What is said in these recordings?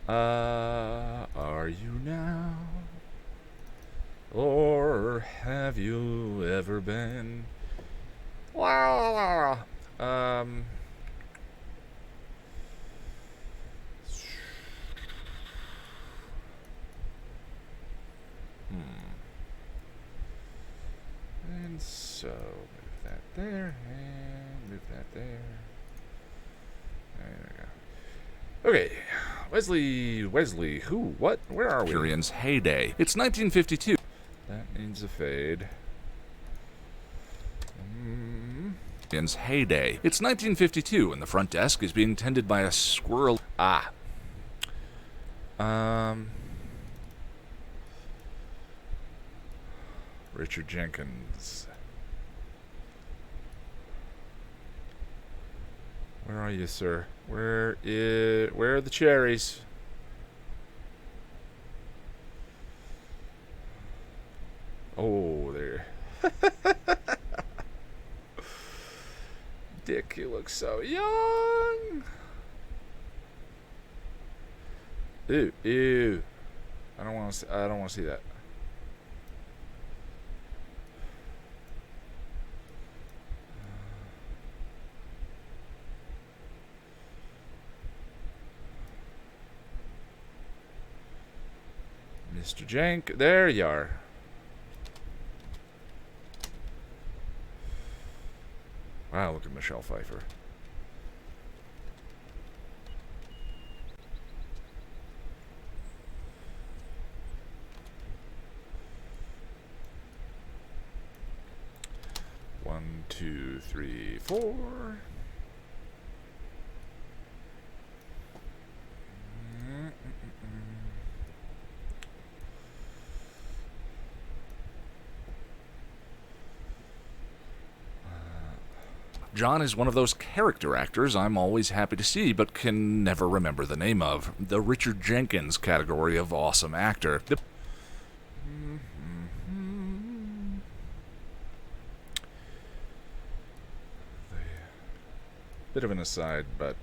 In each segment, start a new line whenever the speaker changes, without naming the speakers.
Are you now? Or have you ever been? Wow. And so, move that there, and move that there. There we go. Okay. Wesley, who, what, where are we?
Curion's heyday. It's 1952.
That needs a fade.
Curion's heyday. It's 1952, and the front desk is being tended by a squirrel.
Richard Jenkins. Where are you, sir? Where are the cherries? Oh, there. Dick, you look so young. Ew. I don't want to see that. Mr. Jank, there you are. Wow, look at Michelle Pfeiffer. One, two, three, four.
John is one of those character actors I'm always happy to see, but can never remember the name of. The Richard Jenkins category of awesome actor.
Bit of an aside, but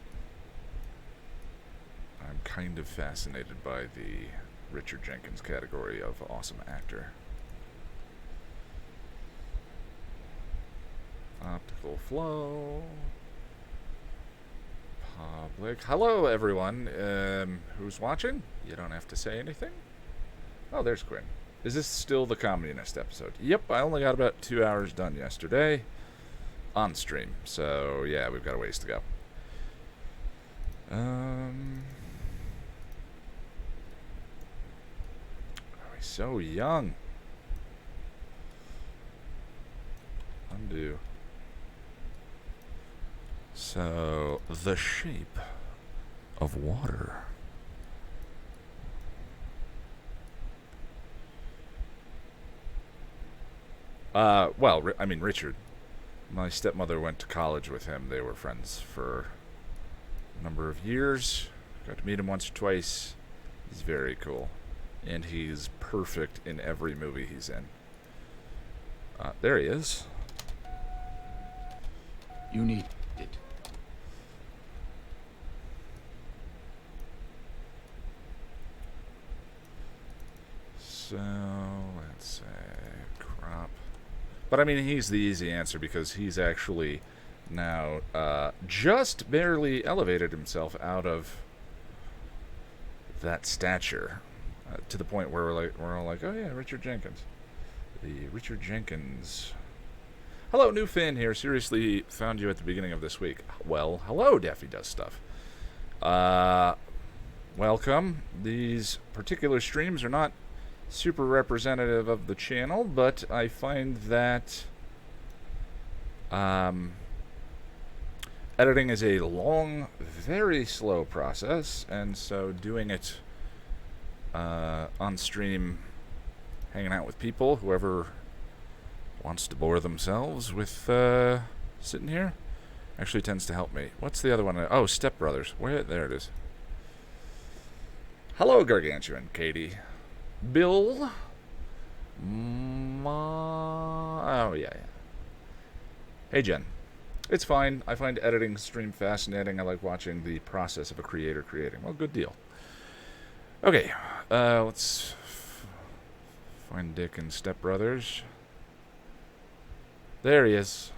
I'm kind of fascinated by the Richard Jenkins category of awesome actor. Optical flow. Public. Hello, everyone. Who's watching? You don't have to say anything. Oh, there's Quinn. Is this still the Communist episode? Yep, I only got about 2 hours done yesterday on stream. So, yeah, we've got a ways to go. Oh, he's so young. Undo. So, the shape of water. Well, I mean, Richard. My stepmother went to college with him. They were friends for a number of years. Got to meet him once or twice. He's very cool. And he's perfect in every movie he's in. There he is.
You need it.
So, let's say crop. But I mean, he's the easy answer because he's actually now just barely elevated himself out of that stature to the point where we're all like, oh yeah, Richard Jenkins. The Richard Jenkins. Hello, new fan here. Seriously, found you at the beginning of this week. Well, hello, Daffy Does Stuff. Welcome. These particular streams are not super representative of the channel, but I find that editing is a long, very slow process, and so doing it on stream, hanging out with people, whoever wants to bore themselves with sitting here, actually tends to help me. What's the other one? Oh, Step Brothers. Where? There it is. Hello, Gargantuan, Katie. Bill. Oh, yeah. Hey, Jen. It's fine. I find editing stream fascinating. I like watching the process of a creator creating. Well, good deal. Okay, let's find Dick and Step Brothers. There he is.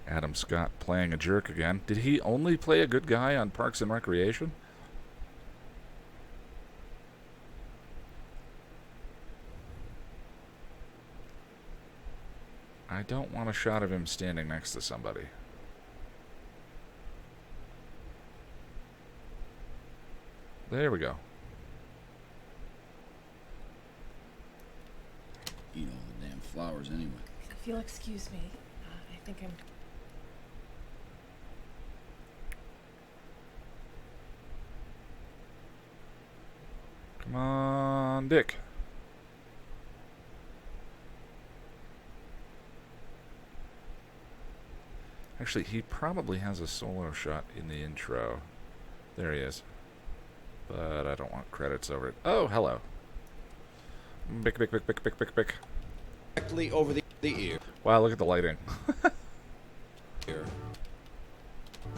Adam Scott playing a jerk again. Did he only play a good guy on Parks and Recreation? I don't want a shot of him standing next to somebody. There we go.
Eat all the damn flowers anyway.
If you'll excuse me, I think I'm...
Come on, Dick. Actually, he probably has a solo shot in the intro. There he is. But I don't want credits over it. Oh, hello. Bick, bick, bick, bick, bick, bick, bick.
Directly over the ear.
Wow, look at the lighting.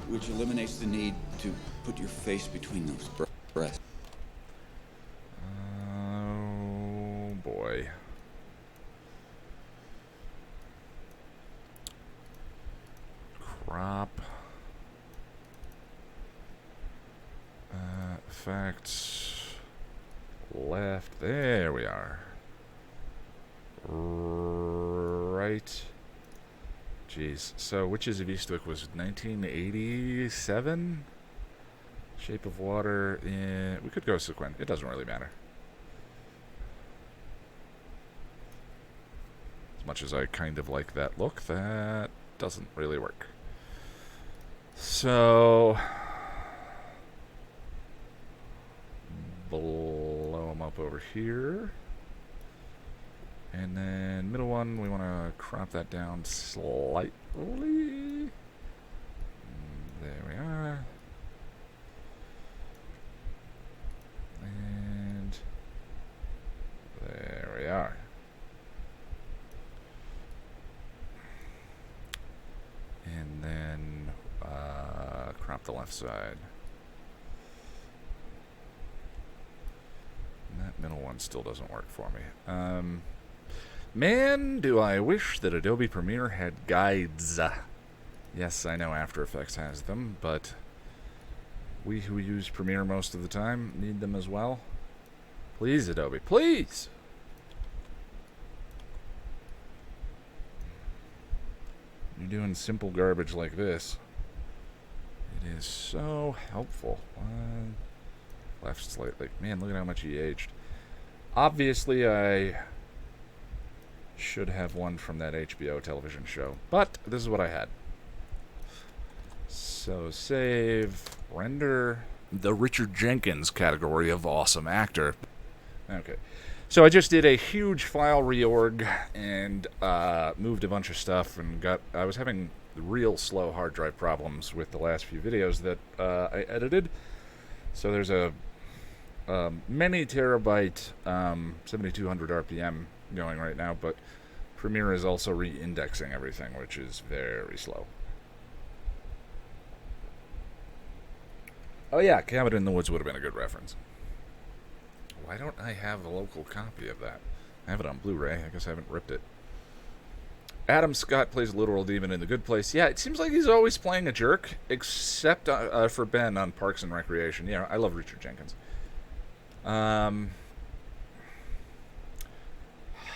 Which eliminates the need to put your face between those breasts.
Oh, boy. Crop. Effects. Left. There we are. Right. Jeez. So, Witches of Eastwick was 1987? Shape of Water. We could go sequent. It doesn't really matter. As much as I kind of like that look, that doesn't really work. So, blow them up over here. And then middle one, we want to crop that down slightly. There we are. And there we are. And then crop the left side. And that middle one still doesn't work for me. Man, do I wish that Adobe Premiere had guides. Yes, I know After Effects has them, but we who use Premiere most of the time need them as well. Please, Adobe, please! You're doing simple garbage like this. It is so helpful. Left slightly. Man, look at how much he aged. Obviously, I should have one from that HBO television show, but this is what I had. So save, render.
The Richard Jenkins category of awesome actor.
Okay. So I just did a huge file reorg and moved a bunch of stuff and I was having real slow hard drive problems with the last few videos that I edited. So there's a many terabyte 7200 RPM going right now, but Premiere is also re-indexing everything, which is very slow. Oh yeah, Cabin in the Woods would have been a good reference. Why don't I have a local copy of that? I have it on Blu-ray. I guess I haven't ripped it. Adam Scott plays a literal demon in The Good Place. Yeah, it seems like he's always playing a jerk, except for Ben on Parks and Recreation. Yeah, I love Richard Jenkins.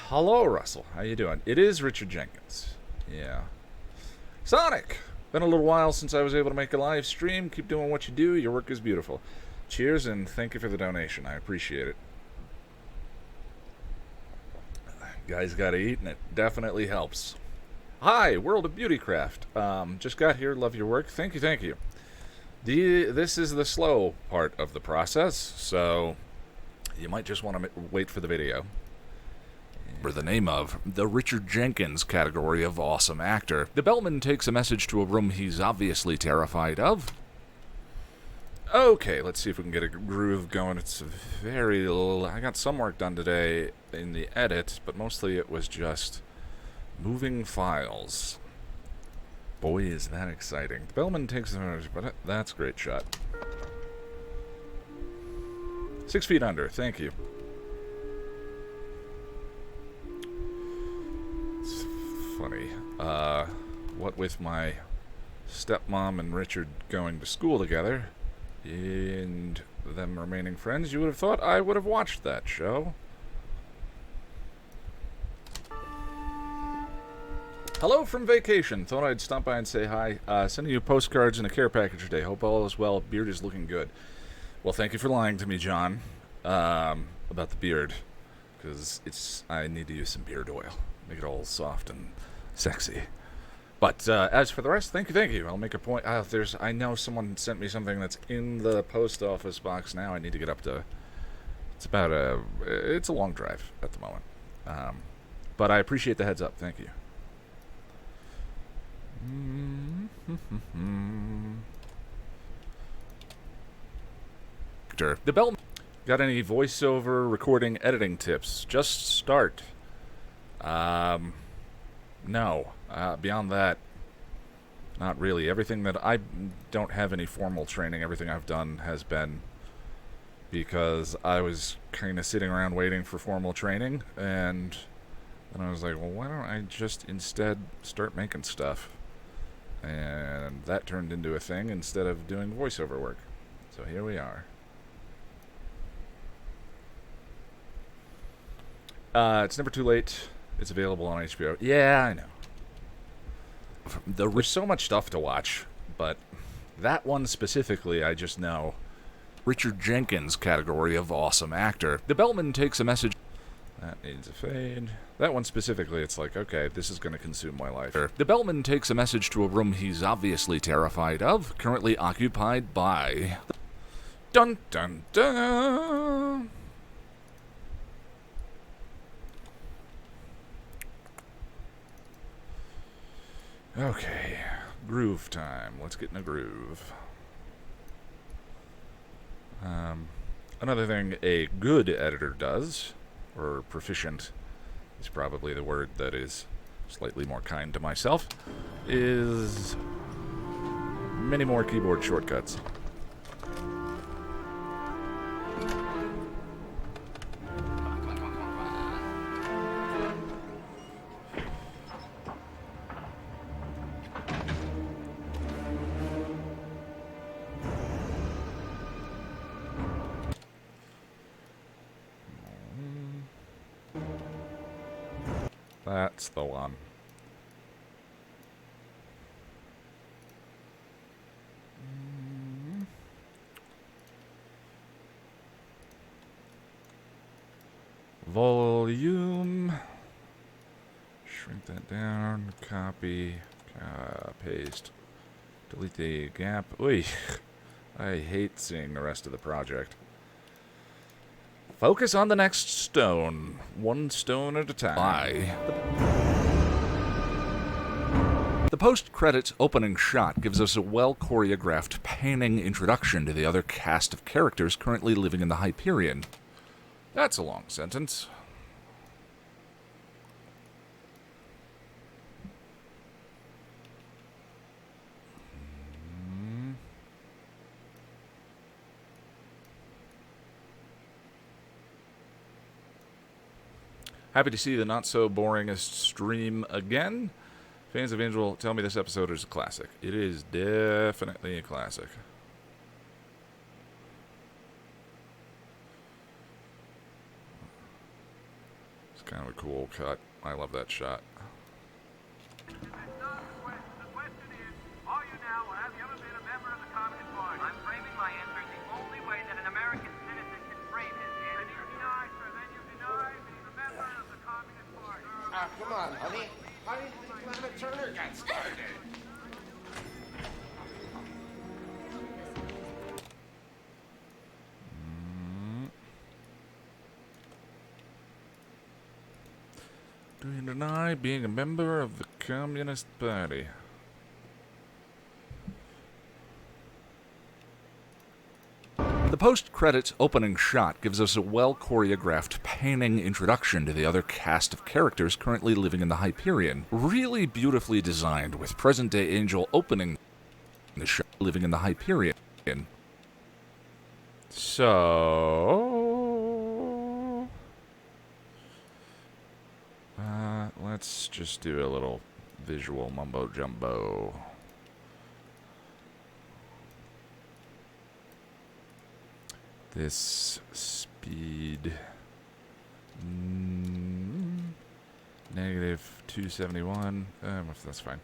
Hello, Russell. How you doing? It is Richard Jenkins. Yeah. Sonic! Been a little while since I was able to make a live stream. Keep doing what you do. Your work is beautiful. Cheers, and thank you for the donation. I appreciate it. Guys gotta eat, and it definitely helps. Hi, World of Beautycraft. Just got here. Love your work. Thank you, thank you. This is the slow part of the process, so you might just want to wait for the video.
For the name of the Richard Jenkins category of awesome actor. The bellman takes a message to a room he's obviously terrified of.
Okay, let's see if we can get a groove going. It's very little. I got some work done today in the edit, but mostly it was just moving files. Boy, is that exciting. The Bellman takes the... but that's a great shot. 6 feet under, thank you. It's funny. What with my stepmom and Richard going to school together, and them remaining friends, you would have thought I would have watched that show. Hello from vacation. Thought I'd stop by and say hi. Sending you postcards and a care package today. Hope all is well. Beard is looking good. Well, thank you for lying to me, John, about the beard, because I need to use some beard oil. Make it all soft and sexy. But as for the rest, thank you. I'll make a point. I know someone sent me something that's in the post office box now. I need to get up to... It's a long drive at the moment. But I appreciate the heads up. Thank you. The bell. Got any voiceover recording editing tips? Just start. No. Beyond that, not really. Everything that I don't have any formal training, everything I've done has been because I was kind of sitting around waiting for formal training, and then I was like, well, why don't I just instead start making stuff? And that turned into a thing instead of doing voiceover work. So here we are. It's never too late. It's available on HBO. Yeah, I know. There's so much stuff to watch, but that one specifically, I just know.
Richard Jenkins category of awesome actor. The Bellman takes a message.
That needs a fade. That one specifically, it's like, okay, this is going to consume my life.
The Bellman takes a message to a room he's obviously terrified of, currently occupied by...
Dun dun dun! Okay, groove time. Let's get in a groove. Another thing a good editor does, or proficient is probably the word that is slightly more kind to myself, is many more keyboard shortcuts. That's the one. Volume. Shrink that down. Copy. Paste. Delete the gap. Oy. I hate seeing the rest of the project. Focus on the next stone. One stone at a time.
The post-credits opening shot gives us a well-choreographed, panning introduction to the other cast of characters currently living in the Hyperion.
That's a long sentence. Happy to see the not-so-boringest stream again. Fans of Angel tell me this episode is a classic. It is definitely a classic. It's kind of a cool cut. I love that shot.
Come on, honey. How do you think Lana Turner got started?
Do you deny being a member of the Communist Party?
post-credits opening shot gives us a well-choreographed, panning introduction to the other cast of characters currently living in the Hyperion. Really beautifully designed, with present-day Angel opening the shot, living in the Hyperion.
So... let's just do a little visual mumbo-jumbo. This speed... negative 271. That's fine.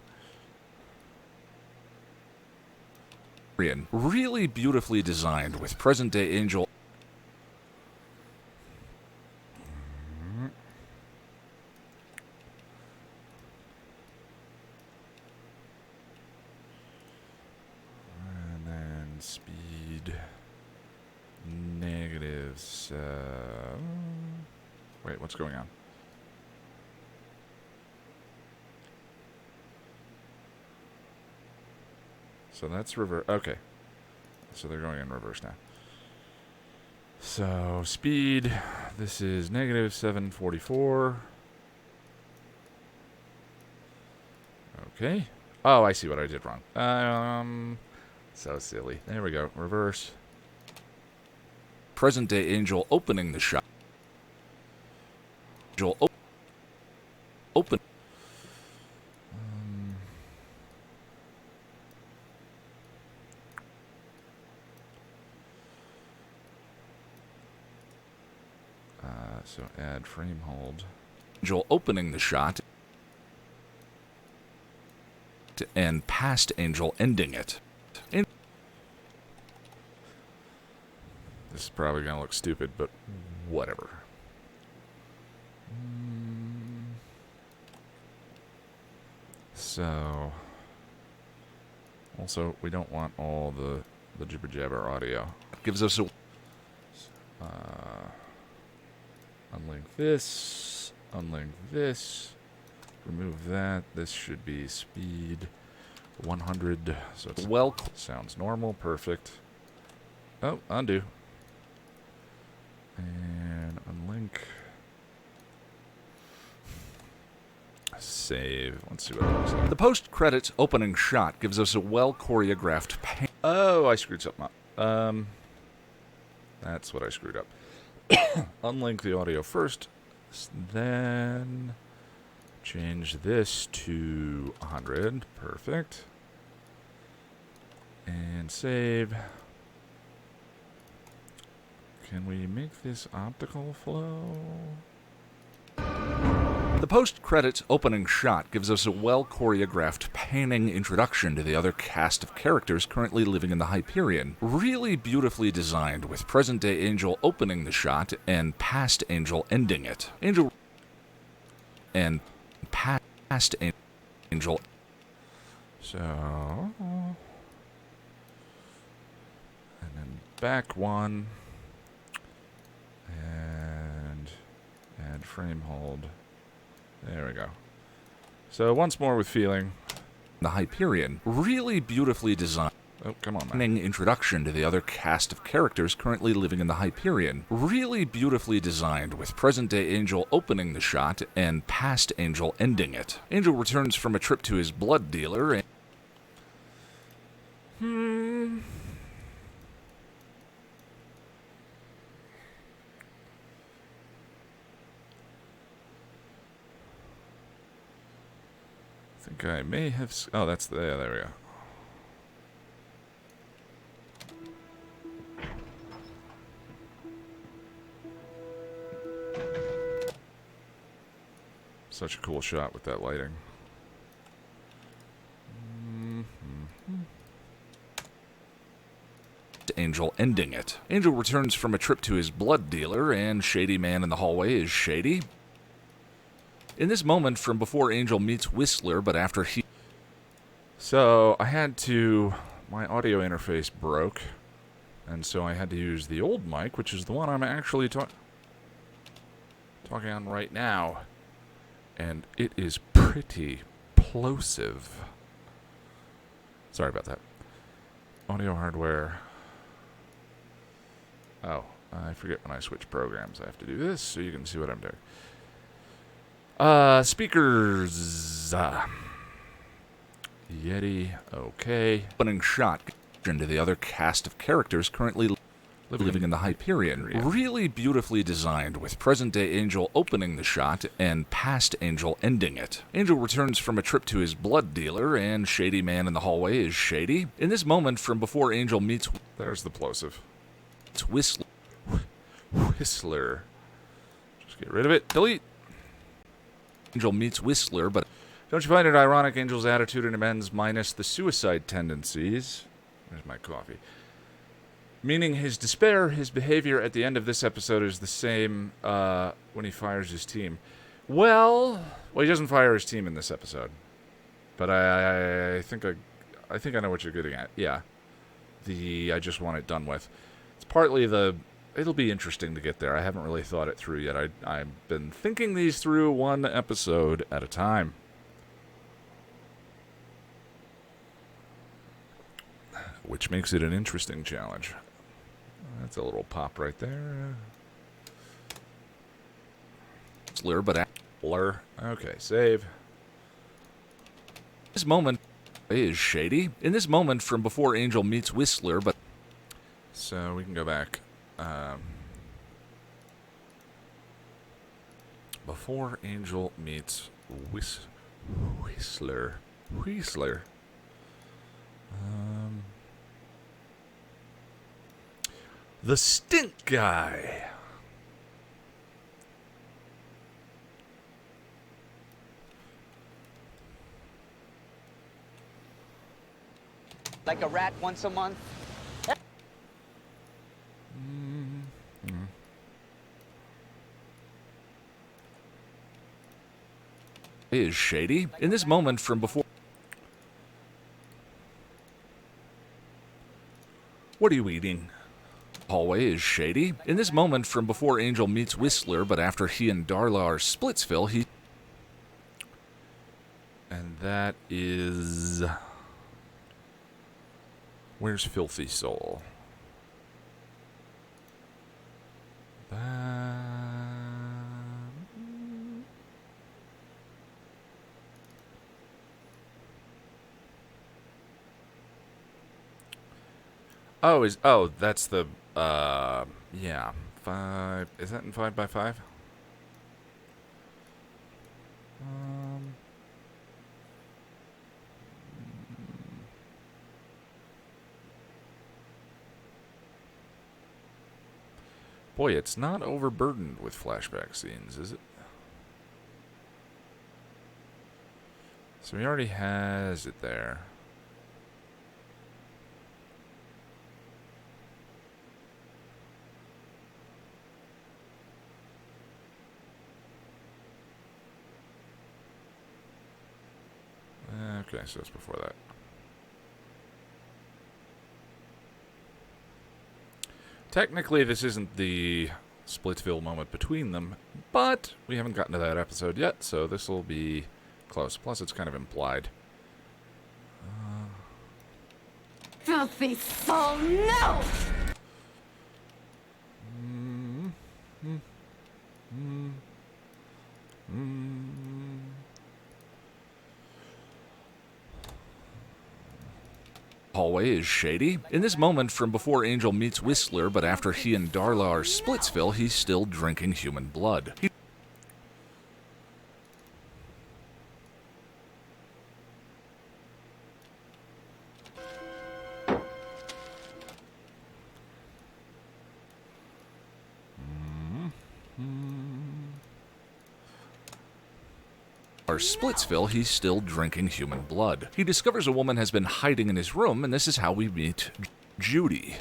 Really beautifully designed, with present-day Angel.
And then speed negatives. Wait, what's going on? So that's reverse. Okay. So they're going in reverse now. So speed. This is negative 744. Okay. Oh, I see what I did wrong. So silly. There we go. Reverse.
Present-day Angel opening the shot. Angel open.
So add frame hold.
Angel opening the shot. And past Angel ending it.
This is probably going to look stupid, but whatever. So, also, we don't want all the jibber-jabber audio.
Gives us a...
unlink this, remove that. This should be speed 100, so it's sounds normal, perfect. Oh, undo. And unlink. Save. Let's see what it looks like.
The post-credits opening shot gives us a well-choreographed...
Oh, I screwed something up. That's what I screwed up. Unlink the audio first, then change this to 100. Perfect. And save. Can we make this optical flow?
The post-credits opening shot gives us a well-choreographed, panning introduction to the other cast of characters currently living in the Hyperion. Really beautifully designed, with present-day Angel opening the shot and past Angel ending it. Angel and past Angel.
So, and then back one, and add frame hold. There we go. So once more with feeling.
The Hyperion. Really beautifully designed.
Oh, come on, man.
Introduction to the other cast of characters currently living in the Hyperion. Really beautifully designed, with present-day Angel opening the shot and past Angel ending it. Angel returns from a trip to his blood dealer and...
I think I may have... Oh, that's the... Yeah, there we go. Such a cool shot with that lighting.
Angel ending it. Angel returns from a trip to his blood dealer, and Shady Man in the hallway is Shady. In this moment from before Angel meets Whistler, but after he...
So, I had to... My audio interface broke, and so I had to use the old mic, which is the one I'm actually talking on right now. And it is pretty plosive. Sorry about that. Audio hardware. Oh, I forget when I switch programs. I have to do this so you can see what I'm doing. Speakers. Yeti. Okay.
Opening shot into the other cast of characters currently living in the Hyperion. Really beautifully designed, with present-day Angel opening the shot and past Angel ending it. Angel returns from a trip to his blood dealer, and Shady Man in the hallway is Shady. In this moment from before Angel meets
There's the plosive.
Whistler.
Whistler. Just get rid of it. Delete.
Angel meets Whistler, but
Don't you find it ironic Angel's attitude and amends minus the suicide tendencies? There's my coffee. Meaning his despair, his behavior at the end of this episode is the same when he fires his team. Well, he doesn't fire his team in this episode. But I think I know what you're getting at. Yeah. I just want it done with. It's partly it'll be interesting to get there. I haven't really thought it through yet. I've been thinking these through one episode at a time. Which makes it an interesting challenge. That's a little pop right there.
Whistler, but
Blur. Okay, save.
this moment is Shady. In this moment from before Angel meets Whistler, but
So we can go back. Before Angel meets Whistler. The stink guy.
Like a rat once a month?
is Shady. In this moment from before...
What are you eating?
hallway is Shady. In this moment from before Angel meets Whistler, but after he and Darla are Splitsville, he...
And that is... Where's Filthy Soul? That's the, yeah, 5, is that in 5x5? Boy, it's not overburdened with flashback scenes, is it? So he already has it there. Okay, so it's before that. Technically, this isn't the Splitsville moment between them, but we haven't gotten to that episode yet, so this will be close. Plus, it's kind of implied.
Filthy soul, no!
hallway is Shady. In this moment from before Angel meets Whistler, but after he and Darla are Splitsville, he's still drinking human blood. Splitsville, he's still drinking human blood. He discovers a woman has been hiding in his room, and this is how we meet Judy.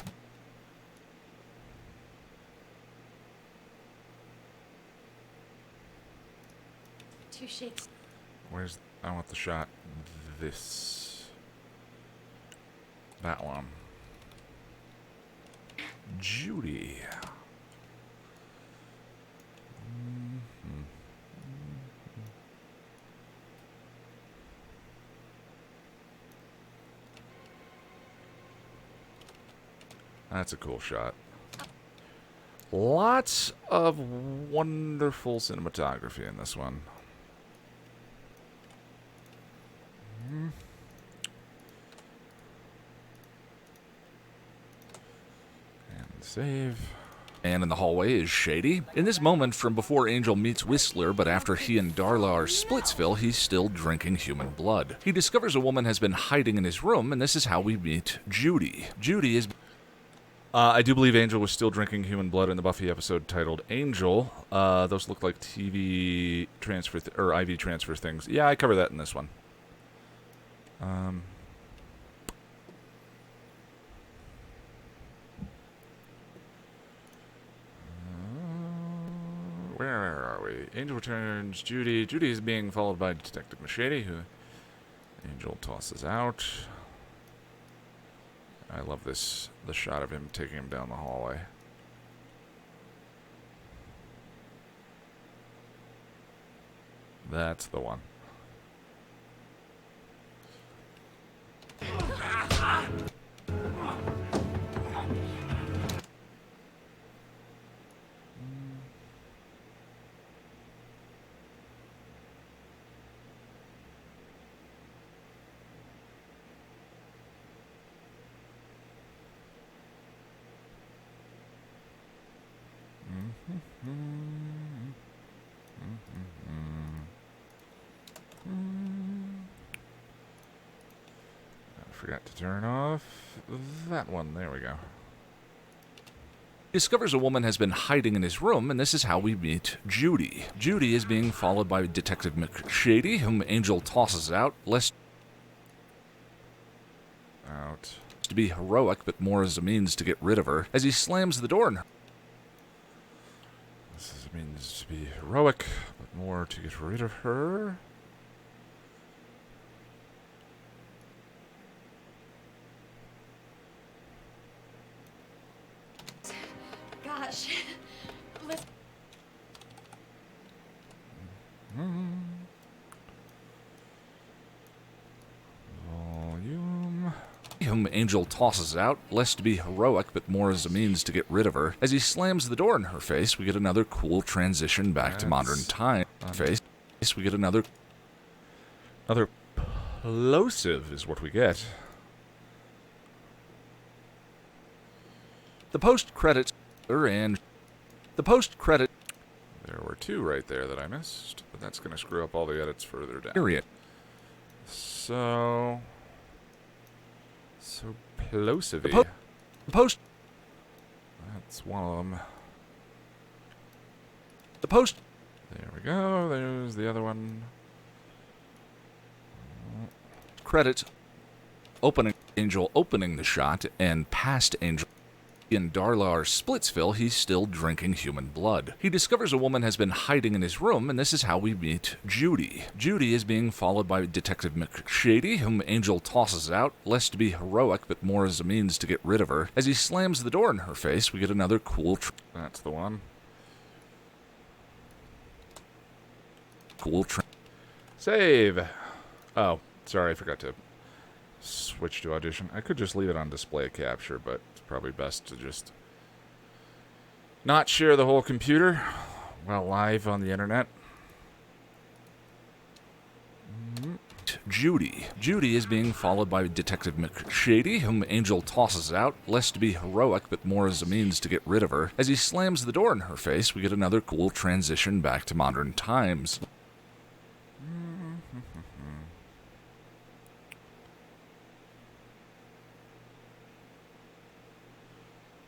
Two shakes.
Where's... I want the shot. That one. Judy. That's a cool shot. Lots of wonderful cinematography in this one. And save.
And in the hallway is Shady. In this moment from before Angel meets Whistler, but after he and Darla are Splitsville, he's still drinking human blood. He discovers a woman has been hiding in his room, and this is how we meet Judy. Judy is...
I do believe Angel was still drinking human blood in the Buffy episode titled Angel. Those look like TV transfer or IV transfer things. Yeah, I cover that in this one. Where are we? Angel returns Judy. Judy is being followed by Detective Machete, who Angel tosses out. I love this, the shot of him taking him down the hallway. That's the one. I forgot to turn off that one. There we go.
discovers a woman has been hiding in his room, and this is how we meet Judy. Judy is being followed by Detective McShady, whom Angel tosses out, less to be heroic, but more as a means to get rid of her, as he slams the door.
This means to be heroic, but more to get rid of her.
Gosh. Let's...
Volume.
Whom Angel tosses out, less to be heroic, but more as a means to get rid of her. As he slams the door in her face, we get another cool transition back to modern time. We get another
Plosive is what we get.
The post-credits and the post-credit
There were two right there that I missed, but that's going to screw up all the edits further down.
period.
So plosive.
The post
That's one of them.
the post
There we go. There's the other one.
credits opening Angel opening the shot, and past Angel in Darla are Splitsville, he's still drinking human blood. He discovers a woman has been hiding in his room, and this is how we meet Judy. Judy is being followed by Detective McShady, whom Angel tosses out, less to be heroic, but more as a means to get rid of her. As he slams the door in her face, we get another cool
That's the one. Save. Oh, sorry, I forgot to switch to audition. I could just leave it on display capture, but it's probably best to just not share the whole computer while live on the internet.
Judy. Judy is being followed by Detective McShady, whom Angel tosses out, less to be heroic, but more as a means to get rid of her. As he slams the door in her face, we get another cool transition back to modern times.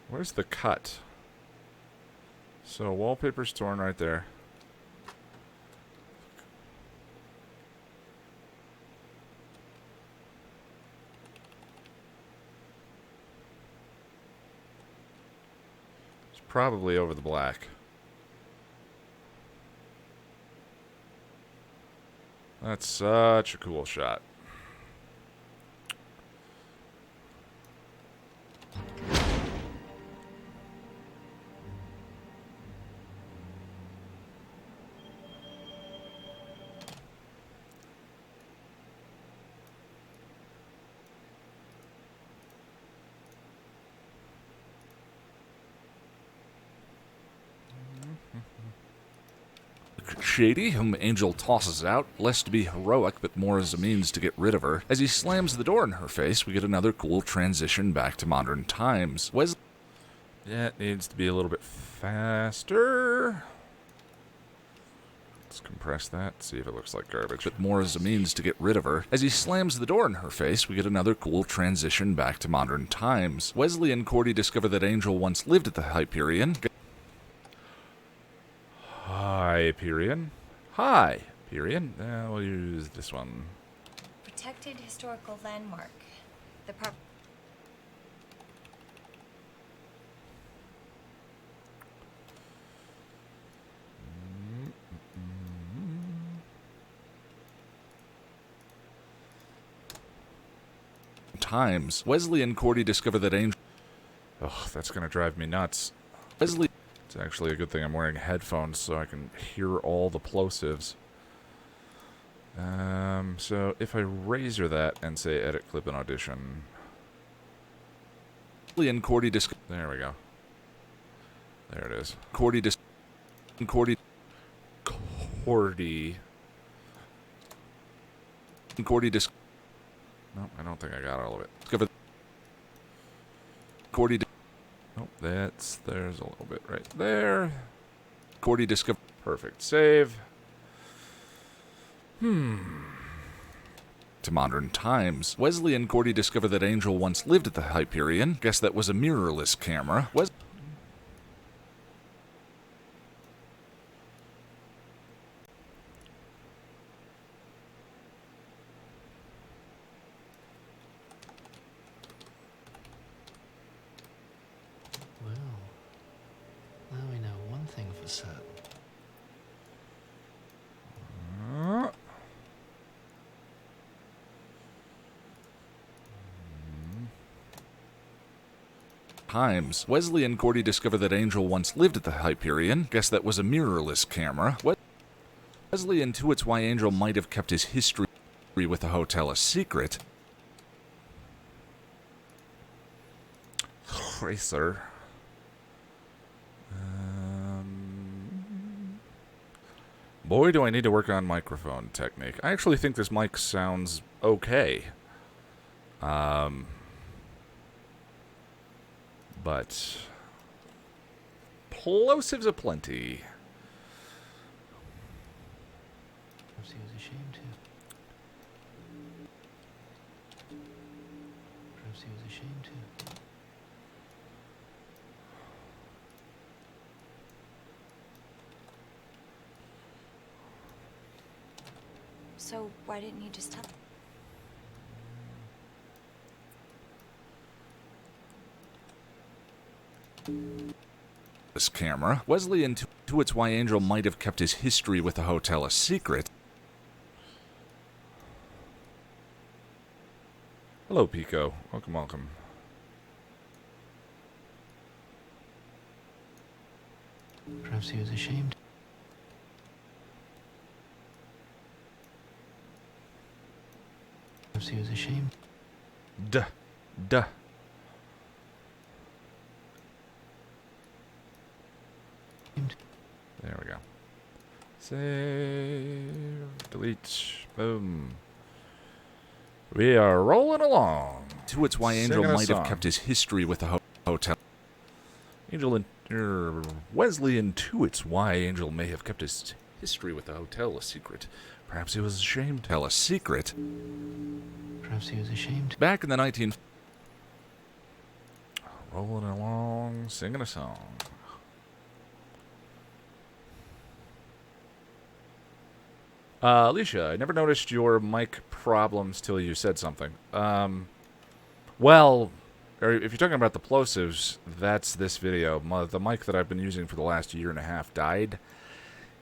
Where's the cut? So wallpaper's torn right there. It's probably over the black. That's such a cool shot.
shady, whom Angel tosses out, less to be heroic but more as a means to get rid of her. As he slams the door in her face, we get another cool transition back to modern times.
Yeah, it needs to be a little bit faster. Let's compress that, see if it looks like garbage.
But more as a means to get rid of her. As he slams the door in her face, we get another cool transition back to modern times. Wesley and Cordy discover that Angel once lived at the Hyperion.
Hyperion. Hyperion. We'll use this one.
Protected historical landmark. The prop.
Times. Wesley and Cordy discover that Angel...
Oh, that's going to drive me nuts.
Wesley...
It's actually a good thing I'm wearing headphones so I can hear all the plosives. So if I razor that and say edit clip and audition.
Wesley and Cordy discover...
There we go. There it is.
Cordy
Cordy. No, I don't think I got all of it.
discover... Cordy...
Oh, there's a little bit right there.
Cordy discover...
Perfect. Save.
To modern times. Wesley and Cordy discover that Angel once lived at the Hyperion. Guess that was a mirrorless camera.
Well, now we know one thing for certain.
Times. Wesley and Cordy discover that Angel once lived at the Hyperion. Guess that was a mirrorless camera. Wesley intuits why Angel might have kept his history with the hotel a secret.
Tracer. Boy, do I need to work on microphone technique. I actually think this mic sounds okay. But plosives aplenty.
Perhaps he was ashamed to. Perhaps he was ashamed to.
So why didn't you just tell?
This camera. Wesley intuits why Angel might have kept his history with the hotel a secret.
Hello, Pico. Welcome, welcome.
Perhaps he was ashamed. Perhaps he was ashamed.
Duh. There we go. Save. Delete. Boom. We are rolling along.
Intuits why Angel
Singing a
might have
song.
kept his history with the hotel.
Wesley intuits why Angel may have kept his history with the hotel a secret. Perhaps he was ashamed.
Tell a secret.
Perhaps he was ashamed.
Back in the 19...
Rolling along, singing a song. Alicia, I never noticed your mic problems till you said something. Well, or if you're talking about the plosives, that's this video. The mic that I've been using for the last year and a half died,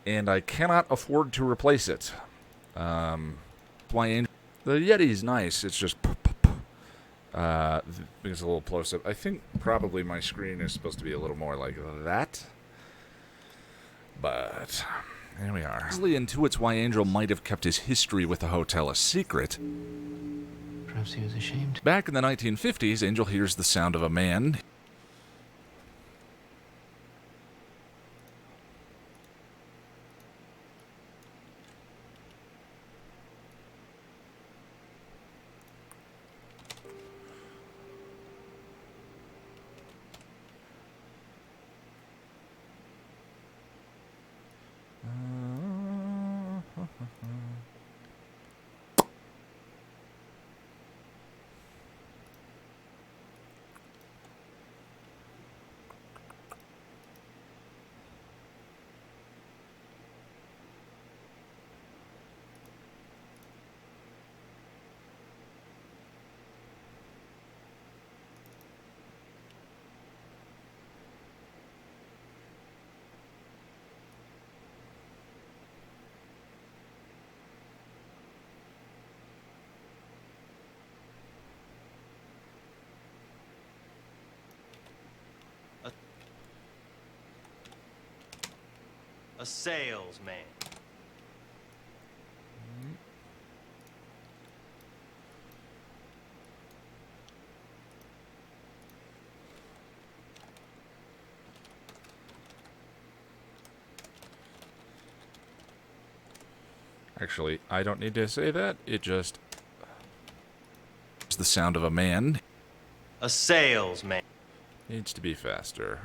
and I cannot afford to replace it.
Why Angel...
The Yeti's nice, it's just... It's a little plosive. I think probably my screen is supposed to be a little more like that. But... here we are.
Wesley intuits why Angel might have kept his history with the hotel a secret.
Perhaps he was ashamed.
Back in the 1950s, Angel hears the sound of a man.
A salesman.
Actually, I don't need to say that. It just...
It's the sound of a man.
A salesman.
needs to be faster.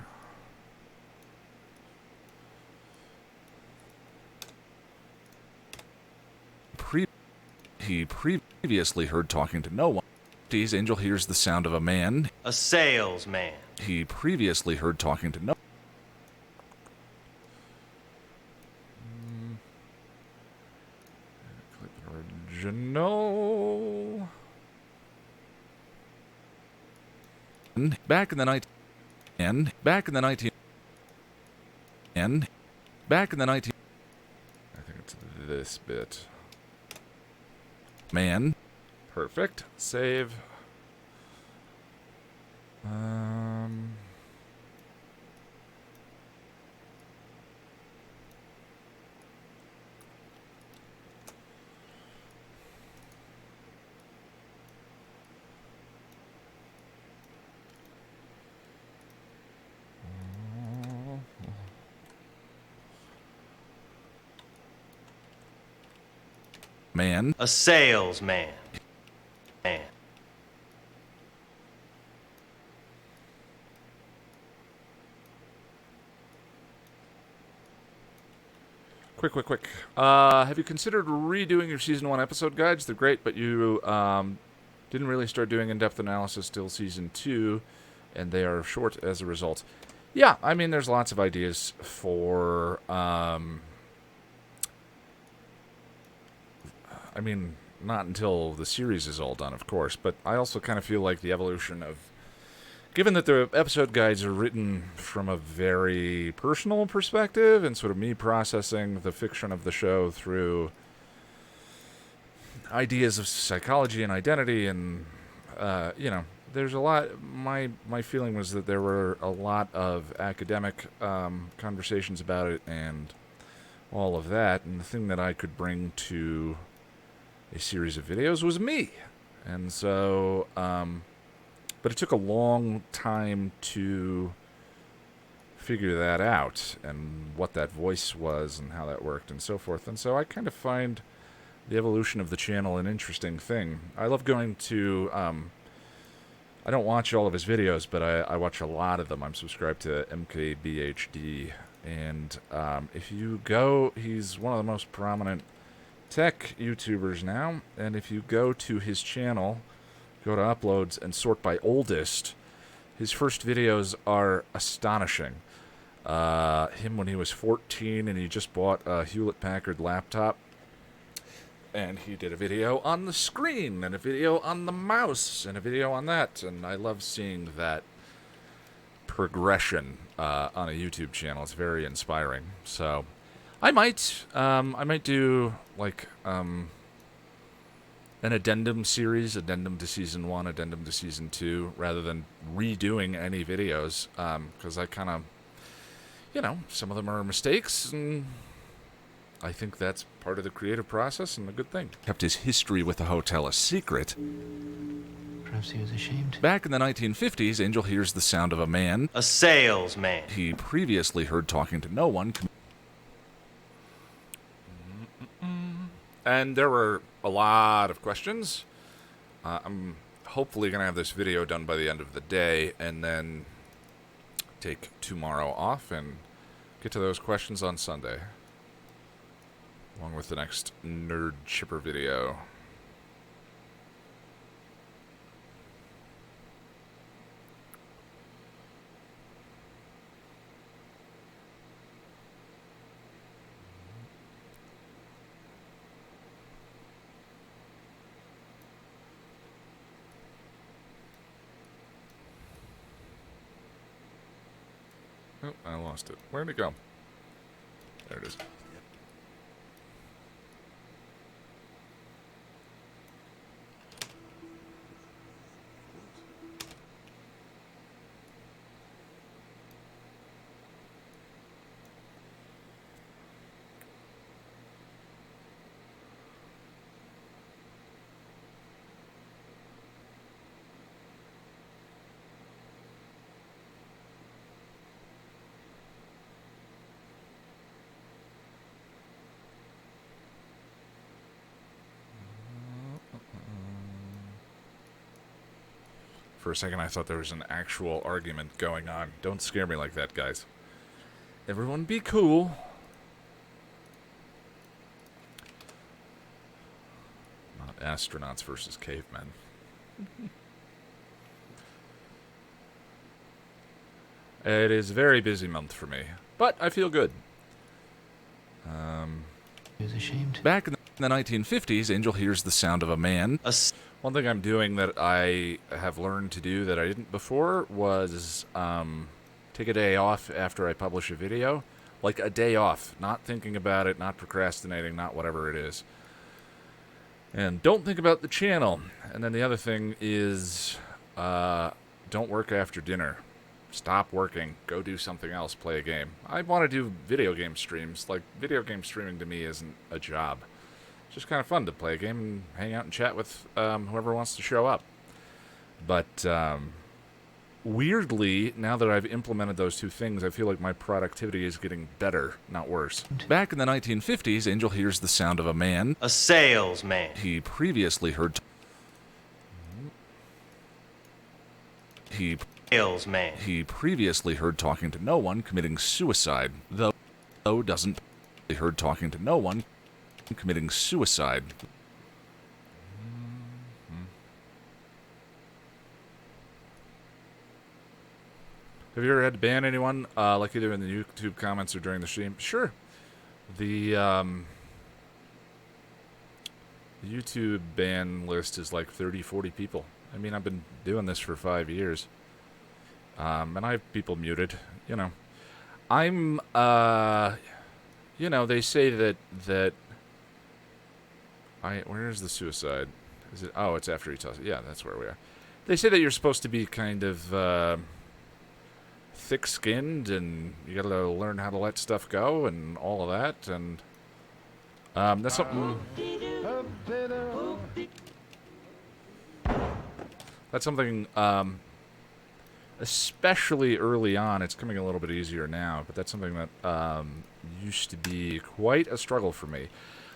He previously heard talking to no one. Angel hears the sound of a man.
A salesman.
He previously heard talking to no.
Clip original.
Back in the 19 and back in the 19 and back in the 19
I think it's this bit.
man.
Perfect. Save.
Man.
A salesman. Man.
Quick. Have you considered redoing your Season 1 episode guides? They're great, but you didn't really start doing in-depth analysis till Season 2, and they are short as a result. Yeah, I mean, there's lots of ideas for... I mean, not until the series is all done, of course, but I also kind of feel like the evolution of... Given that the episode guides are written from a very personal perspective and sort of me processing the fiction of the show through ideas of psychology and identity and, there's a lot... My feeling was that there were a lot of academic conversations about it and all of that, and the thing that I could bring to a series of videos was me. And so... but it took a long time to figure that out and what that voice was and how that worked and so forth. And so I kind of find the evolution of the channel an interesting thing. I love going to... I don't watch all of his videos, but I watch a lot of them. I'm subscribed to MKBHD. And if you go... He's one of the most prominent tech YouTubers now. And if you go to his channel... Go to uploads and sort by oldest. His first videos are astonishing. Him when he was 14 and he just bought a Hewlett-Packard laptop. And he did a video on the screen and a video on the mouse and a video on that. And I love seeing that progression on a YouTube channel. It's very inspiring. So I might do like... an addendum series, addendum to Season 1, addendum to Season 2, rather than redoing any videos, because I kind of, some of them are mistakes, and I think that's part of the creative process and a good thing.
Kept his history with the hotel a secret.
Perhaps he was ashamed.
Back in the 1950s, Angel hears the sound of a man.
A salesman.
He previously heard talking to no one.
And there were a lot of questions. I'm hopefully going to have this video done by the end of the day and then take tomorrow off and get to those questions on Sunday. Along with the next Nerd Chipper video. Oh, I lost it. Where'd it go? There it is. For a second, I thought there was an actual argument going on. Don't scare me like that, guys. Everyone be cool. Not astronauts versus cavemen. It is a very busy month for me, but I feel good.
He was ashamed.
Back in the 1950s, Angel hears the sound of a man.
One thing I'm doing that I have learned to do that I didn't before was take a day off after I publish a video. Like a day off. Not thinking about it, not procrastinating, not whatever it is. And don't think about the channel. And then the other thing is don't work after dinner. Stop working. Go do something else. Play a game. I want to do video game streams. Like, video game streaming to me isn't a job. It's just kind of fun to play a game and hang out and chat with whoever wants to show up. But weirdly, now that I've implemented those two things, I feel like my productivity is getting better, not worse.
Back in the 1950s, Angel hears the sound of a man.
A salesman.
He previously heard...
Salesman.
He previously heard talking to no one committing suicide, though doesn't... He heard talking to no one committing suicide.
Have you ever had to ban anyone, like either in the YouTube comments or during the stream? Sure. The YouTube ban list is like 30, 40 people. I mean, I've been doing this for 5 years. And I have people muted, you know. I'm, you know, they say that where's the suicide? Is it, oh, it's after he tells it. Yeah, that's where we are. They say that you're supposed to be kind of, thick-skinned, and you gotta learn how to let stuff go, and all of that, and, that's something... That's something, especially early on, it's coming a little bit easier now, but that's something that used to be quite a struggle for me.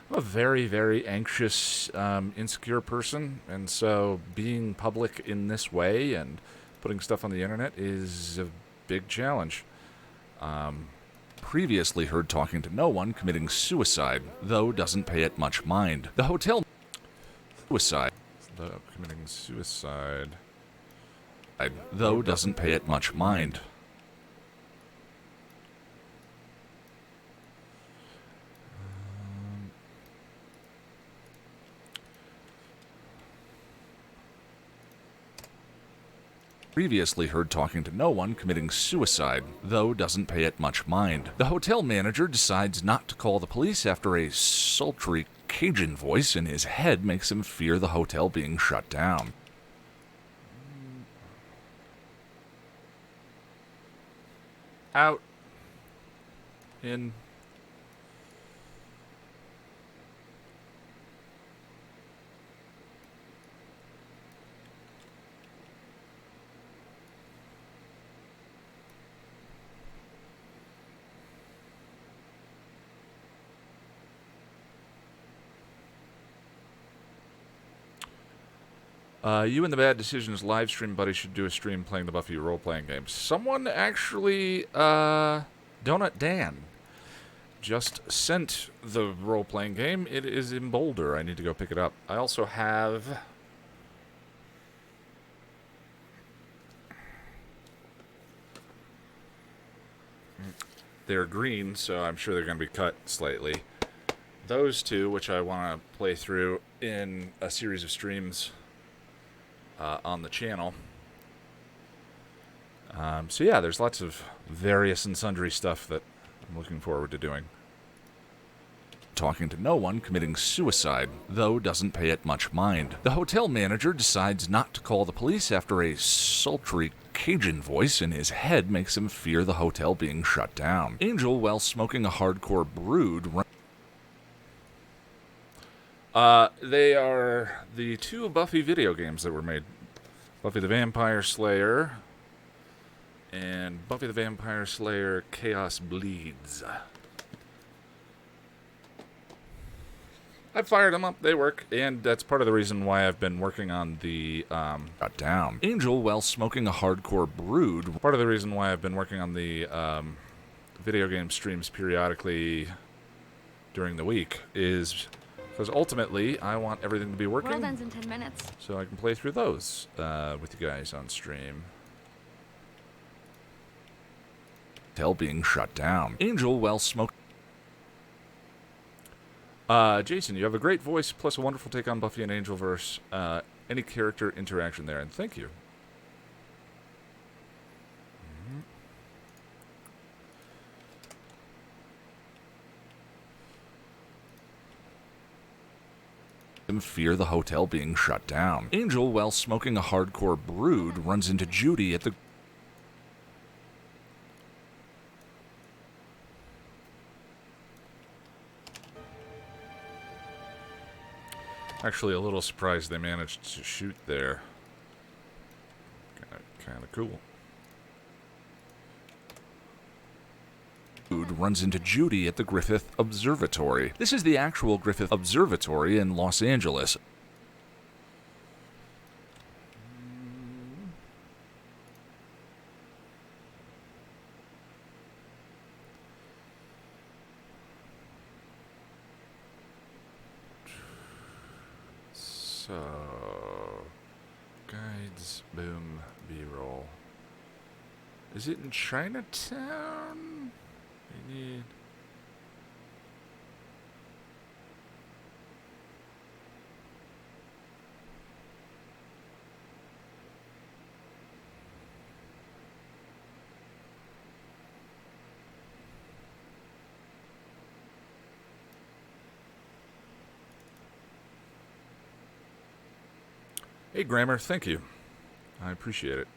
I'm a very, very anxious, insecure person, and so being public in this way and putting stuff on the internet is a big challenge.
Previously heard talking to no one committing suicide, though doesn't pay it much mind. The hotel... Suicide.
Committing suicide.
Though doesn't pay it much mind. Previously heard talking to no one committing suicide, though doesn't pay it much mind. The hotel manager decides not to call the police after a sultry Cajun voice in his head makes him fear the hotel being shut down.
Out. In. You and the Bad Decisions live stream buddy should do a stream playing the Buffy role-playing game. Someone actually, Donut Dan, just sent the role-playing game. It is in Boulder. I need to go pick it up. I also have... They're green, so I'm sure they're going to be cut slightly. Those two, which I want to play through in a series of streams on the channel. So yeah, there's lots of various and sundry stuff that I'm looking forward to doing.
Talking to no one committing suicide, though doesn't pay it much mind. The hotel manager decides not to call the police after a sultry Cajun voice in his head makes him fear the hotel being shut down. Angel, while smoking a hardcore brood...
They are the two Buffy video games that were made. Buffy the Vampire Slayer and Buffy the Vampire Slayer Chaos Bleeds. I've fired them up. They work, and that's part of the reason why I've been working on the
Shut down. Angel, while smoking a hardcore brood.
part of the reason why I've been working on the video game streams periodically during the week is because ultimately I want everything to be working.
World ends in 10 minutes.
So I can play through those with you guys on stream.
Hotel being shut down. Angel, while smoking.
Jason, you have a great voice plus a wonderful take on Buffy and Angelverse. Any character interaction there, and thank you.
Fear the hotel being shut down. Angel, while smoking a hardcore brood, runs into Judy at the.
Actually, a little surprised they managed to shoot there. Kind of cool.
Runs into Judy at the Griffith Observatory. This is the actual Griffith Observatory in Los Angeles.
So, guides, boom, B-roll. Is it in Chinatown? We need... Hey, Grammar, thank you. I appreciate it.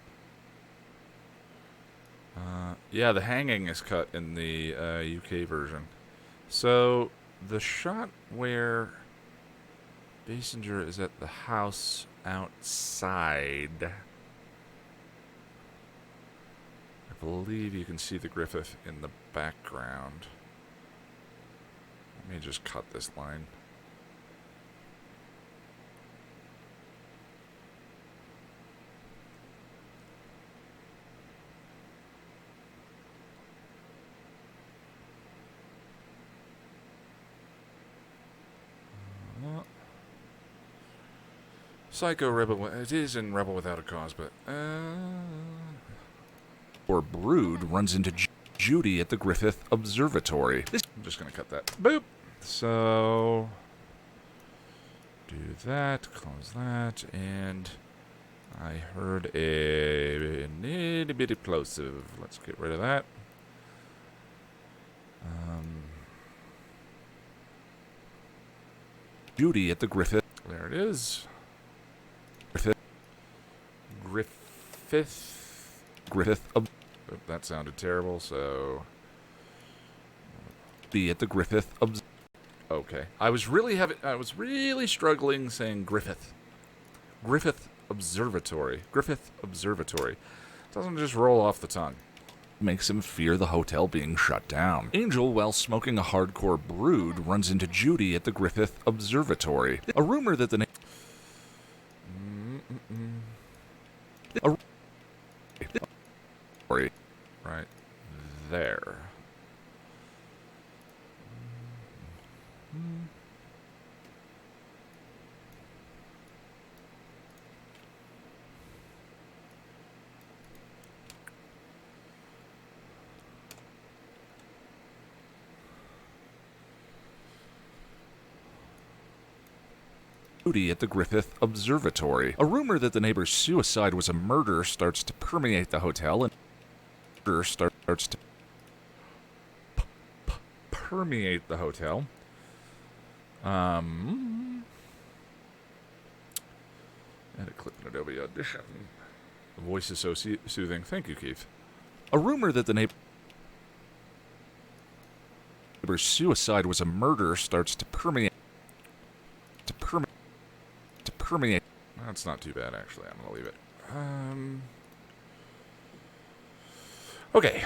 Yeah, the hanging is cut in the UK version. So, the shot where Basinger is at the house outside, I believe you can see the Griffith in the background. Let me just cut this line. Psycho Rebel. It is in Rebel Without a Cause, but
Or Brood runs into Judy at the Griffith Observatory.
I'm just gonna cut that. Boop. So do that. Close that, and I heard a nitty bitty plosive. Let's get rid of that.
Judy at the Griffith.
There it is. Griffith.
Oh,
that sounded terrible, so...
Be at the Griffith
Okay. I was really struggling saying Griffith. Griffith Observatory. Griffith Observatory. Doesn't just roll off the tongue.
Makes him fear the hotel being shut down. Angel, while smoking a hardcore brood, runs into Judy at the Griffith Observatory. A rumor that the
Right there.
Judy at the Griffith Observatory. A rumor that the neighbor's suicide was a murder starts to permeate the hotel, and starts to
permeate the hotel. Edit clip in Adobe Audition. The voice is so soothing. Thank you, Keith.
A rumor that the neighbor's suicide was a murder starts to permeate.
That's not too bad, actually. I'm gonna leave it. Okay.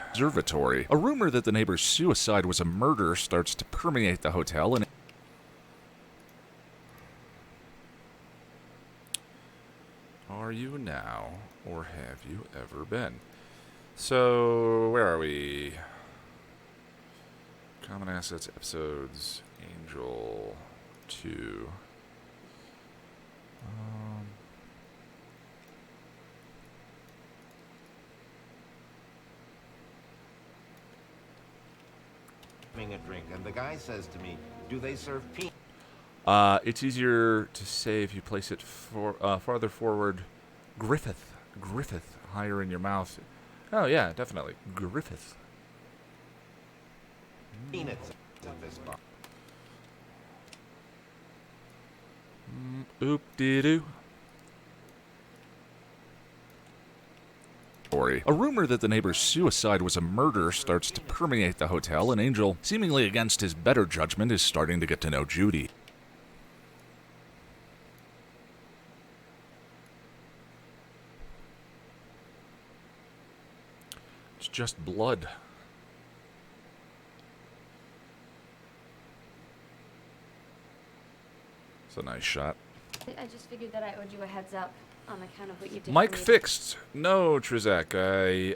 Observatory. A rumor that the neighbor's suicide was a murder starts to permeate the hotel, and
are you now, or have you ever been? So, where are we? Common Assets episodes, Angel 2.
A drink, and the guy says to me, "Do they serve peanuts?"
It's easier to say if you place it farther forward. Griffith, higher in your mouth. Oh yeah, definitely Griffith.
Peanuts at this bar.
Oop-de-doo. A rumor that the neighbor's suicide was a murder starts to permeate the hotel, and Angel, seemingly against his better judgment, is starting to get to know Judy. It's just blood. It's a nice shot.
I just figured that I owed you a heads up on account of what you did.
Mic
for me.
fixed. No, Trizak. I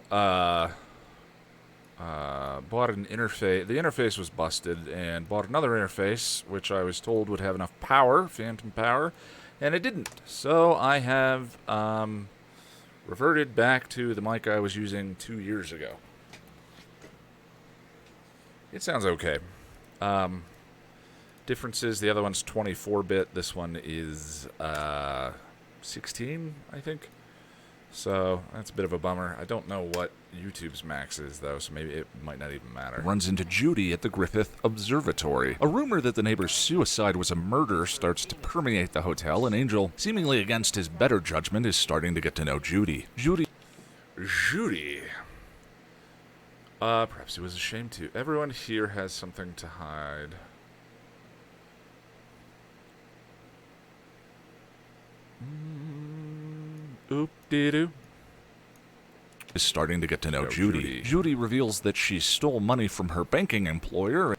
bought an interface. The interface was busted, and bought another interface, which I was told would have enough power, phantom power, and it didn't. So I have reverted back to the mic I was using 2 years ago. It sounds okay. Difference is the other one's 24-bit. This one is 16, I think. So that's a bit of a bummer. I don't know what YouTube's max is, though, so maybe it might not even matter. Runs into Judy at the Griffith Observatory. A rumor that the neighbor's suicide was a murder starts to permeate the hotel, and Angel, seemingly against his better judgment, is starting to get to know Judy. Judy. Perhaps he was ashamed to. Everyone here has something to hide. Oop-de-doo. Is starting to get to know Judy. Judy reveals that she stole money from her banking employer.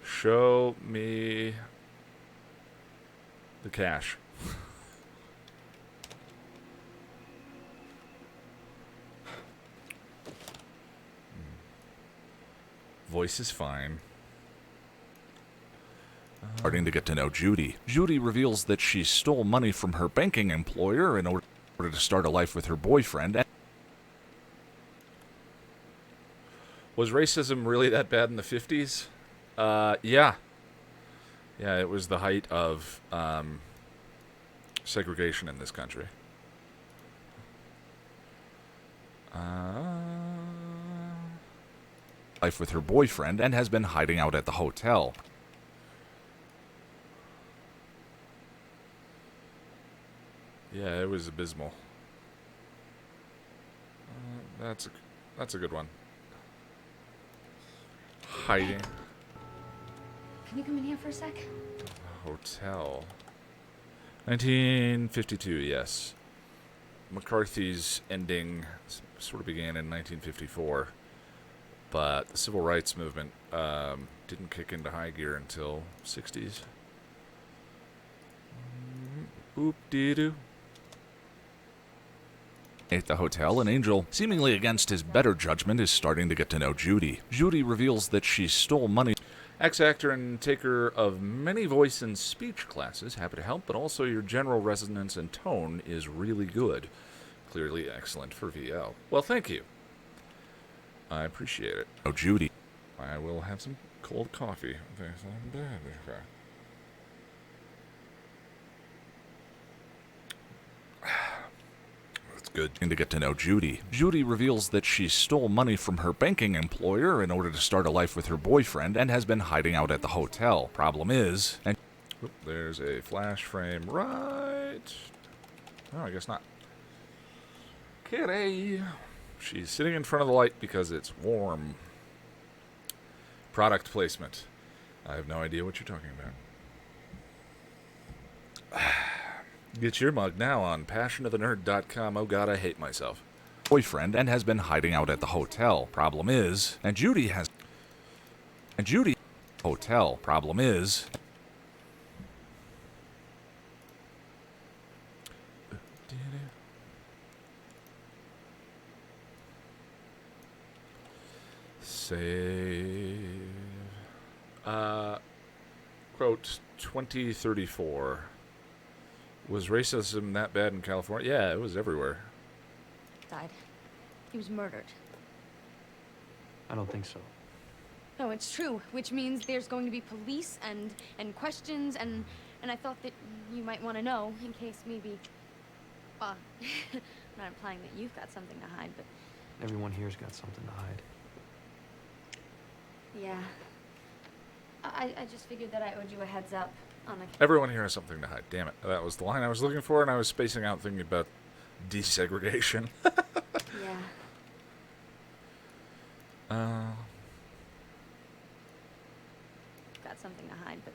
Show me the cash. Voice is fine. Starting to get to know Judy. Judy reveals that she stole money from her banking employer in order to start a life with her boyfriend. Was racism really that bad in the 50s? Yeah. Yeah, it was the height of segregation in this country. Life with her boyfriend and has been hiding out at the hotel. Yeah, it was abysmal. That's a good one. Hiding.
Can you come in here for a sec?
Hotel. 1952, yes. McCarthy's ending sort of began in 1954, but the civil rights movement didn't kick into high gear until 60s. Oop-dee-doo. At the hotel, an Angel, seemingly against his better judgment, is starting to get to know Judy. Judy reveals that she stole money. Ex-actor and taker of many voice and speech classes, happy to help, but also your general resonance and tone is really good. Clearly excellent for VL. Well, thank you. I appreciate it. Oh, Judy. I will have some cold coffee. Good to get to know Judy. Judy reveals that she stole money from her banking employer in order to start a life with her boyfriend and has been hiding out at the hotel. Problem is, and there's a flash frame right. Oh, I guess not. Kitty. She's sitting in front of the light because it's warm. Product placement. I have no idea what you're talking about. Get your mug now on passionofthenerd.com. Oh god, I hate myself. Boyfriend and has been hiding out at the hotel. Problem is, hotel. Problem is, Save. Quote 2034. Was racism that bad in California? Yeah, it was everywhere.
Died. He was murdered.
I don't think so.
No, it's true, which means there's going to be police and questions and I thought that you might want to know in case maybe. Well, I'm not implying that you've got something to hide, but.
Everyone here's got something to hide.
Yeah. I just figured that I owed you a heads up on the.
Everyone here has something to hide. Damn it. That was the line I was looking for, and I was spacing out thinking about desegregation.
Yeah. Got something to hide, but.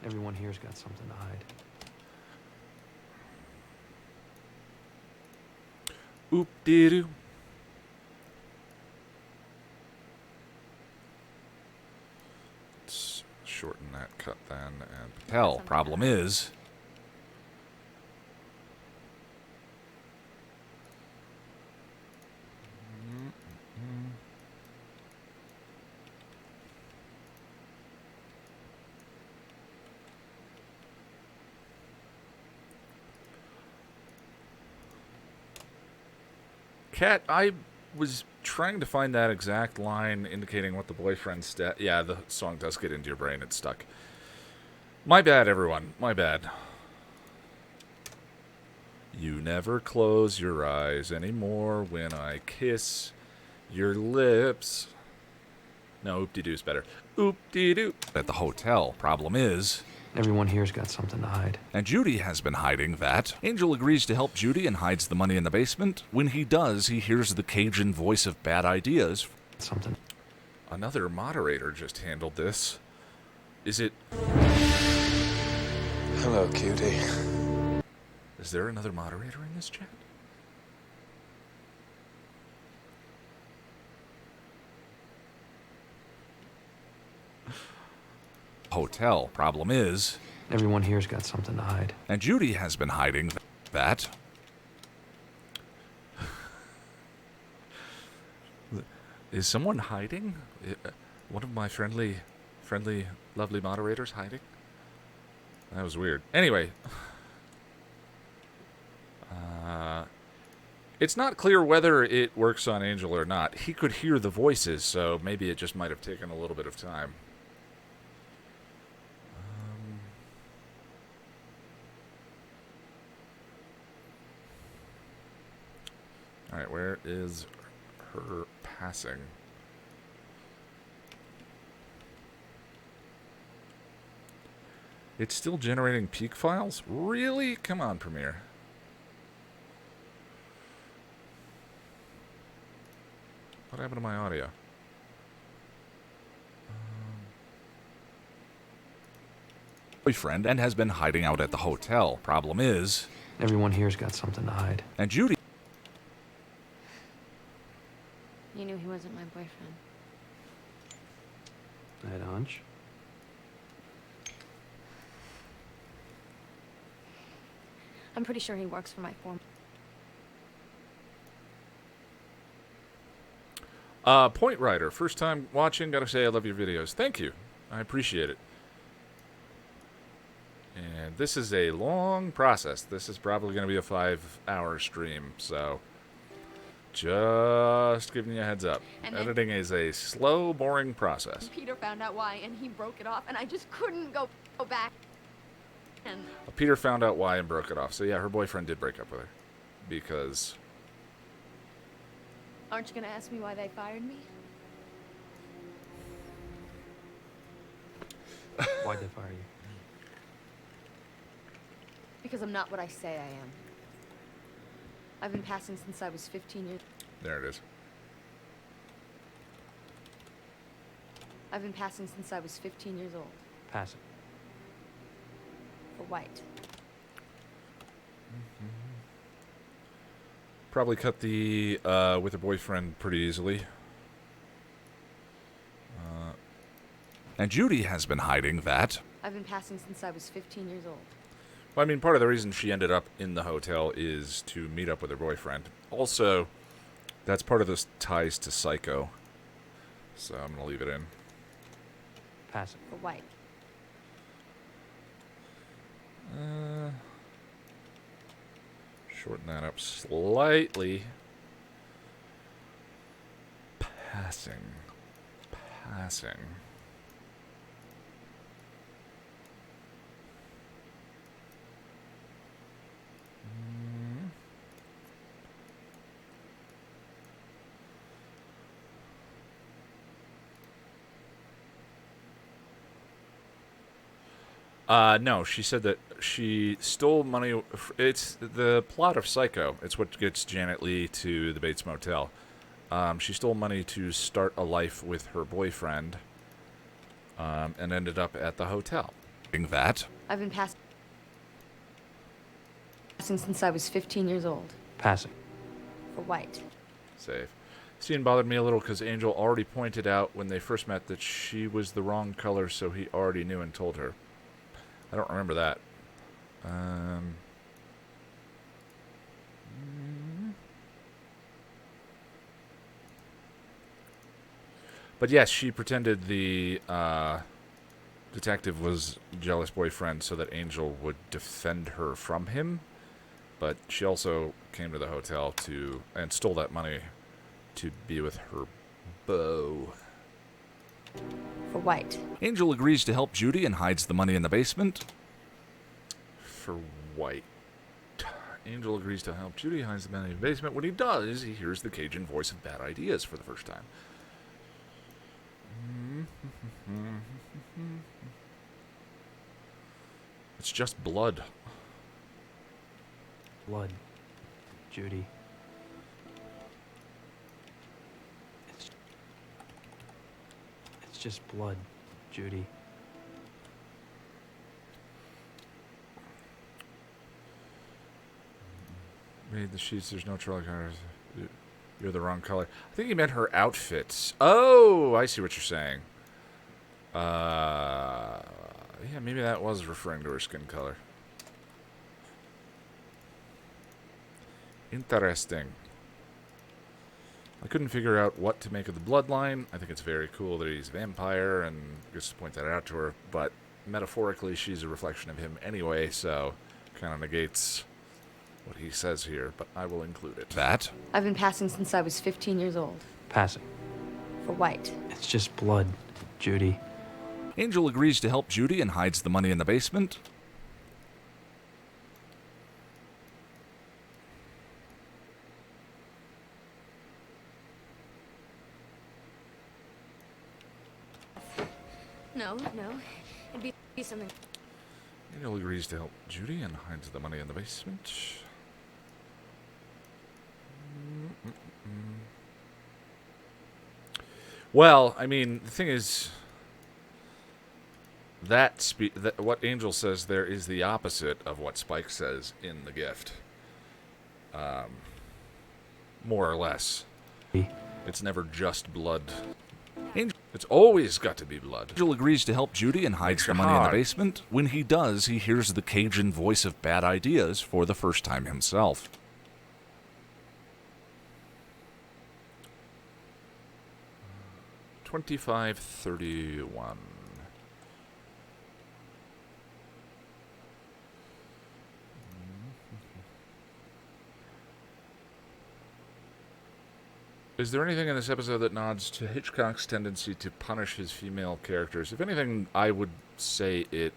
Everyone here's got something to hide.
Oop-dee-doo. Let's shorten that cut then, and
Hell, problem is...
Kat, I was trying to find that exact line indicating what the boyfriend's yeah, the song does get into your brain. It's stuck. My bad, everyone. My bad. You never close your eyes anymore when I kiss your lips. No, oop-de-doo's better. Oop-de-doo.
At the hotel. Problem is...
Everyone here's got something to hide.
And Judy has been hiding that. Angel agrees to help Judy and hides the money in the basement. When he does, he hears the Cajun voice of bad ideas.
Something.
Another moderator just handled this. Is it...
Hello, cutie.
Is there another moderator in this chat?
Hotel. Problem is...
Everyone here's got something to hide.
And Judy has been hiding that.
Is someone hiding? One of my friendly, lovely moderators hiding? That was weird. Anyway. It's not clear whether it works on Angel or not. He could hear the voices, so maybe it just might have taken a little bit of time. Alright, where is her passing? It's still generating peak files? Really? Come on, Premiere. What happened to my audio?
Boyfriend and has been hiding out at the hotel. Problem is...
Everyone here's got something to hide.
And Judy...
You knew he wasn't my boyfriend.
I had a hunch.
I'm pretty sure he works for my form.
Point Rider, first time watching, gotta say I love your videos. Thank you. I appreciate it. And this is a long process. This is probably going to be a 5-hour stream, so just giving you a heads up. Editing is a slow, boring process.
Peter found out why, and he broke it off, and I just couldn't go back. And
Peter found out why and broke it off. So yeah, her boyfriend did break up with her. Because...
Aren't you gonna ask me why they fired me?
Why'd they fire you?
Because I'm not what I say I am. I've been passing since I was 15 years...
There it is.
I've been passing since I was 15 years old.
Passive.
For white.
Probably cut the with her boyfriend pretty easily.
And Judy has been hiding that.
I've been passing since I was 15 years old.
Well, I mean, part of the reason she ended up in the hotel is to meet up with her boyfriend. Also, that's part of this ties to Psycho. So I'm going to leave it in.
Passing.
For White.
Shorten that up slightly. Passing. No, she said that she stole money. It's the plot of Psycho. It's what gets Janet Leigh to the Bates Motel. She stole money to start a life with her boyfriend, and ended up at the hotel.
That.
I've been passing since I was 15 years old.
Passing.
For White.
Save. Scene bothered me a little because Angel already pointed out when they first met that she was the wrong color, so he already knew and told her. I don't remember that. But yes, she pretended the detective was jealous boyfriend so that Angel would defend her from him. But she also came to the hotel and stole that money to be with her beau.
For White.
Angel agrees to help Judy and hides the money in the basement.
For White. Angel agrees to help Judy, hides the money in the basement. When he does, he hears the Cajun voice of Bad Ideas for the first time. It's just blood.
Blood. Judy. It's just blood, Judy.
Made the sheets, there's no trolley cars. You're the wrong color. I think he meant her outfits. Oh, I see what you're saying. Yeah, maybe that was referring to her skin color. Interesting. I couldn't figure out what to make of the bloodline. I think it's very cool that he's a vampire and gets to point that out to her, but metaphorically she's a reflection of him anyway, so kind of negates what he says here, but I will include it.
That.
I've been passing since I was 15 years old.
Passing.
For White.
It's just blood, Judy.
Angel agrees to help Judy and hides the money in the basement.
No. It'd be something.
Angel agrees to help Judy and hides the money in the basement. Well, I mean, the thing is, that what Angel says there is the opposite of what Spike says in The Gift. More or less. It's never just blood. It's always got to be blood.
Angel agrees to help Judy and hides the money in the basement. When he does, he hears the Cajun voice of Bad Ideas for the first time himself.
$25.31. Is there anything in this episode that nods to Hitchcock's tendency to punish his female characters? If anything, I would say it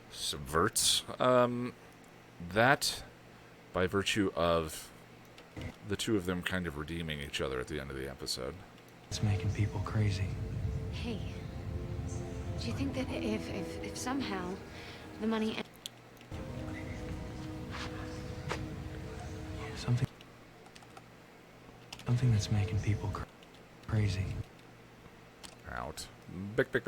subverts that by virtue of the two of them kind of redeeming each other at the end of the episode.
It's making people crazy.
Hey, do you think that if somehow the money...
Something that's making people crazy.
Out. Bick.
There's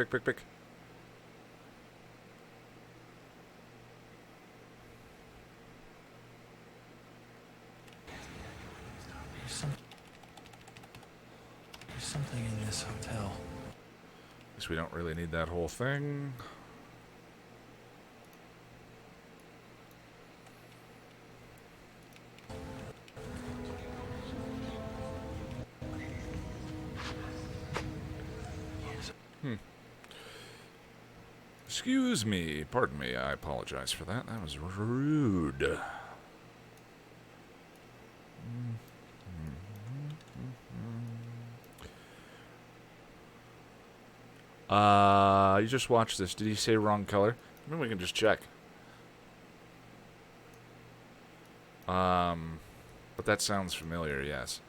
something in this hotel.
Guess we don't really need that whole thing. Excuse me. Pardon me. I apologize for that. That was rude. You just watched this. Did he say wrong color? I mean, we can just check. But that sounds familiar, yes.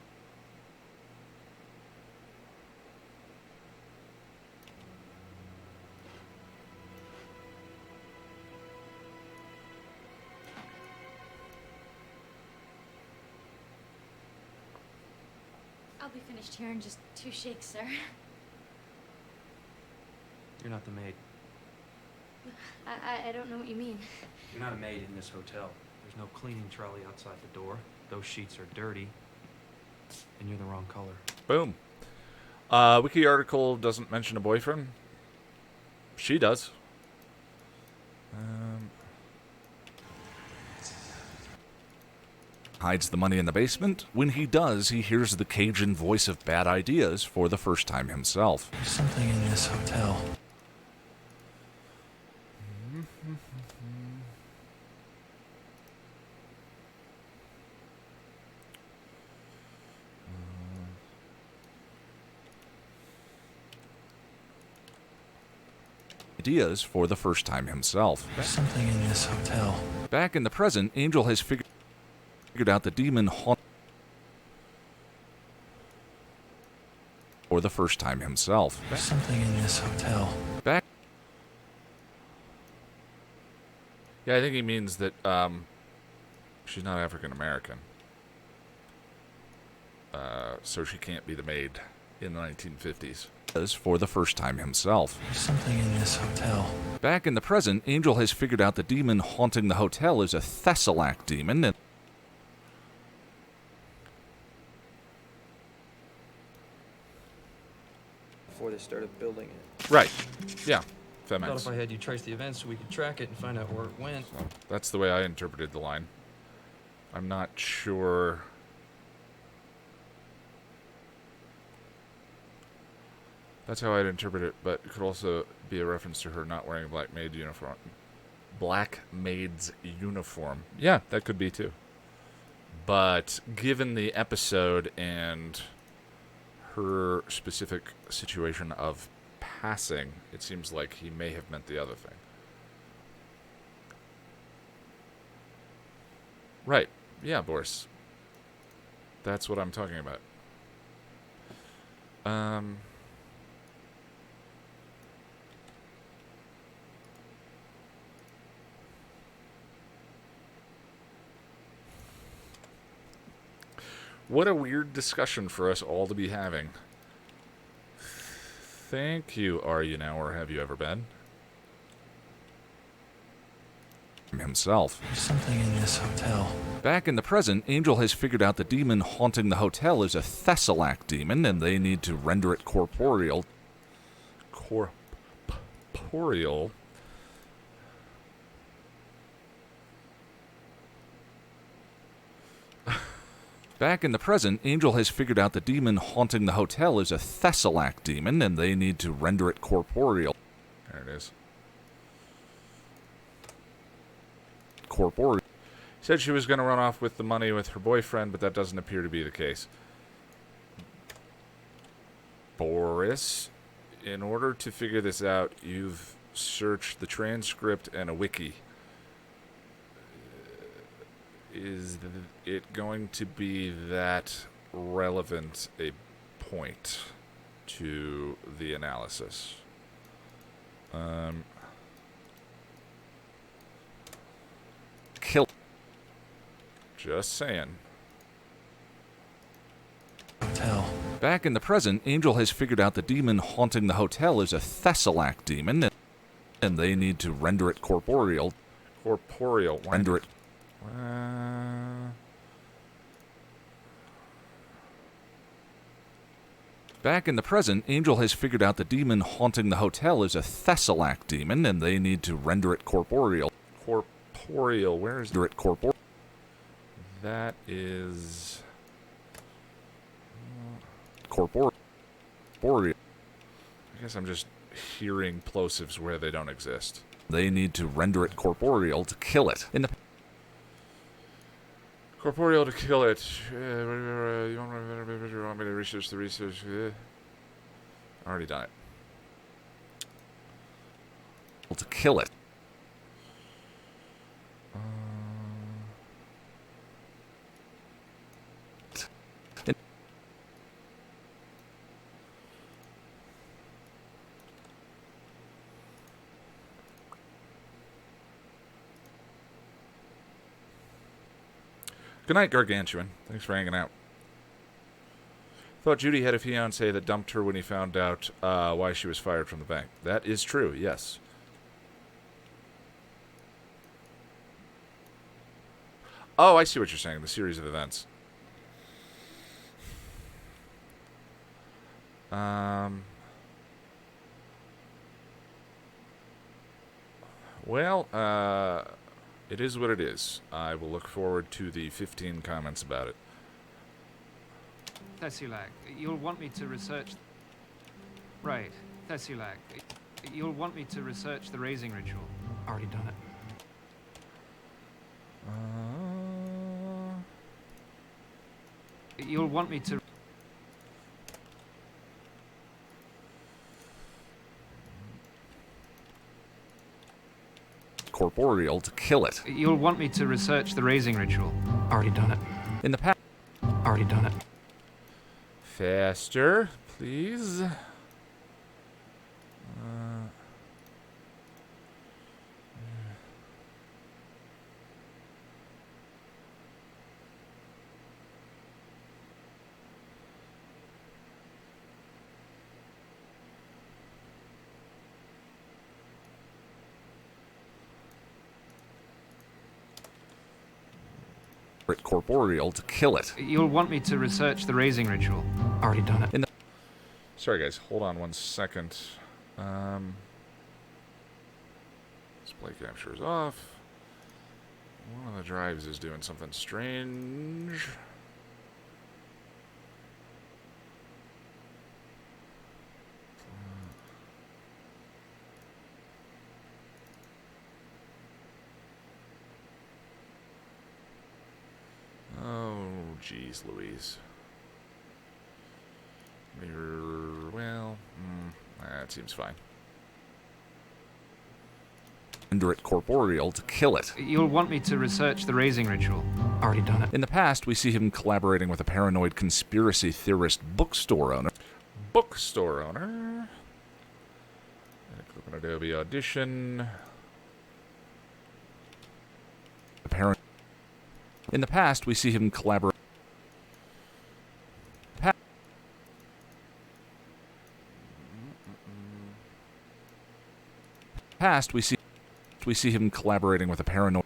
I'll be finished here in just 2 shakes, sir.
You're not the maid.
I don't know what you mean.
You're not a maid in this hotel. There's no cleaning trolley outside the door. Those sheets are dirty. And you're the wrong color.
Boom. Wiki article doesn't mention a boyfriend. She does.
Hides the money in the basement. When he does, he hears the Cajun voice of bad ideas for the first time himself.
There's something in this hotel.
Ideas for the first time himself.
There's something in this hotel.
Back in the present, Angel has figured out the demon haunt for the first time himself.
There's something in this hotel.
Back.
Yeah, I think he means that she's not African American. So she can't be the maid in the 1950s.
For the first time himself.
There's something in this hotel.
Back in the present, Angel has figured out the demon haunting the hotel is a Thessalac demon, and
Before they started building it.
Right. Yeah. That
I thought
makes
if I had you trace the events so we could track it and find out where it went.
So that's the way I interpreted the line. I'm not sure. That's how I'd interpret it, but it could also be a reference to her not wearing a black maid uniform. Black maid's uniform. Yeah, that could be too. But given the episode and her specific situation of passing, it seems like he may have meant the other thing. Right. Yeah, Boris. That's what I'm talking about. What a weird discussion for us all to be having. Thank you, Are You Now or Have You Ever Been?
Himself.
There's something in this hotel.
Back in the present, Angel has figured out the demon haunting the hotel is a Thessalac demon, and they need to render it corporeal. Corporeal? Back in the present, Angel has figured out the demon haunting the hotel is a Thessalac demon, and they need to render it corporeal.
There it is.
Corporeal.
Said she was going to run off with the money with her boyfriend, but that doesn't appear to be the case. Boris, in order to figure this out, you've searched the transcript and a wiki. Is it going to be that relevant a point to the analysis?
Kill.
Just saying.
Hotel.
Back in the present, Angel has figured out the demon haunting the hotel is a Thessalac demon, and they need to render it corporeal.
Corporeal.
Render it. Back in the present, Angel has figured out the demon haunting the hotel is a Thessalac demon, and they need to render it corporeal.
Corporeal. Where is
Render it corporeal.
that? Is
Corporeal.
I guess I'm just hearing plosives where they don't exist.
They need to render it corporeal to kill it. In the
Corporeal to kill it. You want me to research the research? Already done it.
to kill it.
Good night, Gargantuan. Thanks for hanging out. Thought Judy had a fiancé that dumped her when he found out why she was fired from the bank. That is true, yes. Oh, I see what you're saying. The series of events. Well, it is what it is. I will look forward to the 15 comments about it.
Thessulak, you'll want me to research... Right, Thessulak, you'll want me to research the raising ritual. Already done it. You'll want me to...
Corporeal to kill it.
You'll want me to research the raising ritual. Already done it.
In the past.
Already done it.
Faster, please.
Corporeal to kill it.
You'll want me to research the raising ritual. Already done it.
In the
Sorry, guys. Hold on one second. Display capture is off. One of the drives is doing something strange. Oh, jeez, Louise. Well, that seems fine.
Render it corporeal to kill it.
You'll want me to research the raising ritual. Already done it.
In the past, we see him collaborating with a paranoid conspiracy theorist bookstore owner.
Bookstore owner. Click on Adobe Audition.
In the past, we see him collaborate. Past, we see him collaborating with a paranoid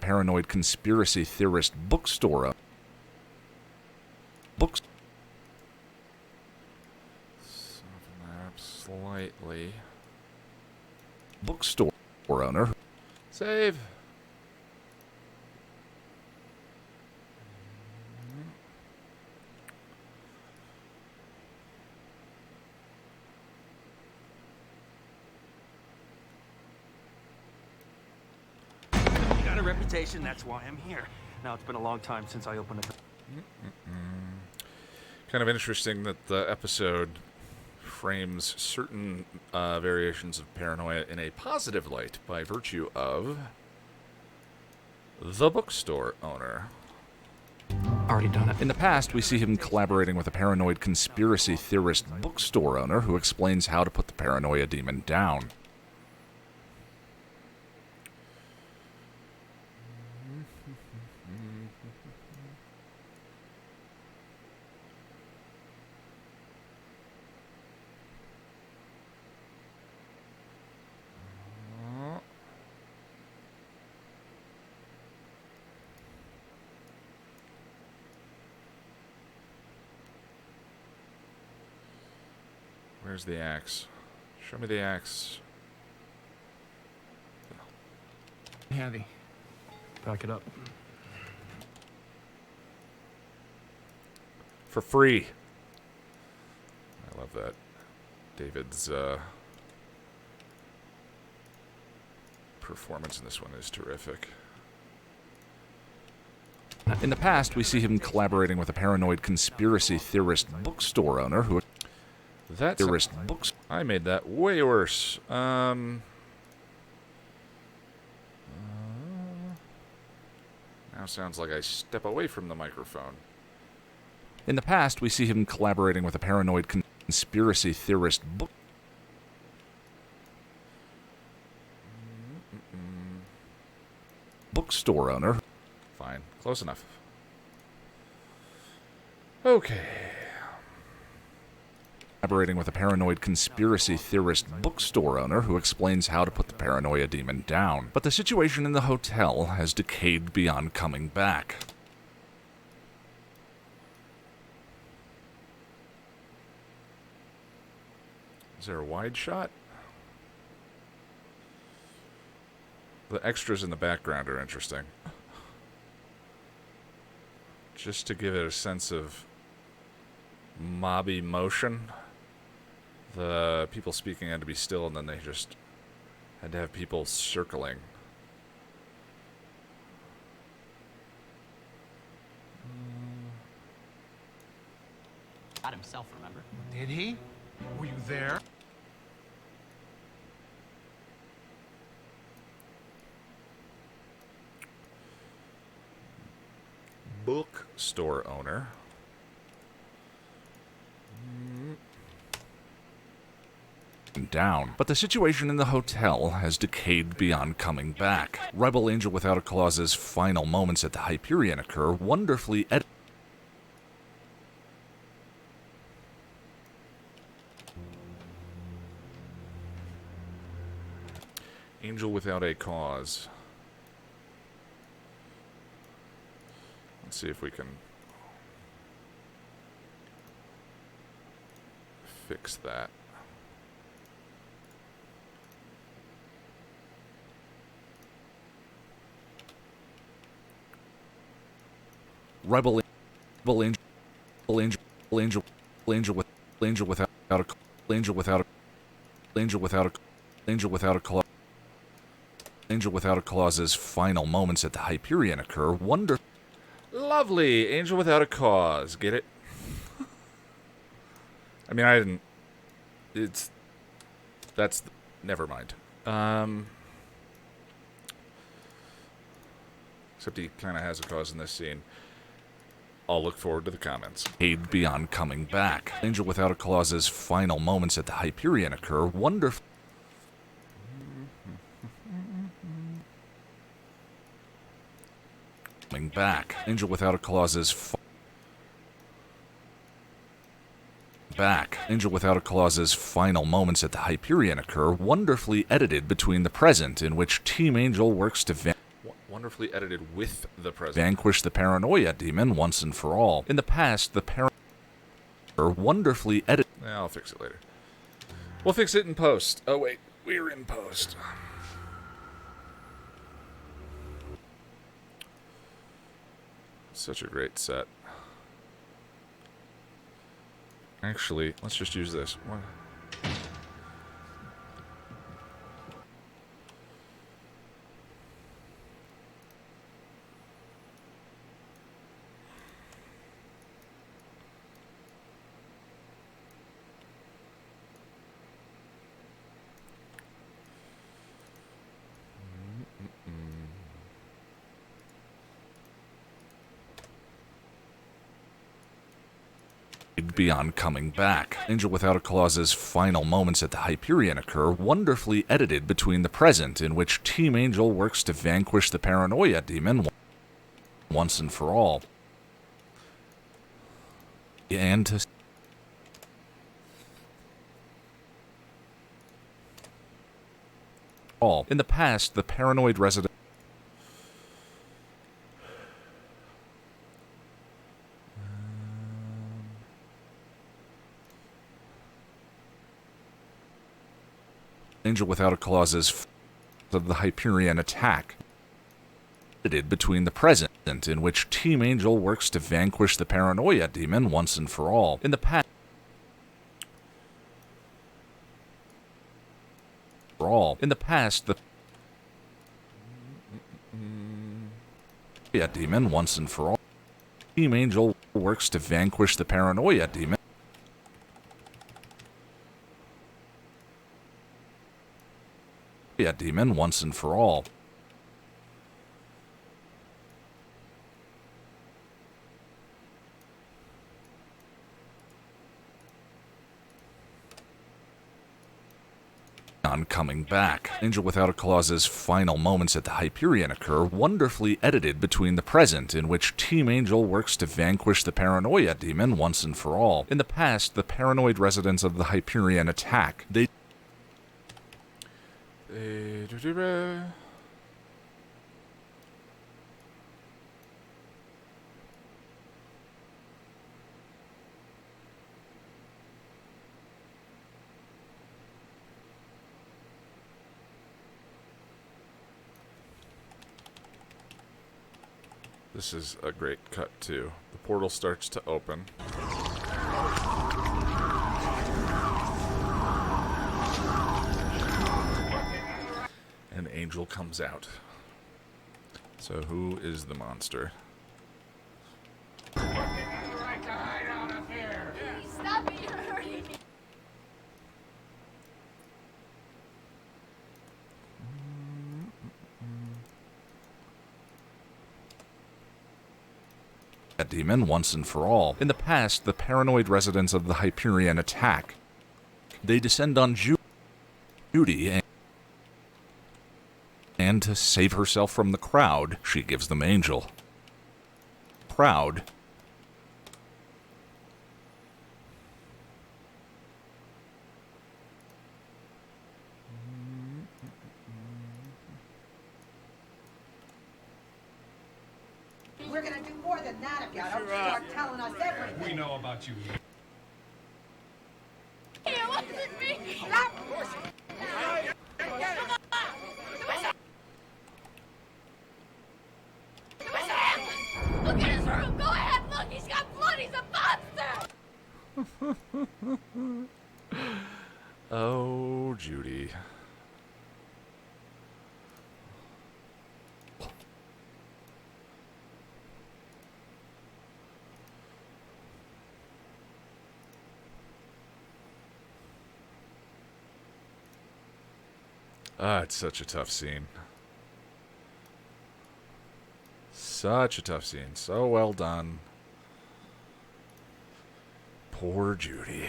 paranoid conspiracy theorist bookstore.
Soften that up slightly.
Bookstore owner.
Save.
Reputation, that's why I'm here. Now, it's been a long time since I opened a...
Kind of interesting that the episode frames certain variations of paranoia in a positive light by virtue of the bookstore owner.
Already done it.
In the past, we see him collaborating with a paranoid conspiracy theorist bookstore owner who explains how to put the paranoia demon down.
Where's the axe? Show me the axe.
Heavy. Back it up.
for free. I love that. David's performance in this one is terrific.
In the past, we see him collaborating with a paranoid conspiracy theorist bookstore owner who...
That's I made that way worse. Now sounds like I step away from the microphone.
In the past, we see him collaborating with a paranoid conspiracy theorist bookstore owner.
Fine. Close enough. Okay.
Collaborating with a paranoid conspiracy theorist bookstore owner who explains how to put the paranoia demon down. But the situation in the hotel has decayed beyond coming back.
Is there a wide shot? The extras in the background are interesting. Just to give it a sense of mobby motion. The people speaking had to be still, and then they just had to have people circling.
Got himself, remember?
Did he? Were you there?
Bookstore owner.
Down. But the situation in the hotel has decayed beyond coming back. Rebel Angel Without a Clause's final moments at the Hyperion occur wonderfully
Angel Without a Cause. Let's see if we can fix that.
Rebel Angel Without a Clause's final moments at the Hyperion occur
Lovely! Angel Without a Cause. Get it? I mean, I didn't... That's... Never mind. Except he kind of has a cause in this scene. I'll look forward to the comments.
Aid beyond coming back. Angel Without a Clause's final moments at the Hyperion occur wonderfully coming back. Angel Without a Clause's Angel Without a Clause's final moments at the Hyperion occur wonderfully edited between the present, in which Team Angel works to
Wonderfully edited with the present.
vanquish the paranoia demon once and for all. In the past, the wonderfully edited...
I'll fix it later. We'll fix it in post. Oh, wait. We're in post. Such a great set. Actually, let's just use this. What?
beyond coming back. Angel Without a Clause's final moments at the Hyperion occur wonderfully edited between the present, in which Team Angel works to vanquish the paranoia demon once and for all. And to... In the past, the paranoid resident Angel Without a Clause's of the Hyperion attack. between the present, in which Team Angel works to vanquish the paranoia demon once and for all. In the past, the demon once and for all. Team Angel works to vanquish the paranoia demon. Demon once and for all. On coming back. Angel Without a Clause's final moments at the Hyperion occur, wonderfully edited between the present, in which Team Angel works to vanquish the paranoia demon once and for all. In the past, the paranoid residents of the Hyperion attack.
This is a great cut, too. The portal starts to open. And Angel comes out. So who is the monster?
Stop it, you're hurting me.
A demon once and for all. In the past, the paranoid residents of the Hyperion attack. They descend on Judy, and to save herself from the crowd, she gives them Angel. Proud.
We're gonna do more than that if you don't start telling us everything.
We know about you.
He wasn't me. Look at his room. Go ahead, look. He's got blood. He's a monster.
Oh, Judy. It's such a tough scene. Such a tough scene. So well done. Poor Judy.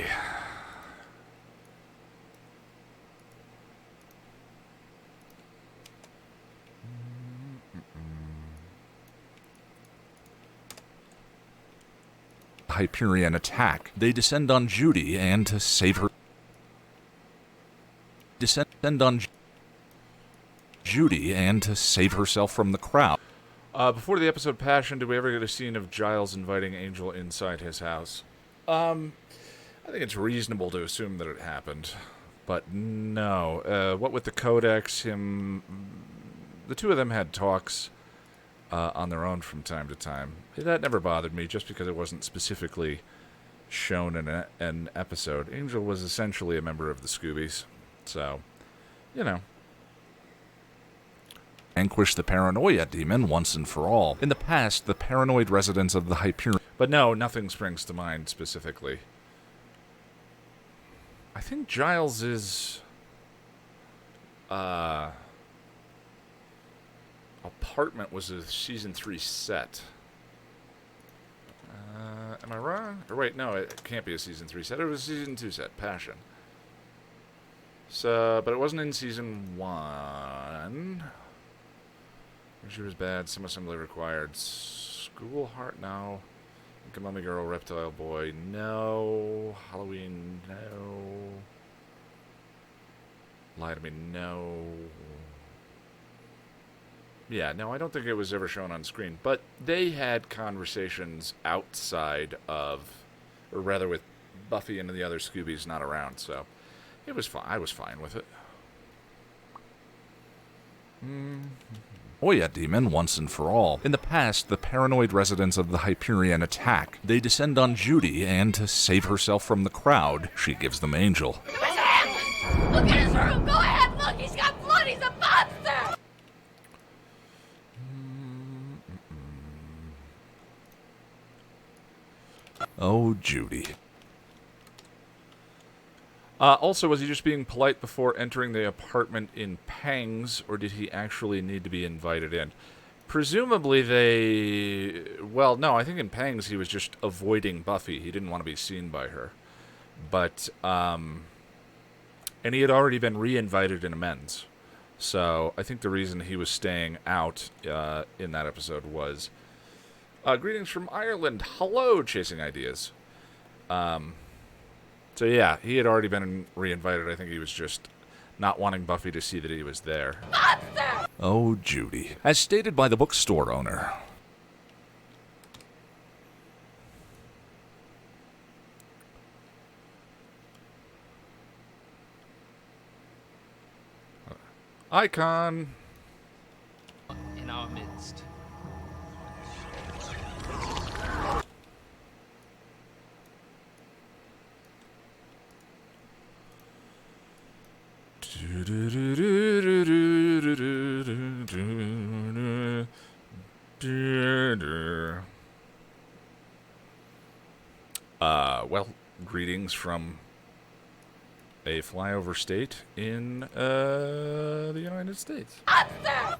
Hyperion attack. They descend on Judy, and to save her. Descend on Judy, and to save herself from the crowd.
Before the episode Passion, did we ever get a scene of Giles inviting Angel inside his house? I think it's reasonable to assume that it happened. But no. What with the Codex, the two of them had talks on their own from time to time. That never bothered me, just because it wasn't specifically shown in an episode. Angel was essentially a member of the Scoobies. So, you know.
Vanquish the paranoia demon once and for all. In the past, the paranoid residents of the Hyperion.
But no, nothing springs to mind specifically. I think Giles is apartment was a season 3 set. Am I wrong? Or wait, no, it can't be a season 3 set. It was a season 2 set, Passion. So, but it wasn't in season 1. She was bad. Some assembly required. School Heart, no. Mummy Girl, Reptile Boy, no. Halloween, no. Lie to Me, no. Yeah, no, I don't think it was ever shown on screen. But they had conversations outside of, or rather with Buffy and the other Scoobies not around, so it was fine. I was fine with it.
Paranoia demon once and for all. In the past, the paranoid residents of the Hyperion attack. They descend on Judy, and to save herself from the crowd, she gives them Angel.
It was him! Look at his room! Go ahead, look! He's got blood! He's a monster!
Oh, Judy.
Also, was he just being polite before entering the apartment in Pangs, or did he actually need to be invited in? Presumably well, no, I think in Pangs he was just avoiding Buffy. He didn't want to be seen by her. But, and he had already been re-invited in Amends. So, I think the reason he was staying out in that episode was, greetings from Ireland. Hello, Chasing Ideas. So yeah, he had already been re-invited. I think he was just not wanting Buffy to see that he was there.
Monster!
Oh, Judy. As stated by the bookstore owner.
Icon!
In our midst.
Well, greetings from a flyover state in the United States.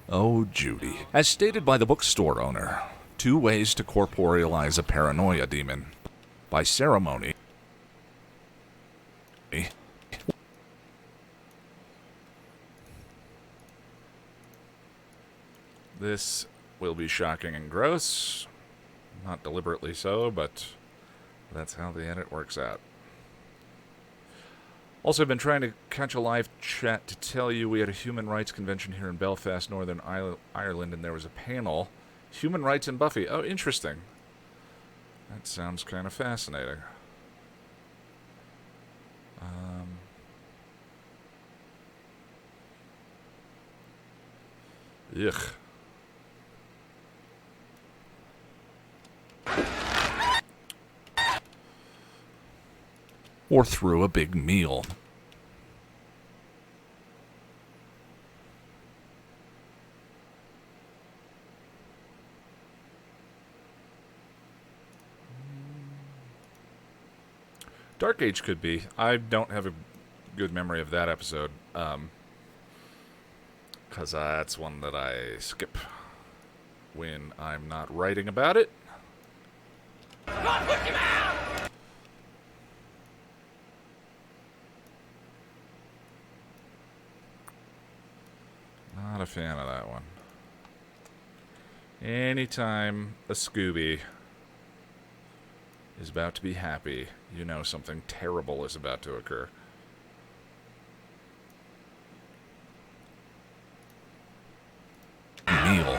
Oh, Judy. As stated by the bookstore owner. 2 ways to corporealize a paranoia demon. By ceremony.
This will be shocking and gross. Not deliberately so, but that's how the edit works out. Also, I've been trying to catch a live chat to tell you we had a human rights convention here in Belfast, Northern Ireland, and there was a panel. Human rights and Buffy. Oh, interesting. That sounds kind of fascinating. Ugh.
Or through a big meal.
Dark Age could be. I don't have a good memory of that episode. Because that's one that I skip when I'm not writing about it. Not a fan of that one. Anytime a Scooby is about to be happy, you know something terrible is about to occur.
Meal.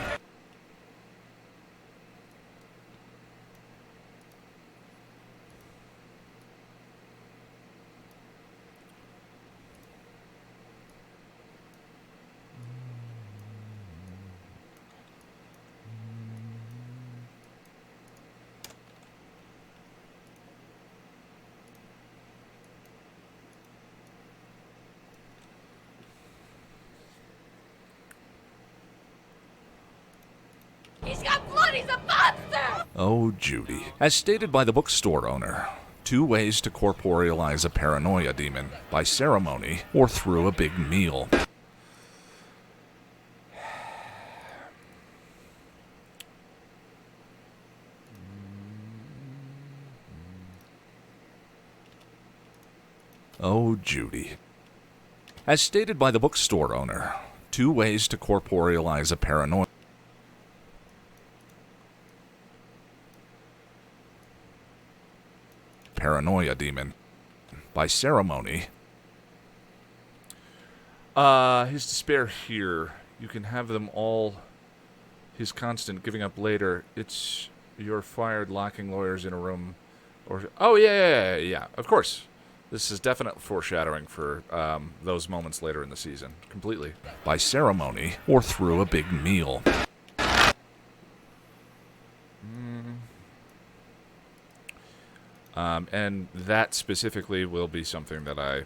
He's got blood! He's a monster!
Oh, Judy. As stated by the bookstore owner. 2 ways to corporealize a paranoia demon. By ceremony or through a big meal. Oh, Judy. As stated by the bookstore owner. 2 ways to corporealize a paranoia. Paranoia demon. By ceremony.
His despair here. You can have them all. His constant giving up later. It's you're fired, locking lawyers in a room. Or oh yeah. Of course.
This is definite foreshadowing for those moments later in the season, completely. By ceremony or through a big meal. And that specifically will be something that I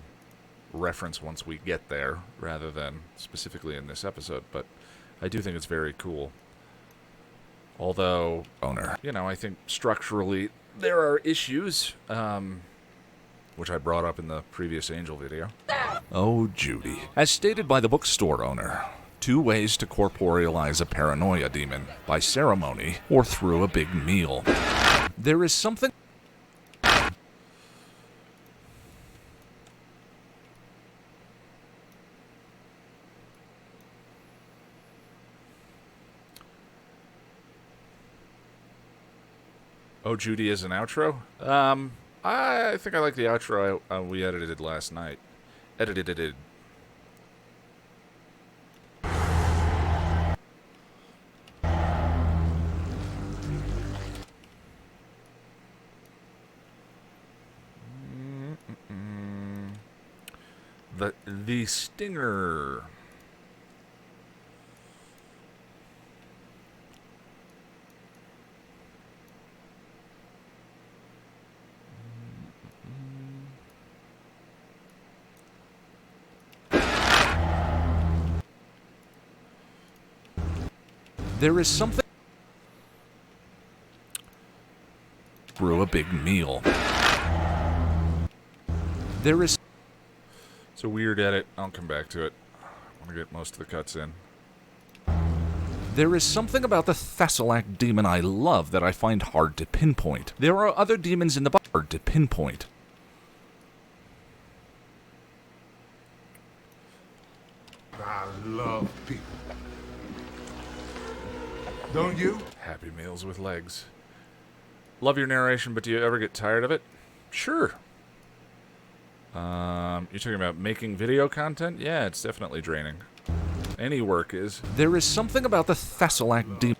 reference once we get there, rather than specifically in this episode, but I do think it's very cool. Although, you know, I think structurally there are issues, which I brought up in the previous Angel video. Oh, Judy. As stated by the bookstore owner, 2 ways to corporealize a paranoia demon: by ceremony or through a big meal. There is something... Oh, Judy is an outro? I think I like the outro we edited last night. Edited it. The Stinger. There is something... Through a big meal. There is... It's a weird edit. I'll come back to it. I want to get most of the cuts in. There is something about the Thessalak demon I love that I find hard to pinpoint. There are other demons in the hard to pinpoint.
I love people. Don't you?
Happy Meals with legs. Love your narration, but do you ever get tired of it? Sure. You're talking about making video content? Yeah, it's definitely draining. Any work is. There is something about the Thessalak demon.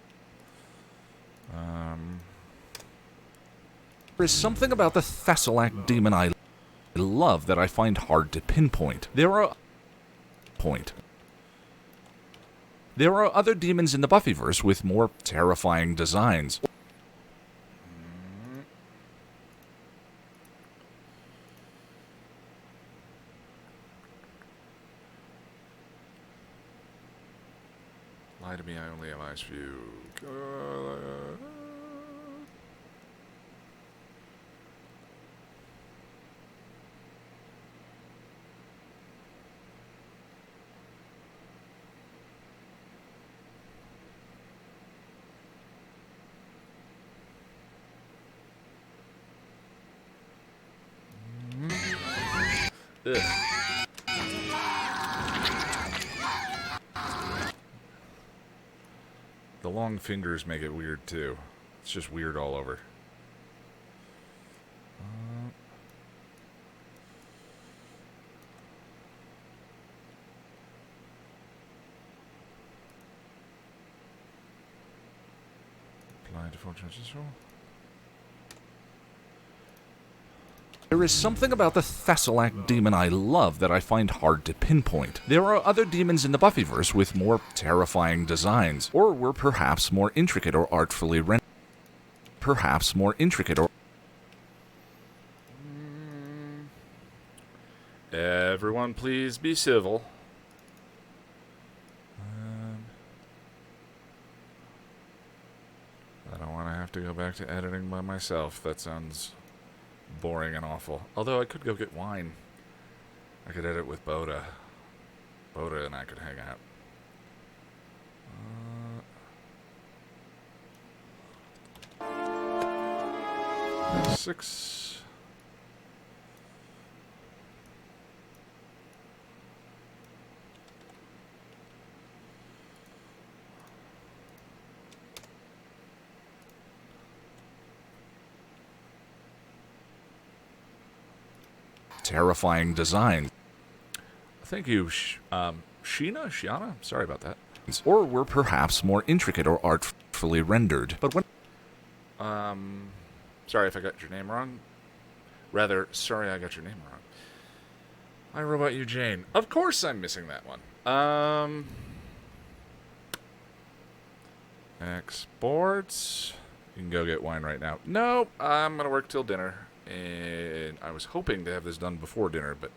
There is something about the Thessalak demon I love that I find hard to pinpoint. There are other demons in the Buffyverse with more terrifying designs. Lie to me, I only have eyes for you. Ugh. The long fingers make it weird too. It's just weird all over. Apply default changes. There is something about the Thessalak demon I love that I find hard to pinpoint. There are other demons in the Buffyverse with more terrifying designs, or were perhaps more intricate or artfully rendered. Perhaps more intricate or... Everyone please be civil. I don't want to have to go back to editing by myself. That sounds... boring and awful. Although I could go get wine. I could edit with Boda. Boda and I could hang out. 6. Terrifying design. Thank you, Shiana? Sorry about that. Or were perhaps more intricate or artfully rendered. But when... sorry if I got your name wrong.
Rather, sorry I got your name wrong. I Robot You Jane. Of course I'm missing that one. Exports. You can go get wine right now. No, I'm going to work till dinner. And I was hoping to have this done before dinner, but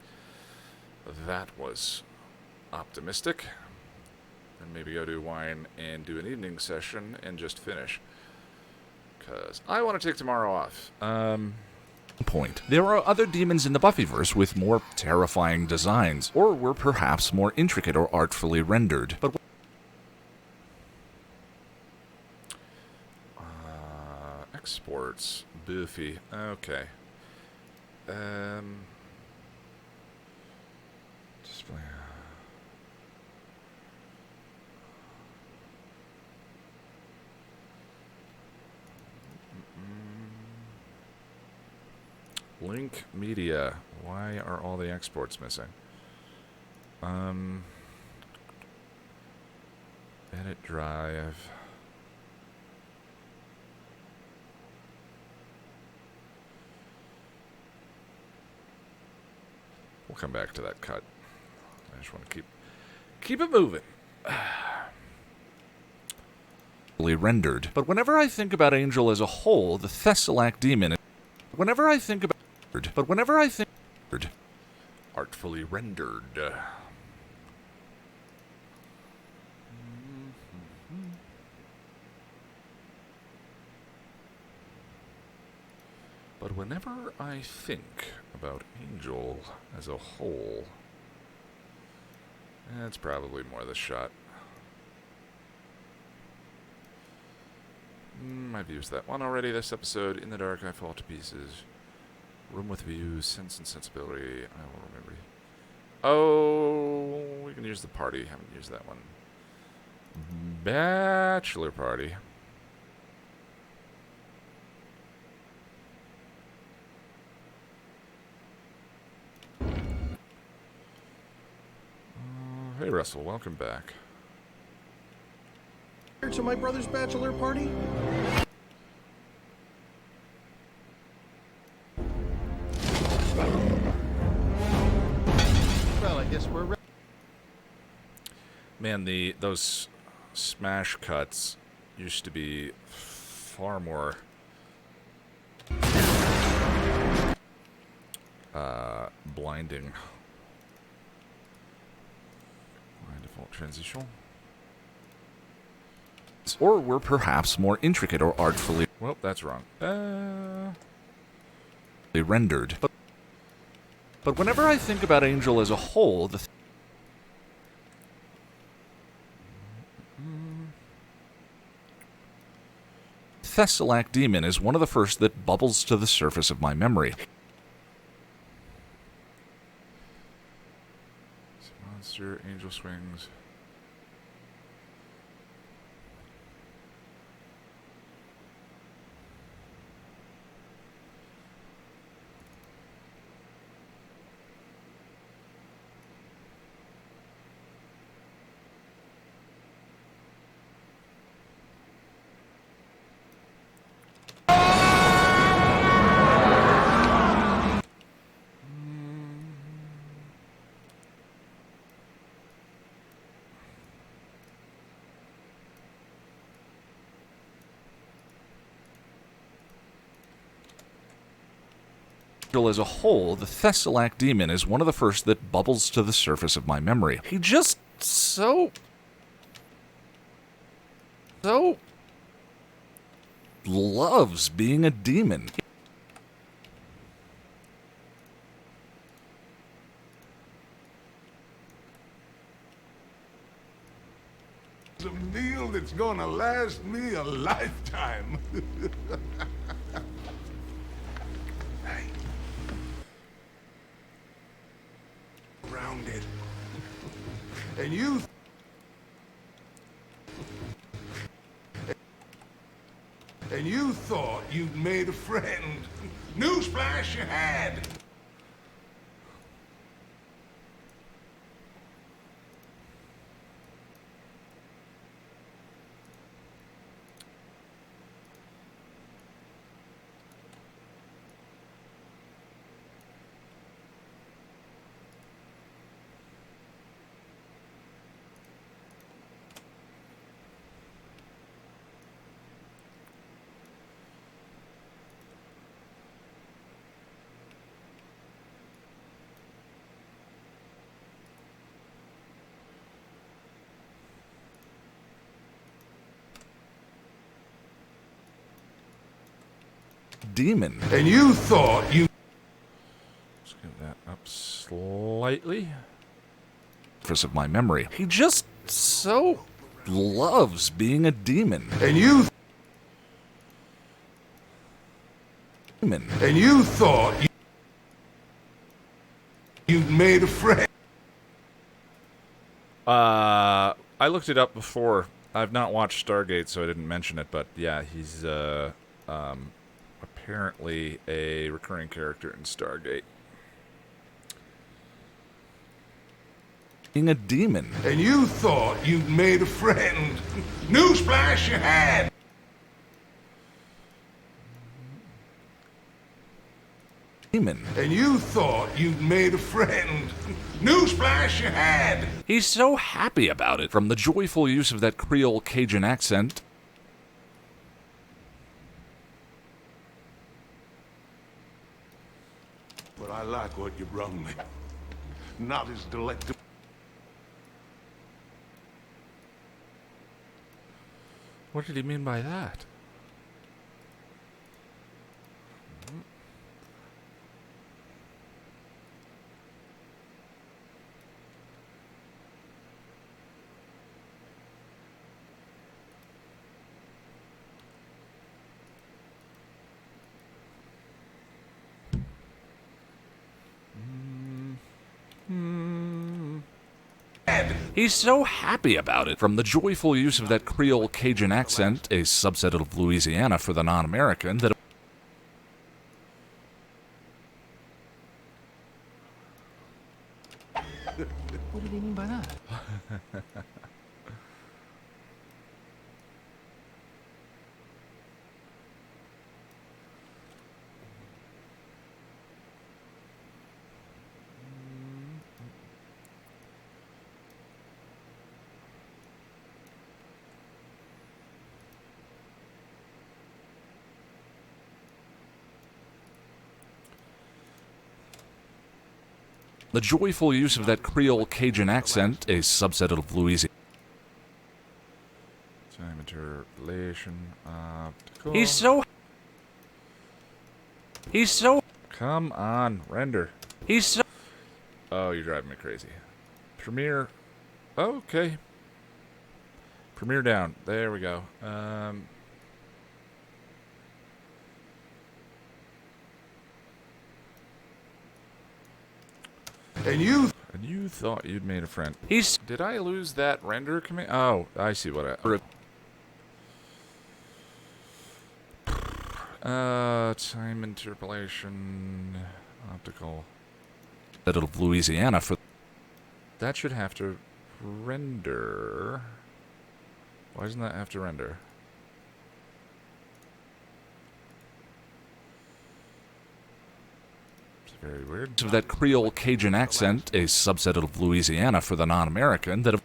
that was optimistic. And maybe go do wine and do an evening session and just finish. Because I want to take tomorrow off.
Point. There are other demons in the Buffyverse with more terrifying designs, or were perhaps more intricate or artfully rendered. But
exports. Buffy. Okay. Display. Link media. Why are all the exports missing? Edit drive. We'll come back to that cut. I just want to keep it moving.
rendered. But whenever I think about Angel as a whole, the Thessalac demon. Whenever I think about. But whenever I think.
Artfully rendered. But whenever I think about Angel as a whole, that's probably more the shot. I've used that one already this episode. In the dark, I fall to pieces. Room with views, sense and sensibility. I will remember. Oh, we can use the party. Haven't used that one. Bachelor party. Hey Russell, welcome back.
To my brother's bachelor party? Well, I guess we're ready.
Man, those smash cuts used to be far more blinding. Default transition.
Or were perhaps more intricate or artfully.
Well, that's wrong.
Rendered. But whenever I think about Angel as a whole, the Thessalac demon is one of the first that bubbles to the surface of my memory.
Monster, Angel swings.
As a whole, the Thessalac demon is one of the first that bubbles to the surface of my memory. He just so loves being a demon.
It's a meal that's gonna last me a lifetime. Rounded. And you thought you'd made a friend. Newsflash, you had.
demon.
And you thought you...
Let's get that up slightly.
Surface of my memory. He just so loves being a demon.
And you...
Demon.
And you thought you'd made a friend.
I looked it up before. I've not watched Stargate, so I didn't mention it, but yeah, he's apparently a recurring character in Stargate.
Being a demon.
And you thought you'd made a friend. Newsflash, you had.
Demon.
And you thought you'd made a friend. Newsflash, you had.
He's so happy about it. From the joyful use of that Creole Cajun accent.
But I like what you brung me. Not as delectable.
What did he mean by that?
He's so happy about it. From the joyful use of that Creole Cajun accent, a subset of Louisiana for the non-American, that...
What did he mean by that?
The joyful use of that Creole Cajun accent, a subset of Louisiana.
Time interpolation, optical.
He's so...
Come on, render.
He's so...
Oh, you're driving me crazy. Premiere. Okay. Premiere down. There we go.
And you
thought you'd made a friend.
He's...
Did I lose that render command? Oh, I see what time interpolation, optical.
That of Louisiana for...
That should have to render. Why doesn't that have to render? It's very weird.
Of that Creole Cajun accent, a subset of Louisiana for the non-American, that...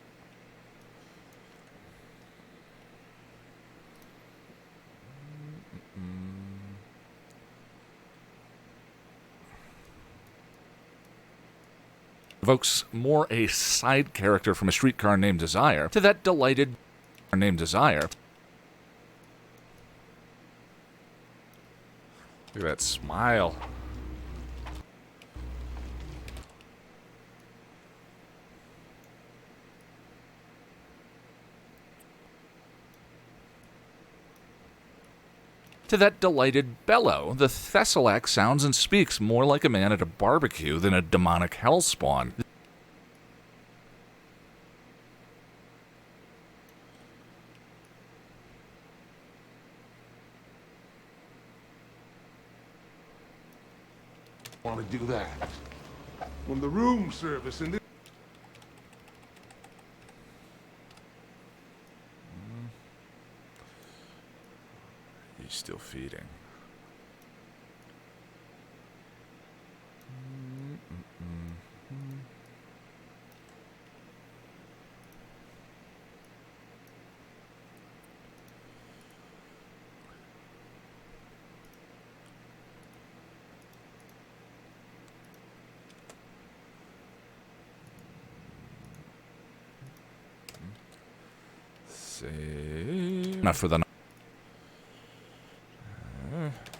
evokes more a side character from A Streetcar Named Desire to that delighted named Desire.
Look at that smile.
To that delighted bellow, the Thessalac sounds and speaks more like a man at a barbecue than a demonic hellspawn.
want to do that. When the room service in this...
He's still feeding.
Not for the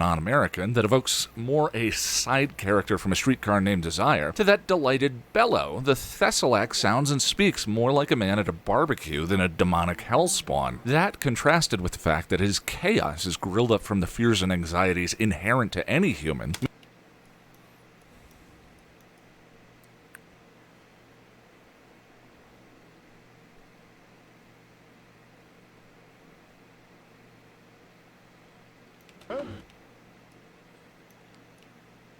non-American that evokes more a side character from A Streetcar Named Desire, to that delighted bellow. The Thessalak sounds and speaks more like a man at a barbecue than a demonic hellspawn. That, contrasted with the fact that his chaos is grilled up from the fears and anxieties inherent to any human,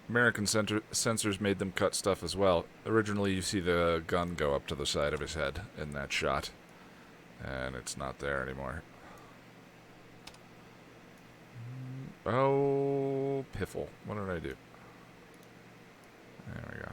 American censors made them cut stuff as well. Originally, you see the gun go up to the side of his head in that shot, and it's not there anymore. Oh, piffle. What did I do? There we go.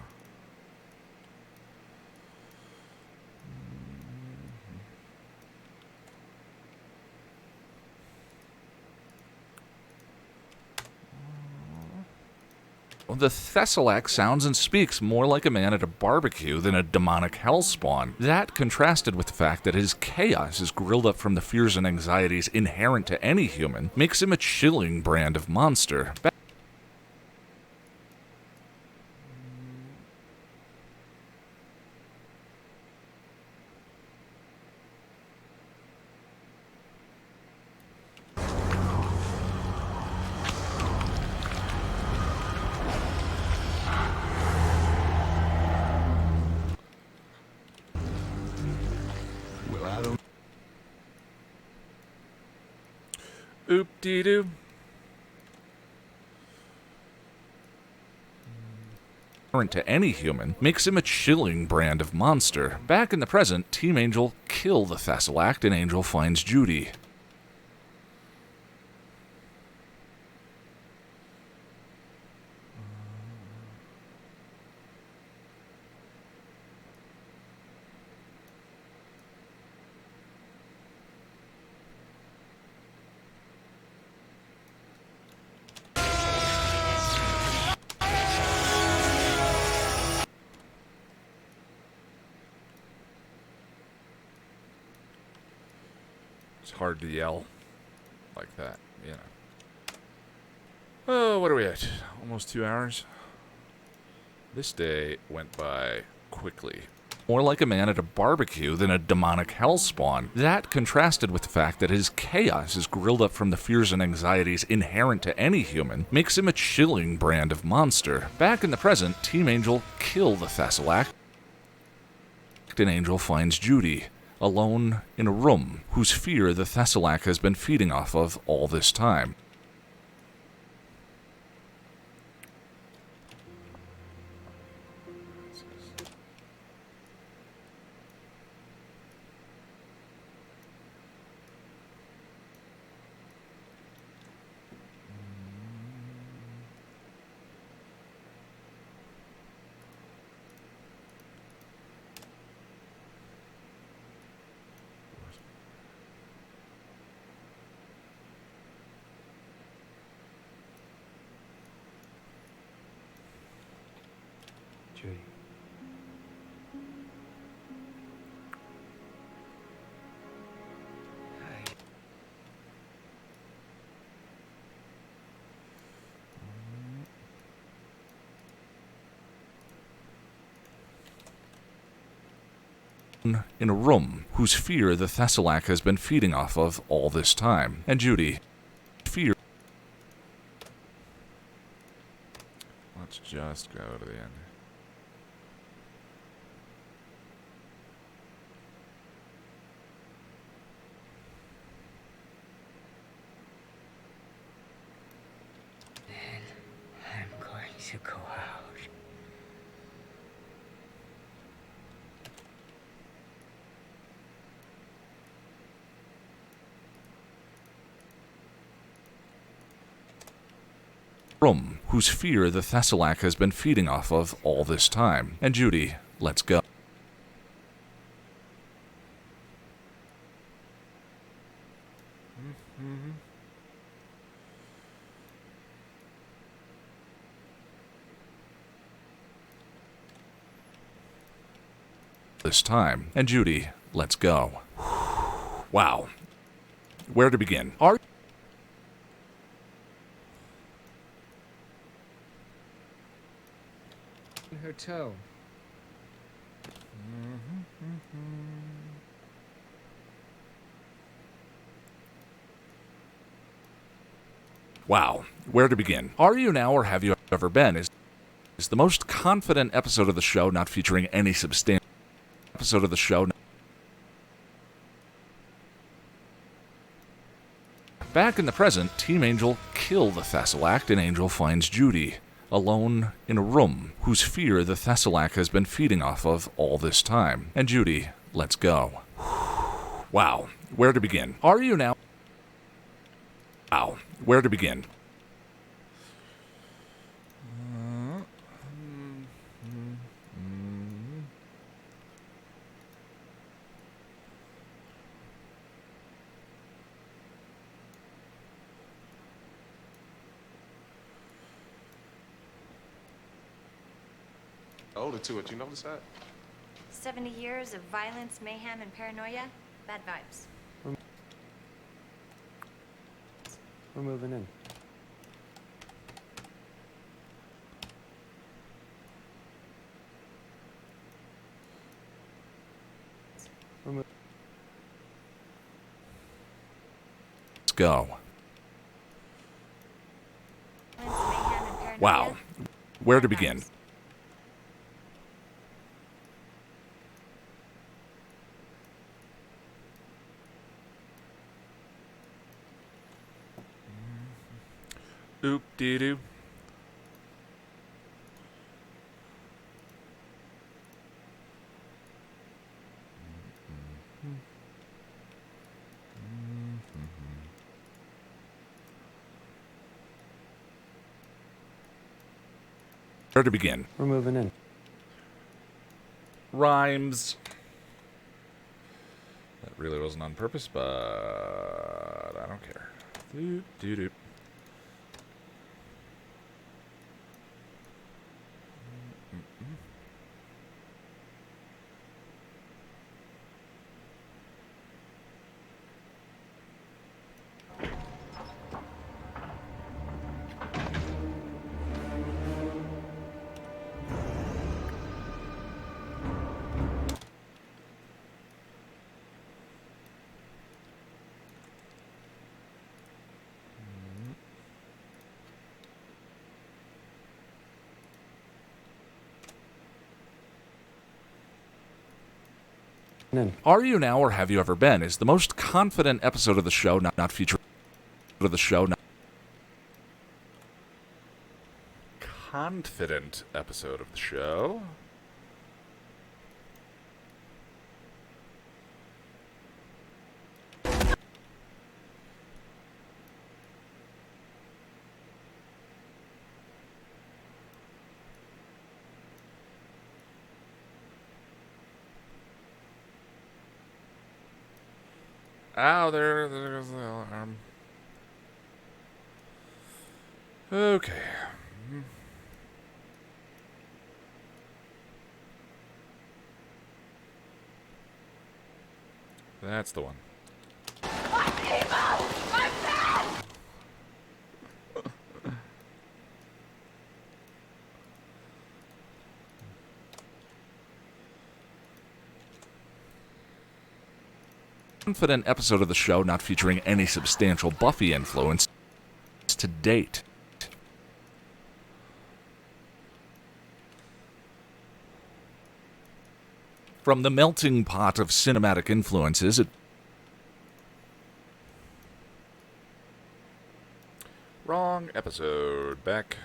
the Thessalak sounds and speaks more like a man at a barbecue than a demonic hellspawn. That, contrasted with the fact that his chaos is grilled up from the fears and anxieties inherent to any human, makes him a chilling brand of monster.
Oop-dee-doo.
To any human, makes him a chilling brand of monster. Back in the present, Team Angel kill the Thessalak and Angel finds Judy.
It's hard to yell like that, you know. Oh, what are we at? Almost 2 hours? This day went by quickly.
More like a man at a barbecue than a demonic hellspawn. That, contrasted with the fact that his chaos is grilled up from the fears and anxieties inherent to any human, makes him a chilling brand of monster. Back in the present, Team Angel kill the Thessalak, and Angel finds Judy alone in a room, whose fear the Thessalak has been feeding off of all this time.
Judy.
In a room, whose fear the Thessalak has been feeding off of all this time. And Judy, fear.
Let's just go to the end.
I'm going to go out.
Room, whose fear the Thessalak has been feeding off of all this time. And Judy, let's go. This time. And Judy, let's go. Wow. Where to begin?
hotel.
Wow, where to begin? Are You Now or Have You Ever Been is the most confident episode of the show not featuring any substantial episode of the show. Back in the present, Team Angel kill the Thessalact and Angel finds Judy alone in a room whose fear the Thessalact has been feeding off of all this time. And Judy lets go. Wow, where to begin? Are You Now? Wow, where to begin?
Older to it, you notice that?
70 years of violence, mayhem, and paranoia? Bad vibes.
We're moving in.
Let's go. Wow, where to begin?
Oop-dee-doo.
Where to begin?
We're moving in.
Rhymes. That really wasn't on purpose, but I don't care. Doop-doo-doo.
Are You Now or Have You Ever Been is the most confident episode of the show not featuring of the show.
Confident episode of the show. Ow, there goes the alarm. Okay. That's the one.
Confident episode of the show not featuring any substantial Buffy influence to date. From the melting pot of cinematic influences,
Wrong episode. Back.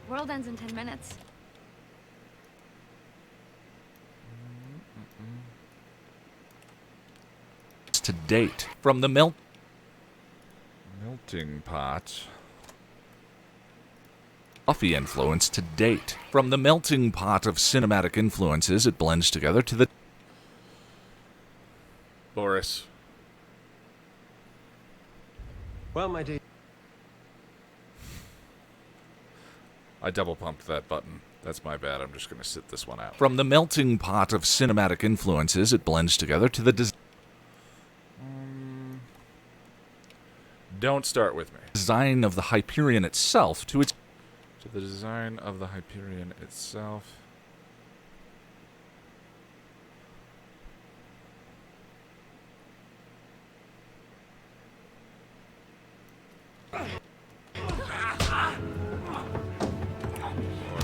World ends in 10 minutes.
to date. From the melting
pot.
Buffy influence to date. From the melting pot of cinematic influences, it blends together to the...
Boris.
Well, my dear.
I double pumped that button. That's my bad. I'm just going to sit this one out.
From the melting pot of cinematic influences, it blends together to the
Don't start with me.
design of the Hyperion itself to its...
To the design of the Hyperion itself.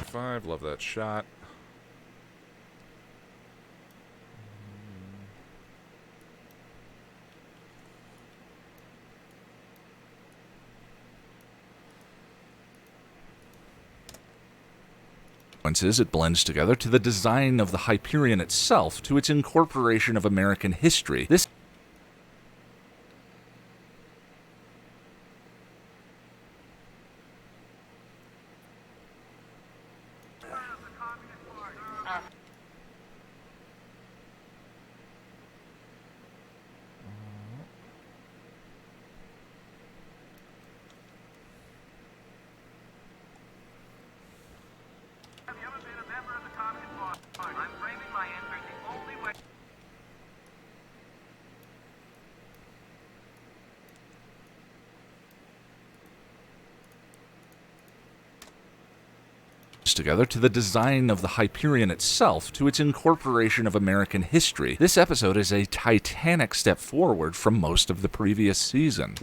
Five, love that shot.
It blends together to the design of the Hyperion itself to its incorporation of American history. This together to the design of the Hyperion itself to its incorporation of American history. This episode is a titanic step forward from most of the previous season.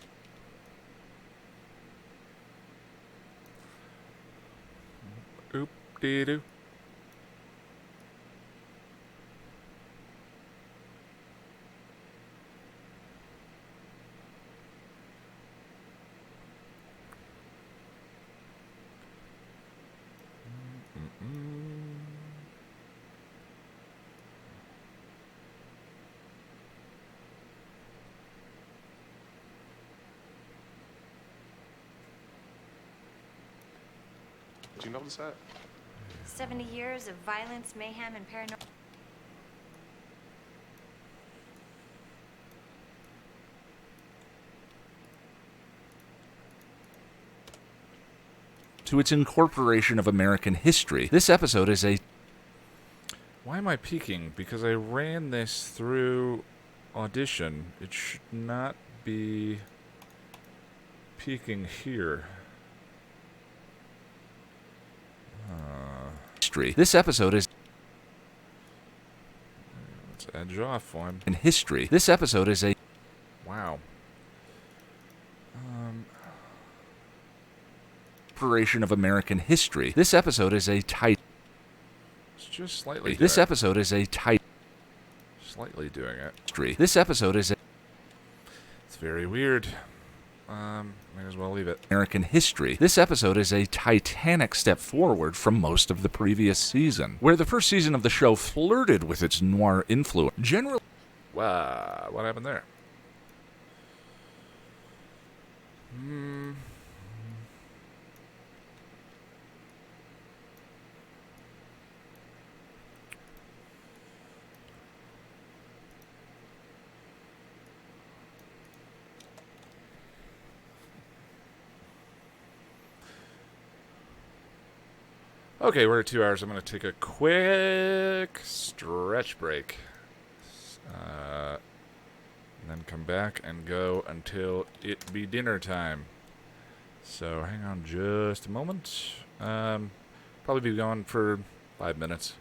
Oop-dee-doo.
Did you notice that?
70 years of violence, mayhem, and paranoia.
To its incorporation of American history. This episode is a...
Why am I peeking? Because I ran this through Audition. It should not be peeking here.
History. This episode is...
Let's edge off for him.
In history. This episode is a...
Wow.
Incorporation of American history. This episode is a tight...
It's just slightly...
This episode is a tight...
Slightly doing it.
History. This episode is a...
It's very weird. Might as well leave it.
American history. This episode is a titanic step forward from most of the previous season, where the first season of the show flirted with its noir influence. Generally...
Wow, what happened there? Okay, we're at 2 hours. I'm going to take a quick stretch break. And then come back and go until it be dinner time. So hang on just a moment. Probably be gone for 5 minutes.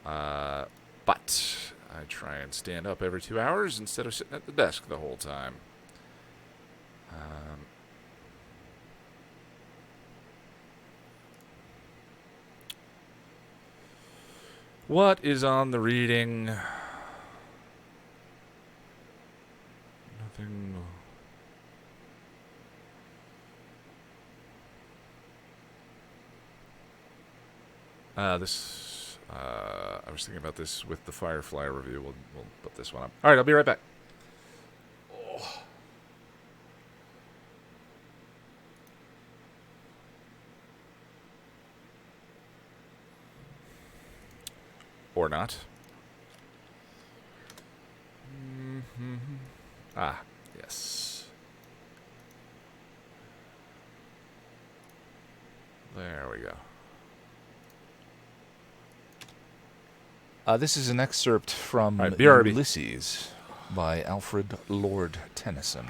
But I try and stand up every 2 hours instead of sitting at the desk the whole time. What is on the reading? Nothing. I was thinking about this with the Firefly review. We'll put this one up. All right, I'll be right back. Oh. Or not. Ah, yes. There we go.
This is an excerpt from
All right, BRB.
Ulysses by Alfred Lord Tennyson.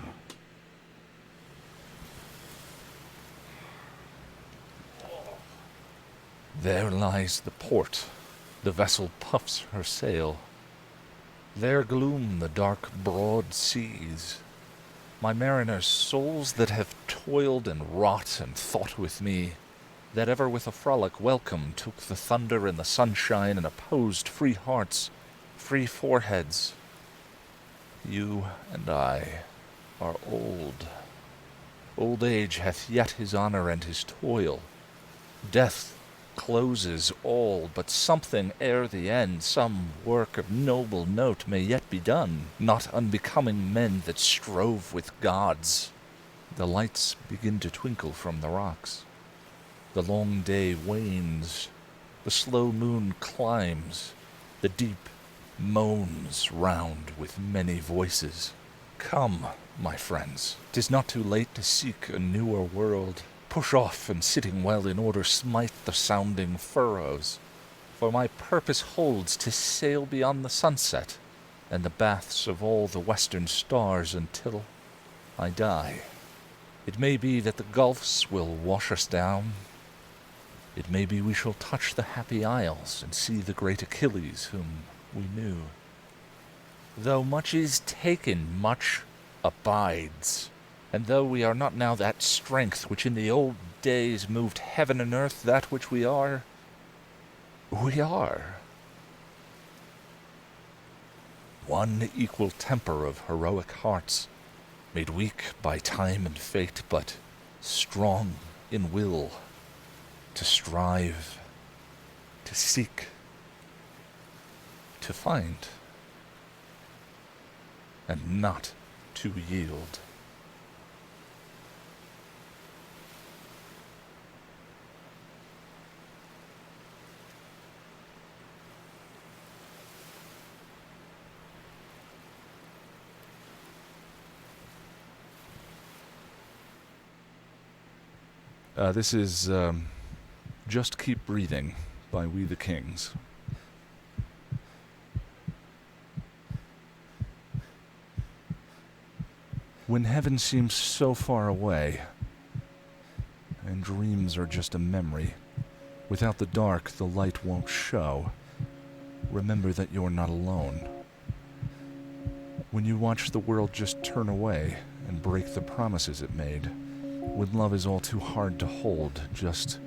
There lies the port. The vessel puffs her sail. There gloom the dark broad seas. My mariners, souls that have toiled and wrought and thought with me, that ever with a frolic welcome took the thunder and the sunshine and opposed free hearts, free foreheads. You and I are old. Old age hath yet his honor and his toil. Death closes all, but something ere the end, some work of noble note may yet be done, not unbecoming men that strove with gods. The lights begin to twinkle from the rocks. The long day wanes, the slow moon climbs, the deep moans round with many voices. Come, my friends, 'tis not too late to seek a newer world. Push off, and sitting well in order smite the sounding furrows. For my purpose holds to sail beyond the sunset, and the baths of all the western stars until I die. It may be that the gulfs will wash us down. It may be we shall touch the happy isles and see the great Achilles whom we knew. Though much is taken, much abides. And though we are not now that strength which in the old days moved heaven and earth, that which we are, we are. One equal temper of heroic hearts, made weak by time and fate, but strong in will, to strive, to seek, to find, and not to yield. This is Just Keep Breathing by We the Kings. When heaven seems so far away, and dreams are just a memory, without the dark the light won't show, remember that you're not alone. When you watch the world just turn away and break the promises it made, when love is all too hard to hold, just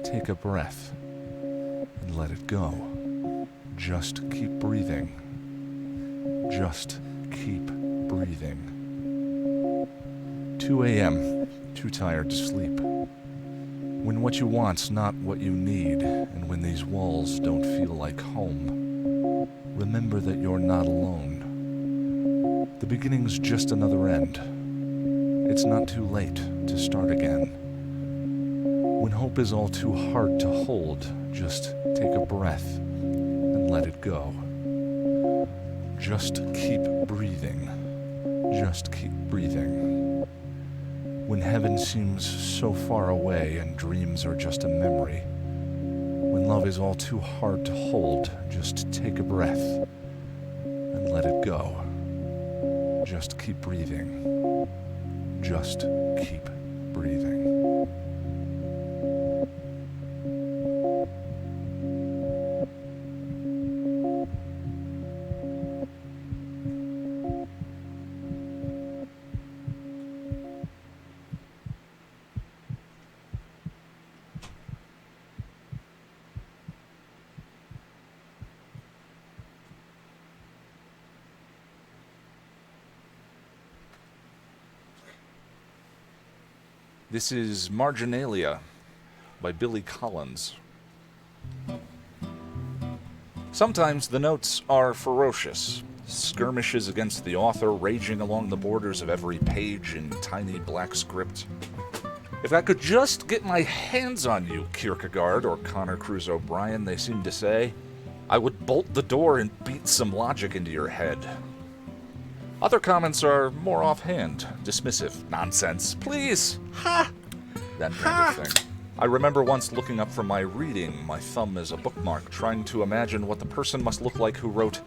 take a breath and let it go. Just keep breathing. Just keep breathing. 2 a.m., too tired to sleep. When what you want's not what you need, and when these walls don't feel like home, remember that you're not alone. The beginning's just another end. It's not too late to start again. When hope is all too hard to hold, just take a breath and let it go. Just keep breathing. Just keep breathing. When heaven seems so far away and dreams are just a memory, when love is all too hard to hold, just take a breath and let it go. Just keep breathing. Just keep breathing. This is Marginalia by Billy Collins. Sometimes the notes are ferocious, skirmishes against the author raging along the borders of every page in tiny black script. If I could just get my hands on you, Kierkegaard or Connor Cruise O'Brien, they seem to say, I would bolt the door and beat some logic into your head. Other comments are more offhand, dismissive, nonsense, please, ha, that kind of thing. I remember once looking up from my reading, my thumb as a bookmark, trying to imagine what the person must look like who wrote,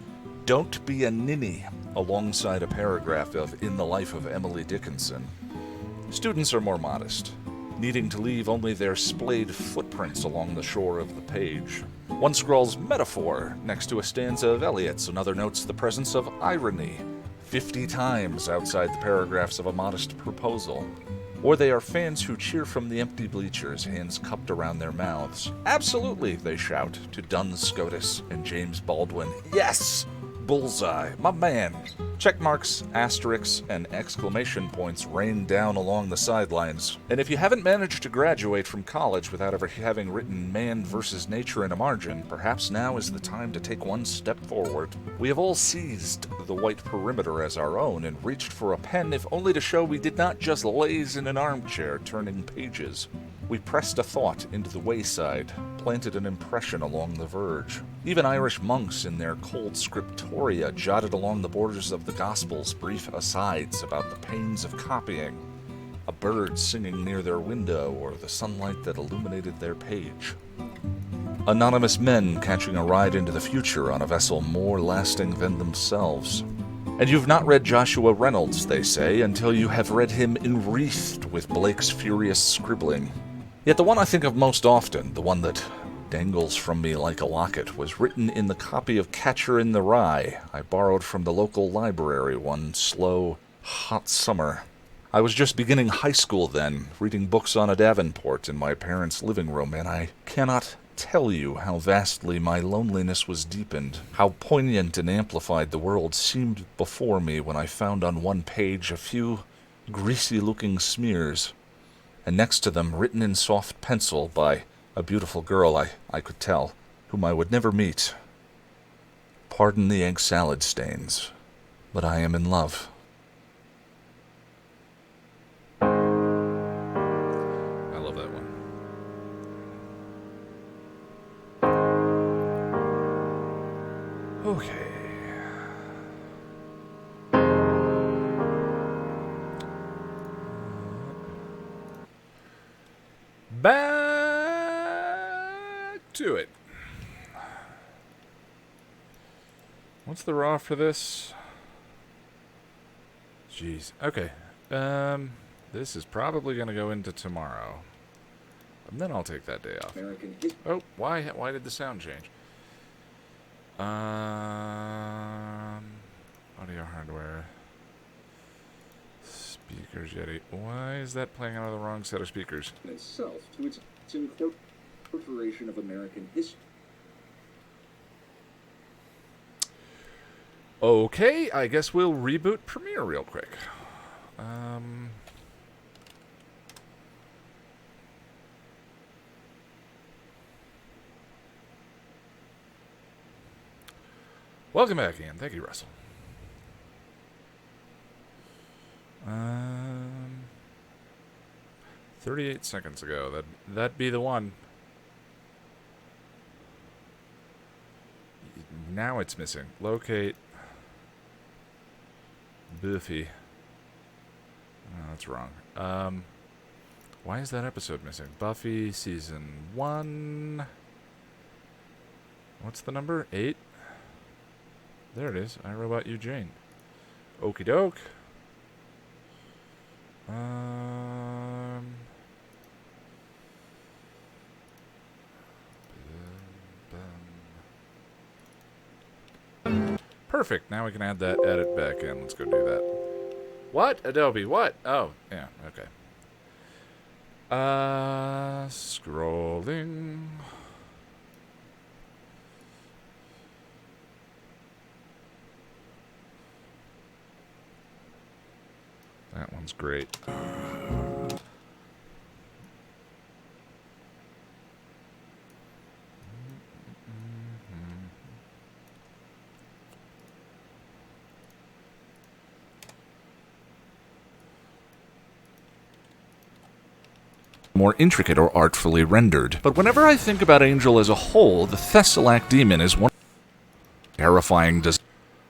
"Don't be a ninny," alongside a paragraph of In the Life of Emily Dickinson. Students are more modest, needing to leave only their splayed footprints along the shore of the page. One scrawls metaphor next to a stanza of Eliot's, another notes the presence of irony 50 times outside the paragraphs of a modest proposal. Or they are fans who cheer from the empty bleachers, hands cupped around their mouths. "Absolutely," they shout to Duns Scotus and James Baldwin. "Yes! Bullseye, my man!" Check marks, asterisks, and exclamation points rain down along the sidelines. And if you haven't managed to graduate from college without ever having written man versus nature in a margin, perhaps now is the time to take one step forward. We have all seized the white perimeter as our own and reached for a pen if only to show we did not just laze in an armchair turning pages. We pressed a thought into the wayside, planted an impression along the verge. Even Irish monks in their cold scriptoria jotted along the borders of the Gospels brief asides about the pains of copying, a bird singing near their window or the sunlight that illuminated their page. Anonymous men catching a ride into the future on a vessel more lasting than themselves. And you've not read Joshua Reynolds, they say, until you have read him enwreathed with Blake's furious scribbling. Yet the one I think of most often, the one that dangles from me like a locket, was written in the copy of Catcher in the Rye I borrowed from the local library one slow, hot summer. I was just beginning high school then, reading books on a Davenport in my parents' living room, and I cannot tell you how vastly my loneliness was deepened, how poignant and amplified the world seemed before me when I found on one page a few greasy-looking smears, and next to them, written in soft pencil by a beautiful girl I could tell, whom I would never meet. "Pardon the egg salad stains, but I am in love."
I love that one. Okay. Back to it. What's the raw for this? Jeez. Okay. This is probably going to go into tomorrow. And then I'll take that day off. Oh, why did the sound change? Audio hardware. Speakers Yeti. Why is that playing out of the wrong set of speakers?
Itself to its incorporation of American history.
Okay, I guess we'll reboot Premiere real quick. Welcome back, Ian. Thank you, Russell. 38 seconds ago. That'd be the one. Now it's missing. Locate Buffy. Oh, that's wrong. Why is that episode missing? Buffy season 1. What's the number? 8? There it is. I Robot Eugene. Okie doke. Perfect. Now we can add that edit back in. Let's go do that. What? Adobe, what? Oh, yeah, okay. Scrolling. That one's great.
More intricate or artfully rendered. But whenever I think about Angel as a whole, the Thessallac demon is one terrifying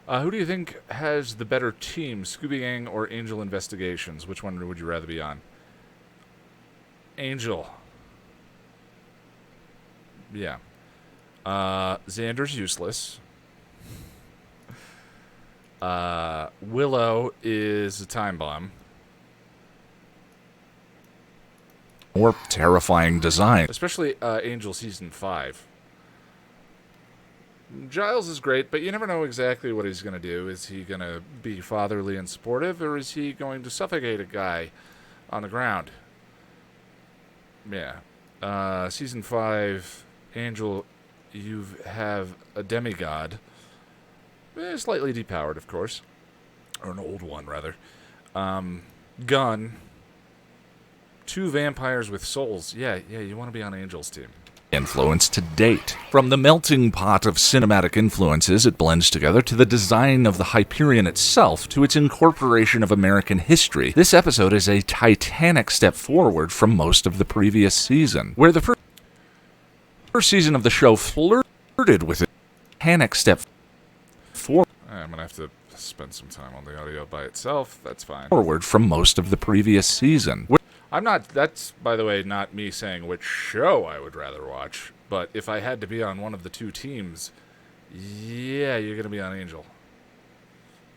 who do you think has the better team, Scooby Gang or Angel Investigations? Which one would you rather be on? Angel.
Yeah. Xander's useless. Willow is a time bomb. Or terrifying design. Especially Angel Season 5. Giles is great, but you never know exactly what he's going to do. Is he going to be fatherly and supportive, or is he going to suffocate a guy on the ground? Yeah. Season 5, Angel, you have a demigod. Slightly depowered, of course. Or an old one, rather. Gun. 2 vampires with souls. Yeah, you want to be on Angel's team. Influence to date. From the melting pot of cinematic influences it blends together to the design of the Hyperion itself to its incorporation of American history, this episode is a titanic step forward from most of the previous season, where the first season of the show flirted with a titanic step forward. I'm going to have to spend some time on the audio by itself. That's fine. Forward from most of the previous season. I'm not, that's, by the way, not me saying which show I would rather watch, but if I had to be on one of the 2 teams, yeah, you're going to be on Angel.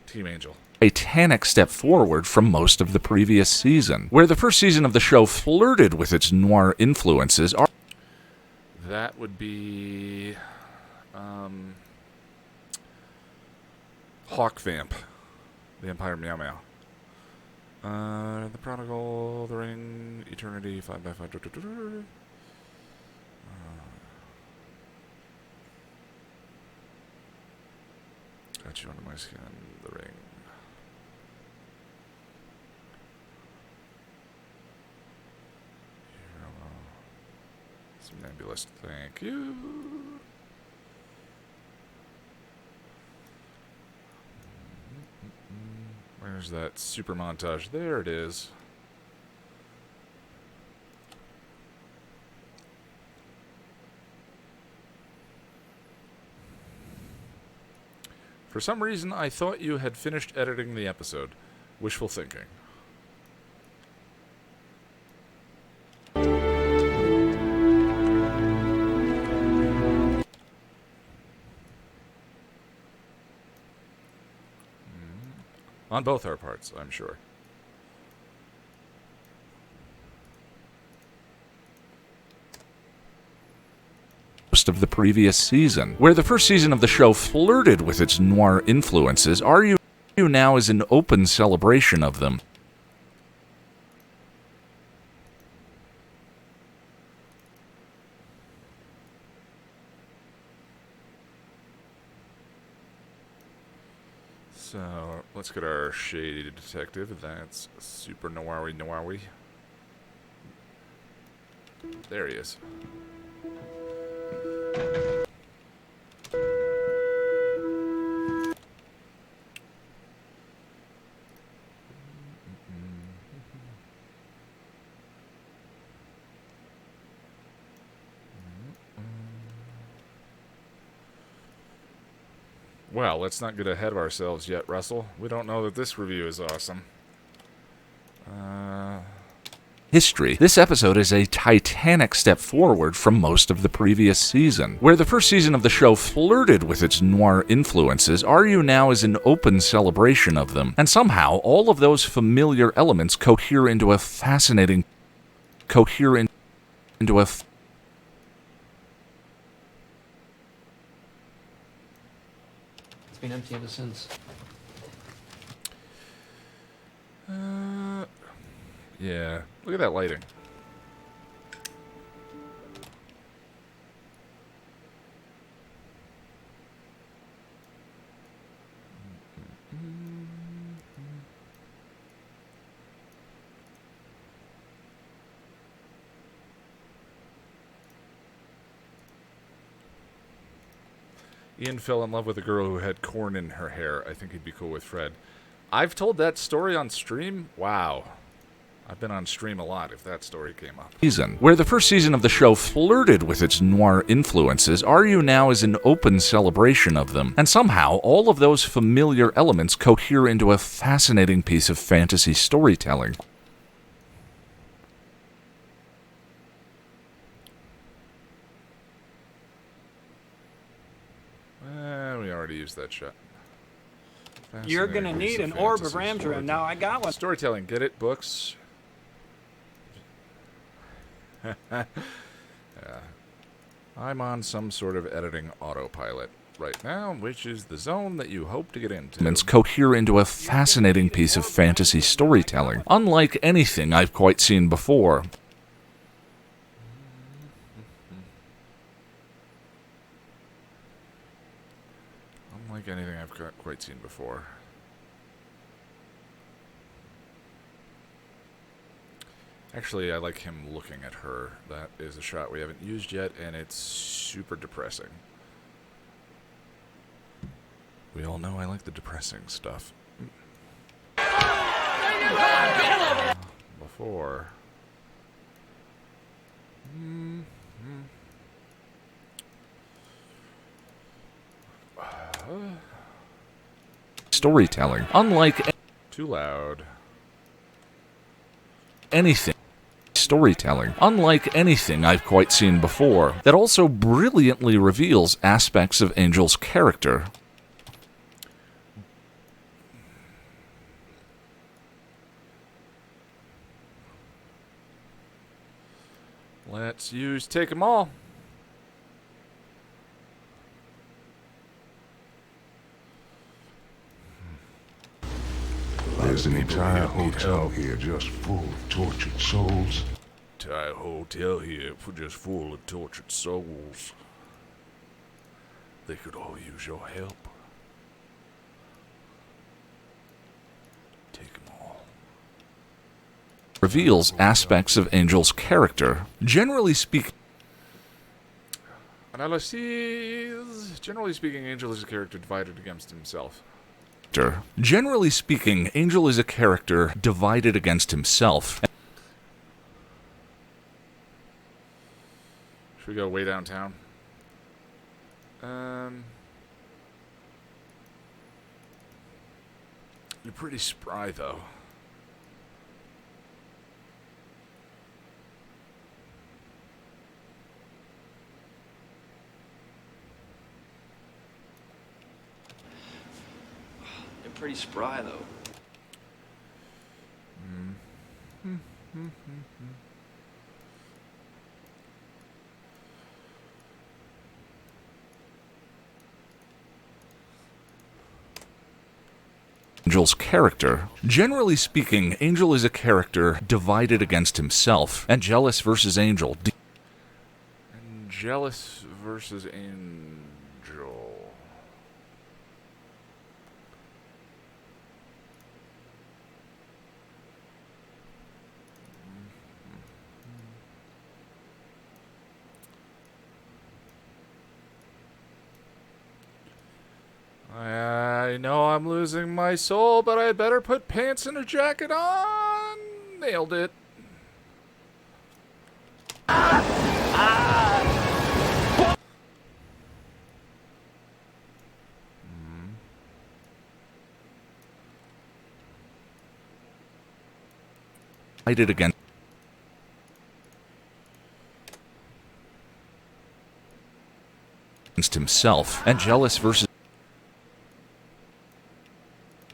Team Angel. A titanic step forward from most of the previous season, where the first season of the show flirted with its noir influences. That would be Hawk Vamp. Vampire Meow Meow. The Prodigal, The Ring, Eternity, 5x5. Got you under my skin, The Ring. Somnambulist, thank you. Where's that super montage? There it is. For some reason, I thought you had finished editing the episode. Wishful thinking. On both our parts, I'm sure. Most of the previous season, where the first season of the show flirted with its noir influences, Are You Now is an open celebration of them. So, let's get our shady detective. That's super noir-y. There he is. Well, let's not get ahead of ourselves yet, Russell. We don't know that this review is awesome. History. This episode is a titanic step forward from most of the previous season, where the first season of the show flirted with its noir influences. Are You Now is an open celebration of them, and somehow all of those familiar elements cohere into a fascinating... It's
been empty ever since.
Yeah. Look at that lighting. Ian fell in love with a girl who had corn in her hair. I think he'd be cool with Fred. I've told that story on stream? Wow. I've been on stream a lot if that story came up. Season, where the first season of the show flirted with its noir influences, Are You Now is an open celebration of them, and somehow all of those familiar elements cohere into a fascinating piece of fantasy storytelling.
that shot.
You're gonna need an orb of Ramdra, and now I got one.
Storytelling, get it? Books? Yeah. I'm on some sort of editing autopilot right now, which is the zone that you hope to get into.
Cohere into a fascinating piece of fantasy storytelling, unlike anything I've quite seen before.
Unlike anything I've quite seen before. Actually, I like him looking at her. That is a shot we haven't used yet, and it's super depressing. We all know I like the depressing stuff. Before.
Storytelling, unlike
too loud.
Anything. Storytelling, unlike anything I've quite seen before, that also brilliantly reveals aspects of Angel's character.
Let's take them all.
There's an entire hotel here just full of tortured souls.
Entire hotel here just full of tortured souls. They could all use your help. Take them all.
Reveals aspects of Angel's character. Generally speaking,
analyses. Generally speaking, Angel is a character divided against himself.
Generally speaking, Angel is a character divided against himself.
Should we go way downtown? You're pretty spry, though.
Pretty spry, though.
Angel's character. Generally speaking, Angel is a character divided against himself. Angelus versus Angel.
Angelus versus Angel. I know I'm losing my soul, but I better put pants and a jacket on. Nailed it.
I did again. Against himself. Angelus versus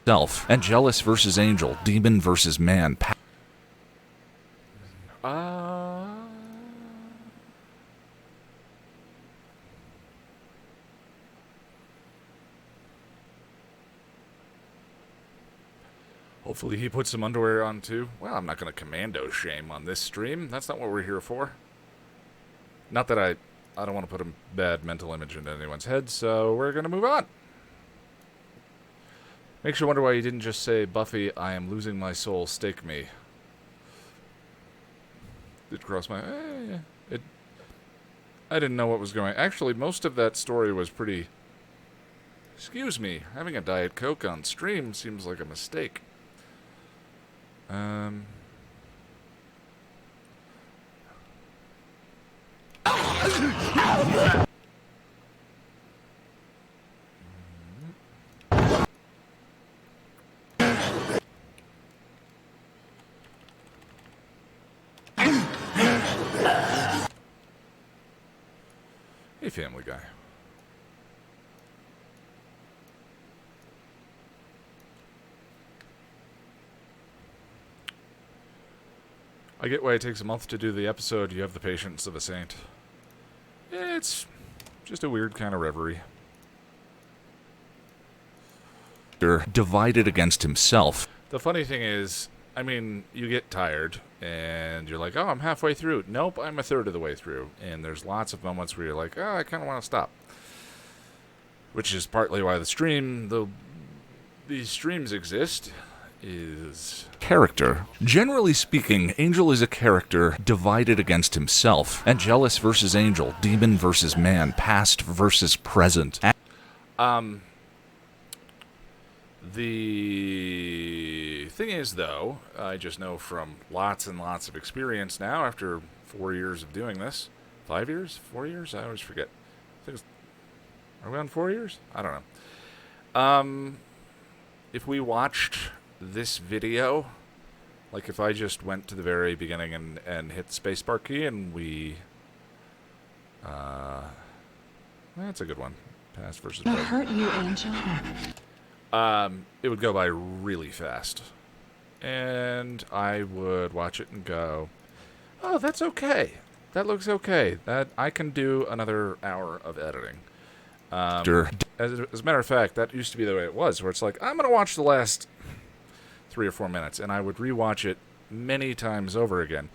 self. Angelus versus Angel. Demon versus man.
Hopefully he puts some underwear on too. Well, I'm not going to commando shame on this stream. That's not what we're here for. Not that I don't want to put a bad mental image into anyone's head, so we're going to move on. Makes you wonder why you didn't just say, Buffy, I am losing my soul, stake me. It crossed my... I didn't know what was going on. Actually, most of that story was pretty... Excuse me, having a Diet Coke on stream seems like a mistake. Hey, Family Guy.
I get why it takes a month to do the episode. You have the patience of a saint. It's just a weird kind of reverie. Divided against himself. The funny thing is, I mean, you get tired, and you're like, oh, I'm halfway through. Nope, I'm a third of the way through. And there's lots of moments where you're like, oh, I kind of want to stop. Which is partly why these streams exist, is character. Generally speaking, Angel is a character divided against himself. Angelus versus Angel, demon versus man, past versus present. The thing is, though, I just know from lots and lots of experience now, after 4 years of doing this. 5 years? 4 years? I always forget. Are we on 4 years? I don't know. If we watched this video, like if I just went to the very beginning and hit the spacebar key and we... that's a good one. Past versus present.
That hurt you, Angel.
It would go by really fast. And I would watch it and go, oh, that's okay. That looks okay. That I can do another hour of editing. As a matter of fact, that used to be the way it was, where it's like, I'm going to watch the last 3 or 4 minutes, and I would rewatch it many times over again.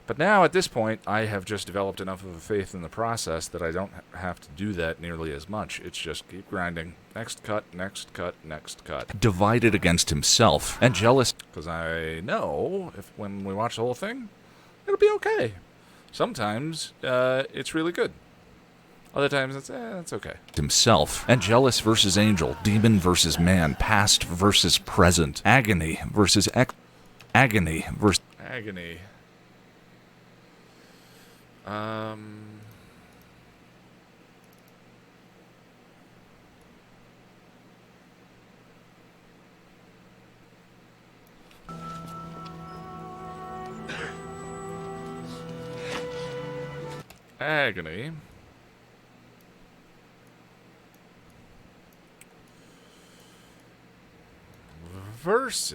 But now, at this point, I have just developed enough of a faith in the process that I don't have to do that nearly as much. It's just keep grinding. Next cut, next cut, next cut. Divided against himself and jealous. Because I know when we watch the whole thing, it'll be okay. Sometimes it's really good. Other times it's okay. Himself. Angelus versus Angel. Demon versus man. Past versus present. Agony versus agony versus agony. Agony versus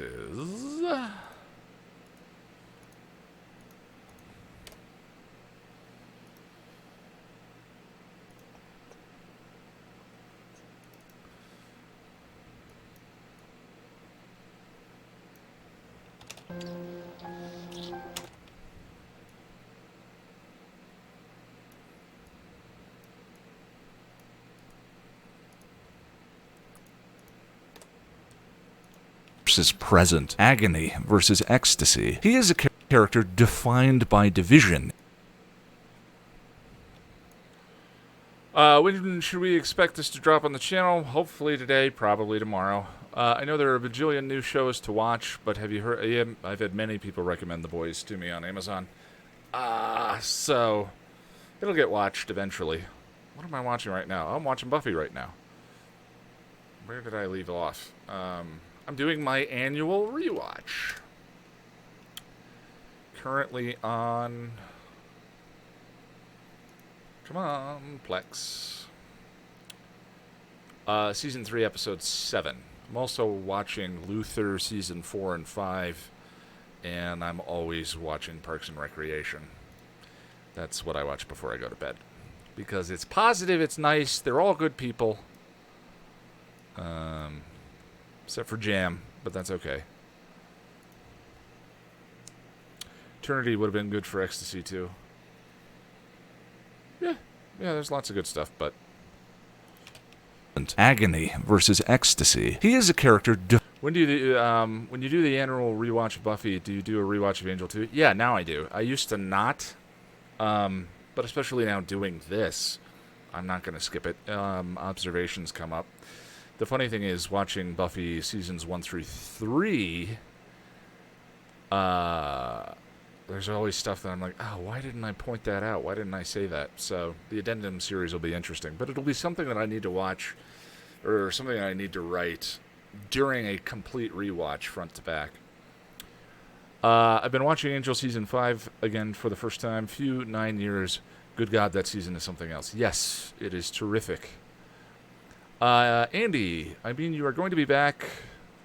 present. Agony versus ecstasy. He is a character defined by division. When should we expect this to drop on the channel? Hopefully today, probably tomorrow. I know there are a bajillion new shows to watch, but have you heard? I've had many people recommend The Boys to me on Amazon. So it'll get watched eventually. What am I watching right now? I'm watching Buffy right now. Where did I leave off? I'm doing my annual rewatch. Currently on... Come on, Plex. Season 3, Episode 7. I'm also watching Luther Season 4 and 5. And I'm always watching Parks and Recreation. That's what I watch before I go to bed. Because it's positive, it's nice, they're all good people. Except for Jam, but that's okay. Eternity would have been good for Ecstasy, too. Yeah, there's lots of good stuff, but... Agony versus Ecstasy. He is a character... When you do the annual rewatch of Buffy, do you do a rewatch of Angel 2? Yeah, now I do. I used to not, but especially now doing this, I'm not going to skip it. Observations come up. The funny thing is, watching Buffy seasons 1 through 3, there's always stuff that I'm like, oh, why didn't I point that out? Why didn't I say that? So the addendum series will be interesting, but it'll be something that I need to watch, or something that I need to write during a complete rewatch, front to back. I've been watching Angel season 5 again for the first time. 9 years. Good God, that season is something else. Yes, it is terrific. Andy, I mean, you are going to be back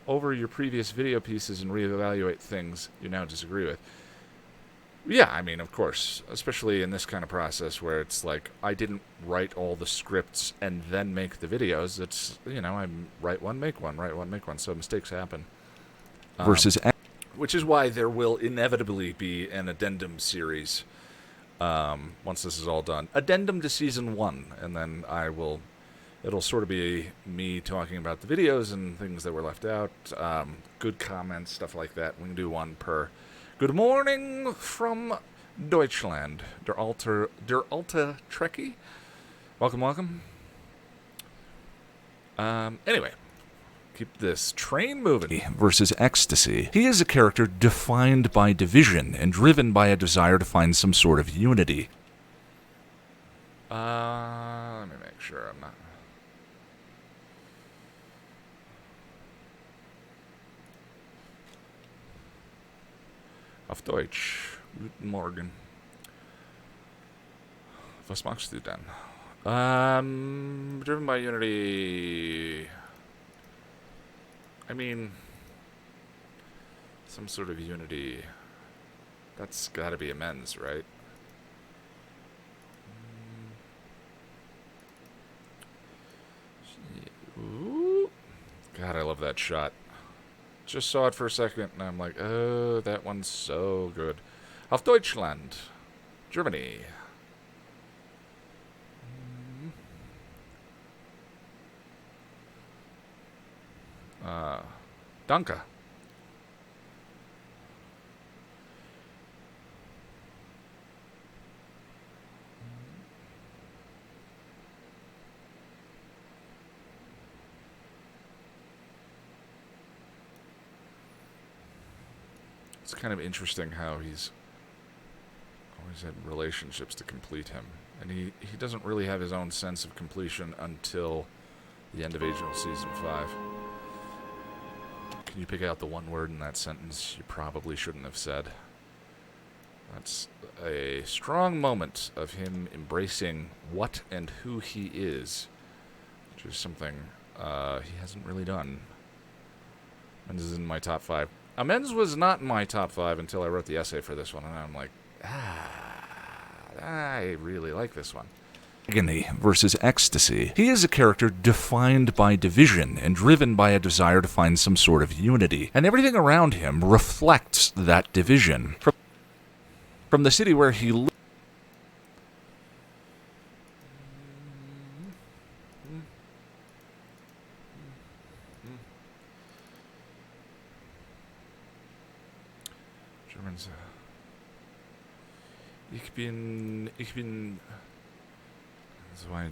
over your previous video pieces and reevaluate things you now disagree with.
Yeah, I mean, of course, especially in this kind of process where it's like, I didn't write all the scripts and then make the videos. It's, you know, I write one, make one, write one, make one, so mistakes happen.
Versus...
Which is why there will inevitably be an addendum series once this is all done. Addendum to Season 1, and then it'll sort of be me talking about the videos and things that were left out, good comments, stuff like that. We can do one per... Good morning from Deutschland. Der alte Trekkie. Welcome, welcome. Anyway, keep this train moving.
Versus Ecstasy. He is a character defined by division and driven by a desire to find some sort of unity.
Let me make sure I'm not... Auf Deutsch. Guten Morgen. Was machst du denn? Driven by unity. I mean, some sort of unity. That's gotta be amends, right? Ooh. God, I love that shot. Just saw it for a second, and I'm like, oh, that one's so good. Auf Deutschland. Germany. Danke. It's kind of interesting how he's always had relationships to complete him. And he doesn't really have his own sense of completion until the end of Angel Season 5. Can you pick out the one word in that sentence you probably shouldn't have said? That's a strong moment of him embracing what and who he is, which is something he hasn't really done. And this is in my top 5. Amends was not in my top 5 until I wrote the essay for this one, and I'm like, I really like this one.
Agony versus Ecstasy. He is a character defined by division and driven by a desire to find some sort of unity, and everything around him reflects that division. From the city where he lives.
Germans. Ich bin 2, 3, 4,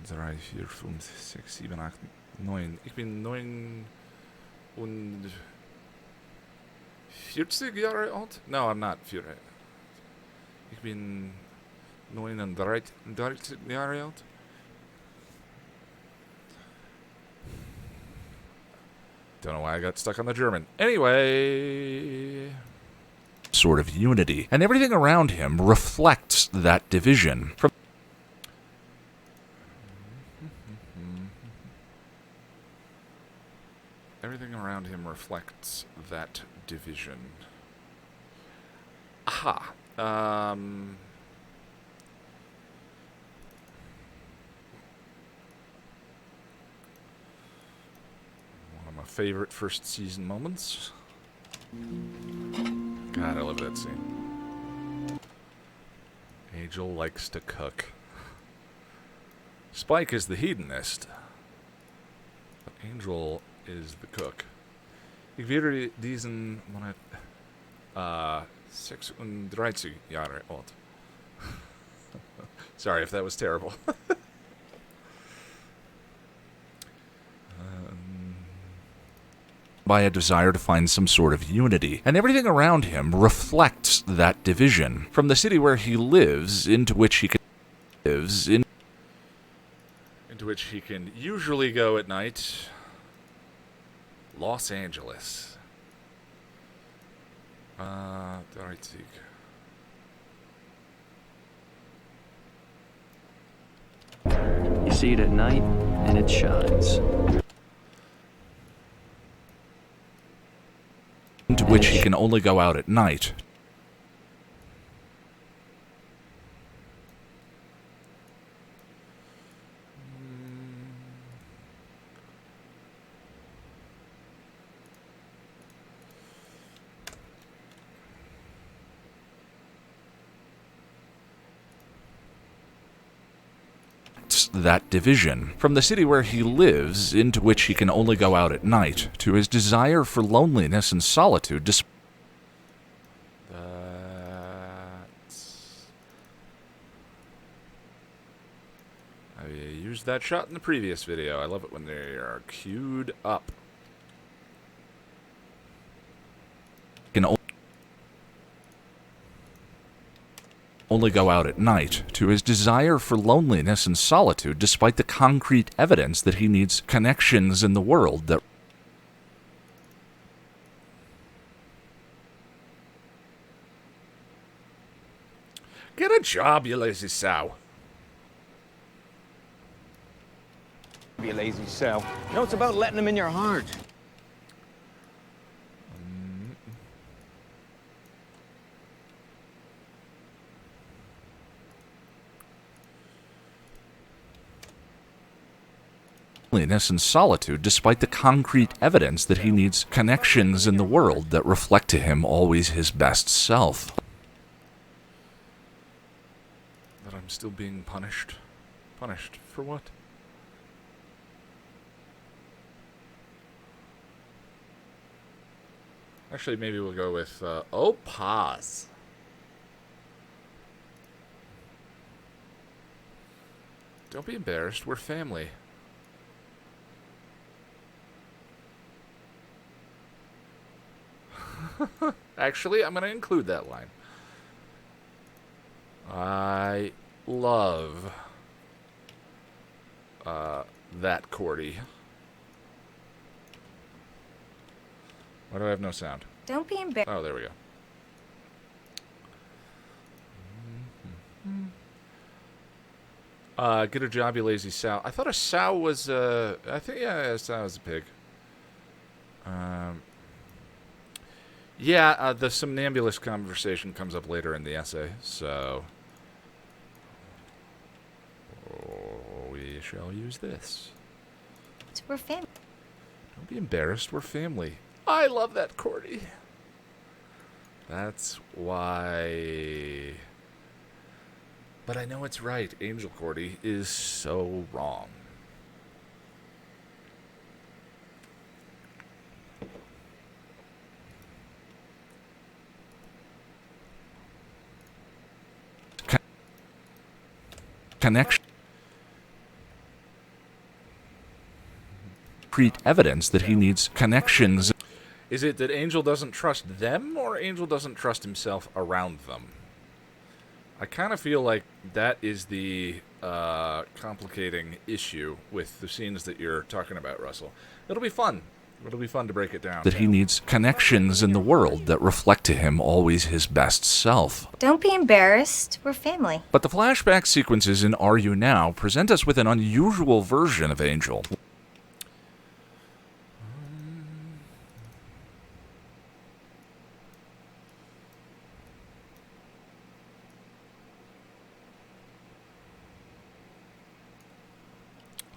5, 6, 7, 8, 9. Ich bin 49 Jahre alt? No, I'm not 40. Ich bin 39 Jahre alt. Don't know why I got stuck on the German. Anyway...
sort of unity, and everything around him reflects that division.
Everything around him reflects that division. Aha. One of my favorite first season moments. God, I love that scene. Angel likes to cook. Spike is the hedonist. But Angel is the cook. Ich werde diesen Monat 36 Jahre alt. Sorry if that was terrible.
By a desire to find some sort of unity, and everything around him reflects that division. From the city where he lives, into which he can
usually go at night, Los Angeles. 30.
You see it at night, and it shines.
Into which he can only go out at night. across that division. From the city where he lives, into which he can only go out at night, to his desire for loneliness and solitude,
I used that shot in the previous video. I love it when they are queued up.
can only go out at night, to his desire for loneliness and solitude, despite the concrete evidence that he needs connections in the world that
Get a job, you lazy sow.
Be a lazy sow. You know, it's about letting them in your heart.
loneliness and solitude, despite the concrete evidence that he needs connections in the world that reflect to him always his best self.
That I'm still being punished. Punished for what? Actually, maybe we'll go with, oh, pause. Don't be embarrassed, we're family. Actually, I'm going to include that line. I love that Cordy. Why do I have no sound?
Don't be embarrassed.
Oh, there we go. Get a job, you lazy sow. I thought a sow was, I think, yeah, a sow was a pig. Yeah, the somnambulist conversation comes up later in the essay, so we shall use this.
We're family.
Don't be embarrassed, we're family. I love that Cordy. That's why. But I know it's right. Angel Cordy is so wrong.
Connection. Concrete evidence that he needs connections.
Is it that Angel doesn't trust them, or Angel doesn't trust himself around them? I kind of feel like that is the complicating issue with the scenes that you're talking about, Russell. It'll be fun. It'll be fun to break it down.
That he needs connections in the world that reflect to him always his best self.
Don't be embarrassed. We're family.
But the flashback sequences in Are You Now present us with an unusual version of Angel.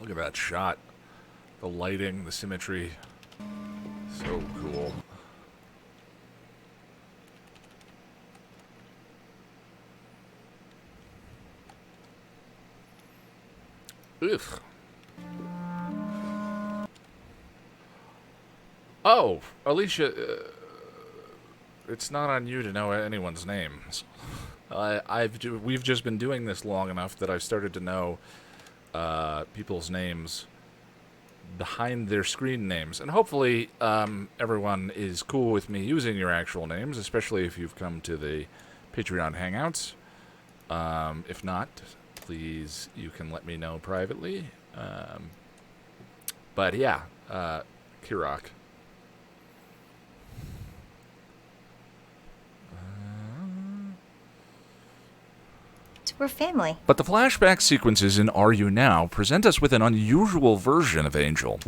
Look at that shot. The lighting, the symmetry. So cool. Ugh. Oh, Alicia, it's not on you to know anyone's names. We've just been doing this long enough that I've started to know people's names behind their screen names, and hopefully everyone is cool with me using your actual names, especially if you've come to the Patreon Hangouts. If not, please, you can let me know privately. But yeah, Kirok.
We're family.
But the flashback sequences in Are You Now present us with an unusual version of Angel.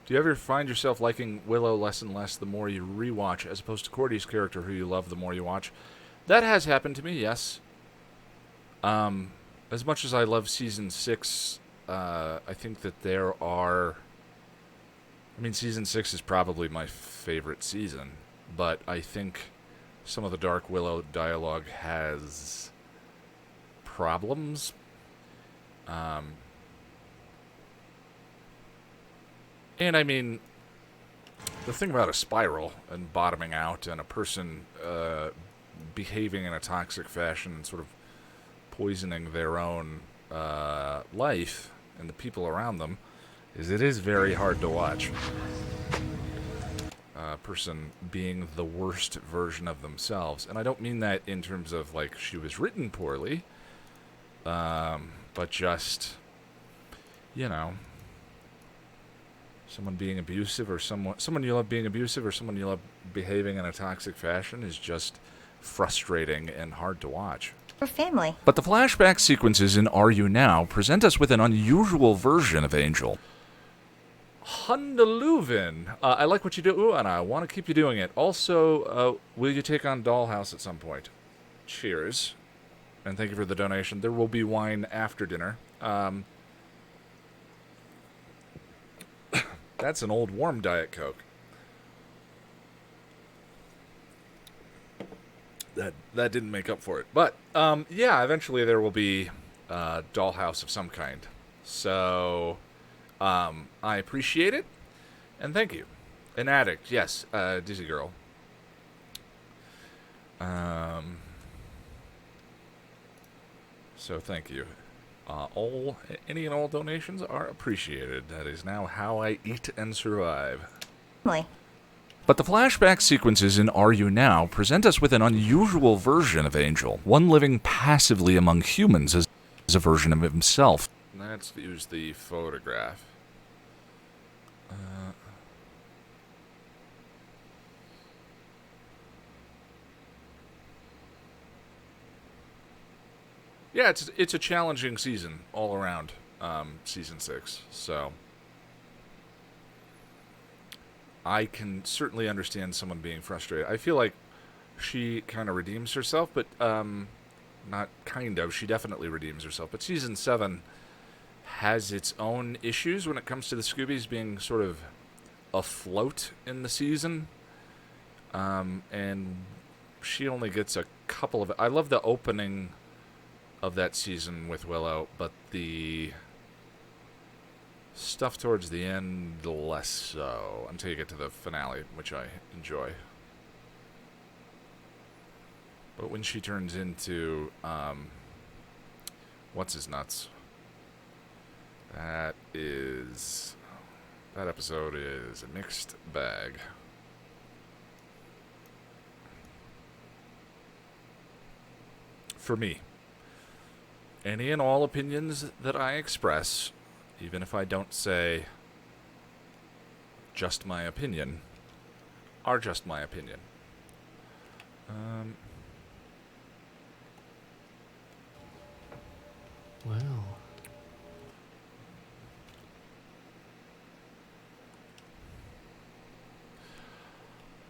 Do you ever find yourself liking Willow less and less the more you rewatch, as opposed to Cordy's character, who you love the more you watch? That has happened to me, yes.
As much as I love season 6, I think that there are... I mean, season 6 is probably my favorite season, but I think some of the Dark Willow dialogue has problems. And I mean, the thing about a spiral and bottoming out and a person behaving in a toxic fashion and sort of poisoning their own life and the people around them is it is very hard to watch. A person being the worst version of themselves. And I don't mean that in terms of, like, she was written poorly, but just, you know, someone being abusive or someone you love being abusive or someone you love behaving in a toxic fashion is just frustrating and hard to watch.
We're family.
But the flashback sequences in Are You Now present us with an unusual version of Angel. Hundaluvin. I like what you do, and I want to keep you doing it. Also, will you take on Dollhouse at some point? Cheers. And thank you for the donation. There will be wine after dinner. That's an old warm Diet Coke. That didn't make up for it. But, yeah, eventually there will be Dollhouse of some kind. So... I appreciate it, and thank you. An addict, yes, Dizzy Girl. So thank you. Any and all donations are appreciated. That is now how I eat and survive. But the flashback sequences in Are You Now present us with an unusual version of Angel, one living passively among humans as a version of himself. Let's use the photograph. Yeah, it's a challenging season all around, season 6. So I can certainly understand someone being frustrated. I feel like she kind of redeems herself, but not kind of. She definitely redeems herself. But season 7 has its own issues when it comes to the Scoobies being sort of afloat in the season. And she only gets a couple of... I love the opening of that season with Willow, but the stuff towards the end, less so, until you get to the finale, which I enjoy. But when she turns into, what's his nuts? That episode is a mixed bag. For me. Any and all opinions that I express, even if I don't say just my opinion, are just my opinion.
Well.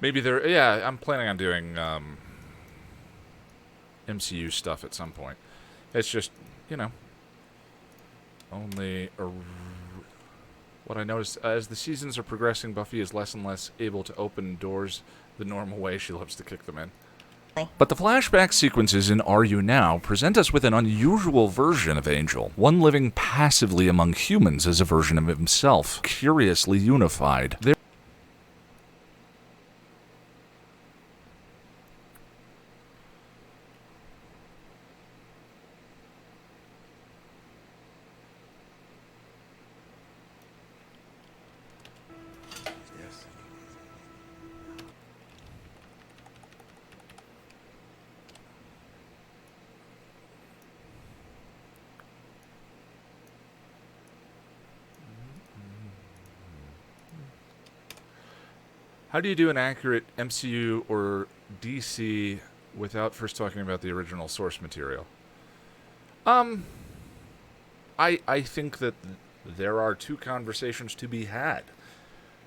Maybe there... Yeah, I'm planning on doing MCU stuff at some point. It's just, you know, only what I noticed as the seasons are progressing, Buffy is less and less able to open doors the normal way. She loves to kick them in. But the flashback sequences in Are You Now present us with an unusual version of Angel, one living passively among humans as a version of himself, curiously unified. How do you do an accurate MCU or DC without first talking about the original source material? I think that there are two conversations to be had.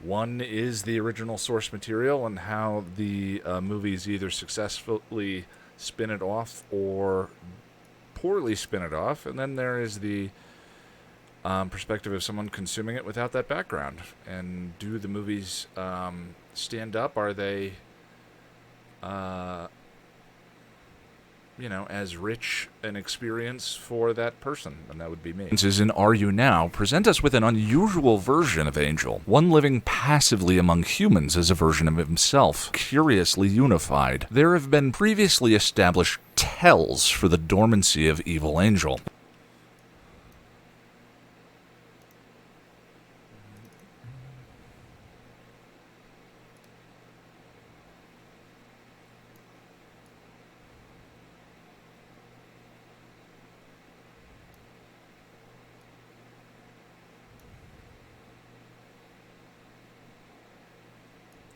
One is the original source material and how the movies either successfully spin it off or poorly spin it off, and then there is the perspective of someone consuming it without that background. And do the movies stand up? Are they, as rich an experience for that person? And that would be me. In Are You Now present us with an unusual version of Angel, one living passively among humans as a version of himself, curiously unified. There have been previously established tells for the dormancy of Evil Angel.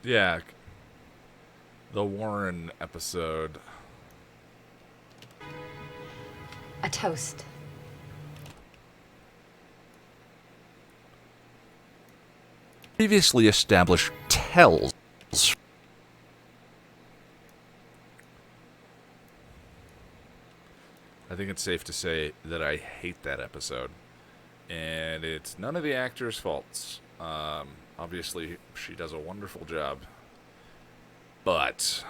Yeah, the Warren episode.
A toast.
Previously established tells. I think it's safe to say that I hate that episode. And it's none of the actors' faults. Obviously, she does a wonderful job. But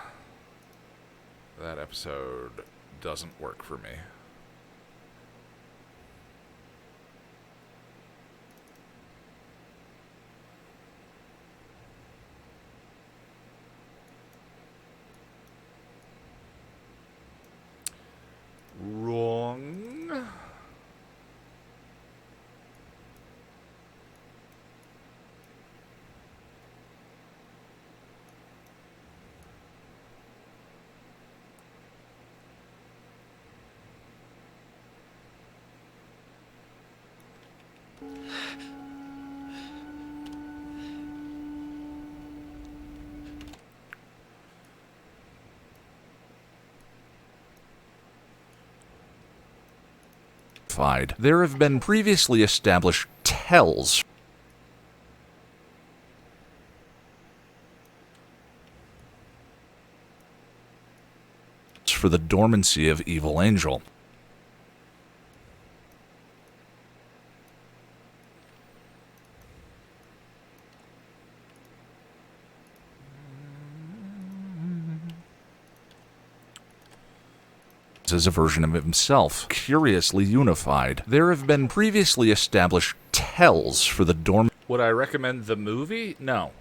that episode doesn't work for me. Wrong. There have been previously established tells for the dormancy of Evil Angel. As a version of himself, curiously unified. There have been previously established tells for the dorm. Would I recommend the movie? No.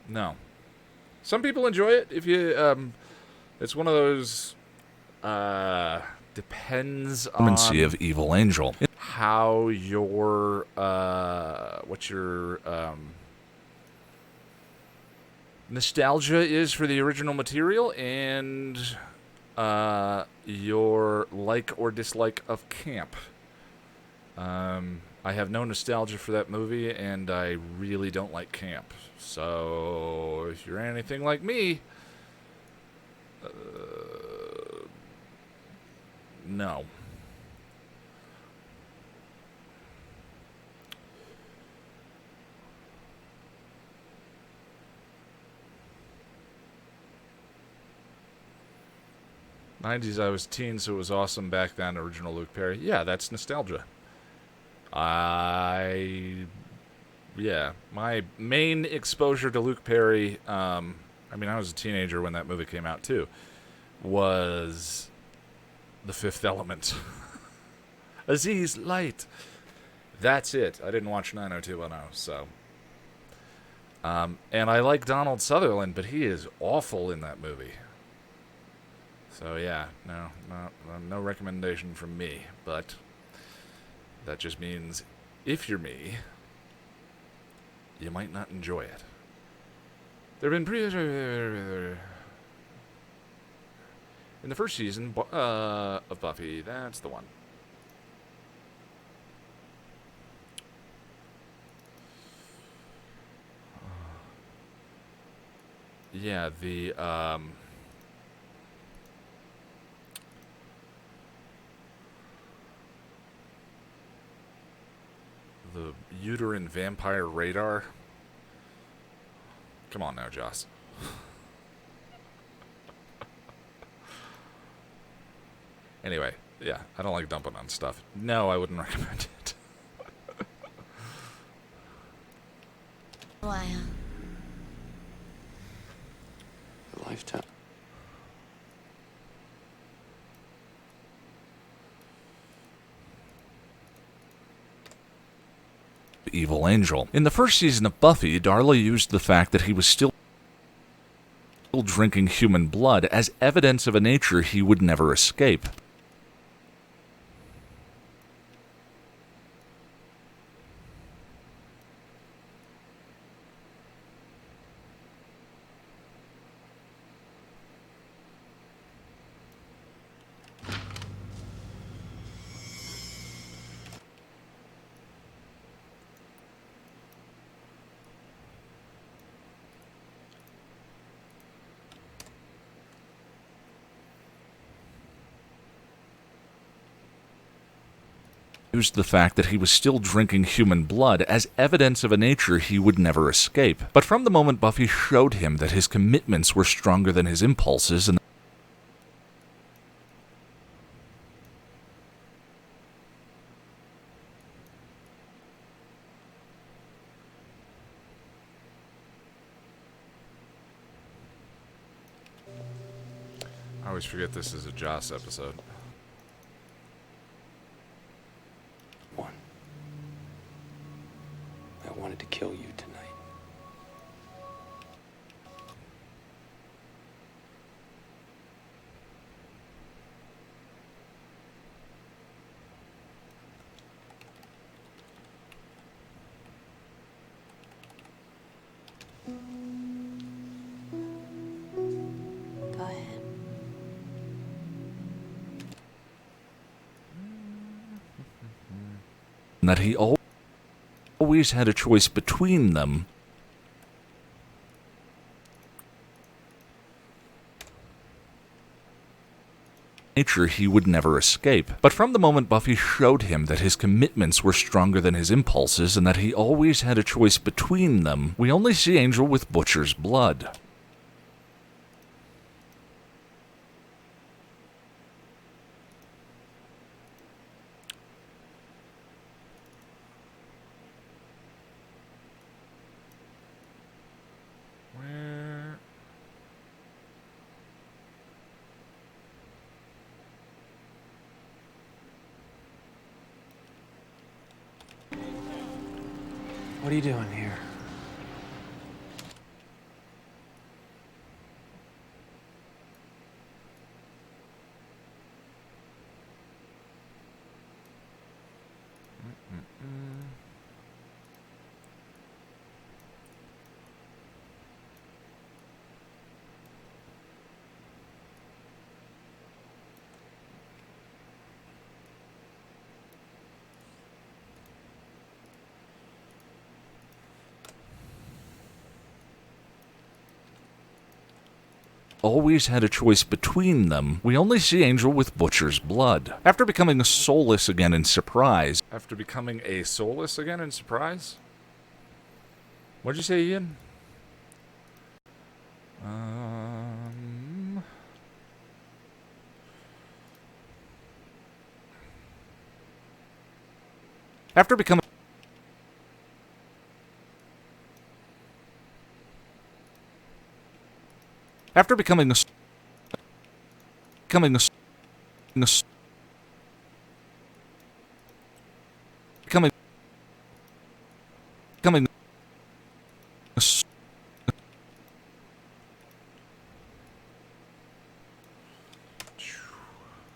No. Some people enjoy it. If you, it's one of those, depends on of Evil Angel. How your, what your, nostalgia is for the original material and your like or dislike of camp. I have no nostalgia for that movie, and I really don't like camp. So if you're anything like me, no. '90s, I was teen, so it was awesome back then. Original Luke Perry. Yeah, that's nostalgia. Yeah, my main exposure to Luke Perry, I mean, I was a teenager when that movie came out, too, was The Fifth Element. Aziz Light. That's it. I didn't watch 90210, so. And I like Donald Sutherland, but he is awful in that movie. So yeah, no recommendation from me, but that just means if you're me, you might not enjoy it. There have been in the first season of Buffy, that's the one. Yeah, the uterine vampire radar. Come on now, Joss. Anyway, yeah, I don't like dumping on stuff. No, I wouldn't recommend it.
Wow.
A lifetime.
Evil Angel. In the first season of Buffy, Darla used the fact that he was still drinking human blood as evidence of a nature he would never escape. Used the fact that he was still drinking human blood as evidence of a nature he would never escape. But from the moment Buffy showed him that his commitments were stronger than his impulses, and
I always forget this is a Joss episode.
I wanted to kill you tonight.
Go ahead.
that he always had a choice between them. Nature he would never escape. But from the moment Buffy showed him that his commitments were stronger than his impulses and that he always had a choice between them, we only see Angel with Butcher's blood.
What are you doing here?
Always had a choice between them, we only see Angel with Butcher's blood. After becoming soulless again in Surprise.
After becoming a soulless again in Surprise? What'd you say, Ian?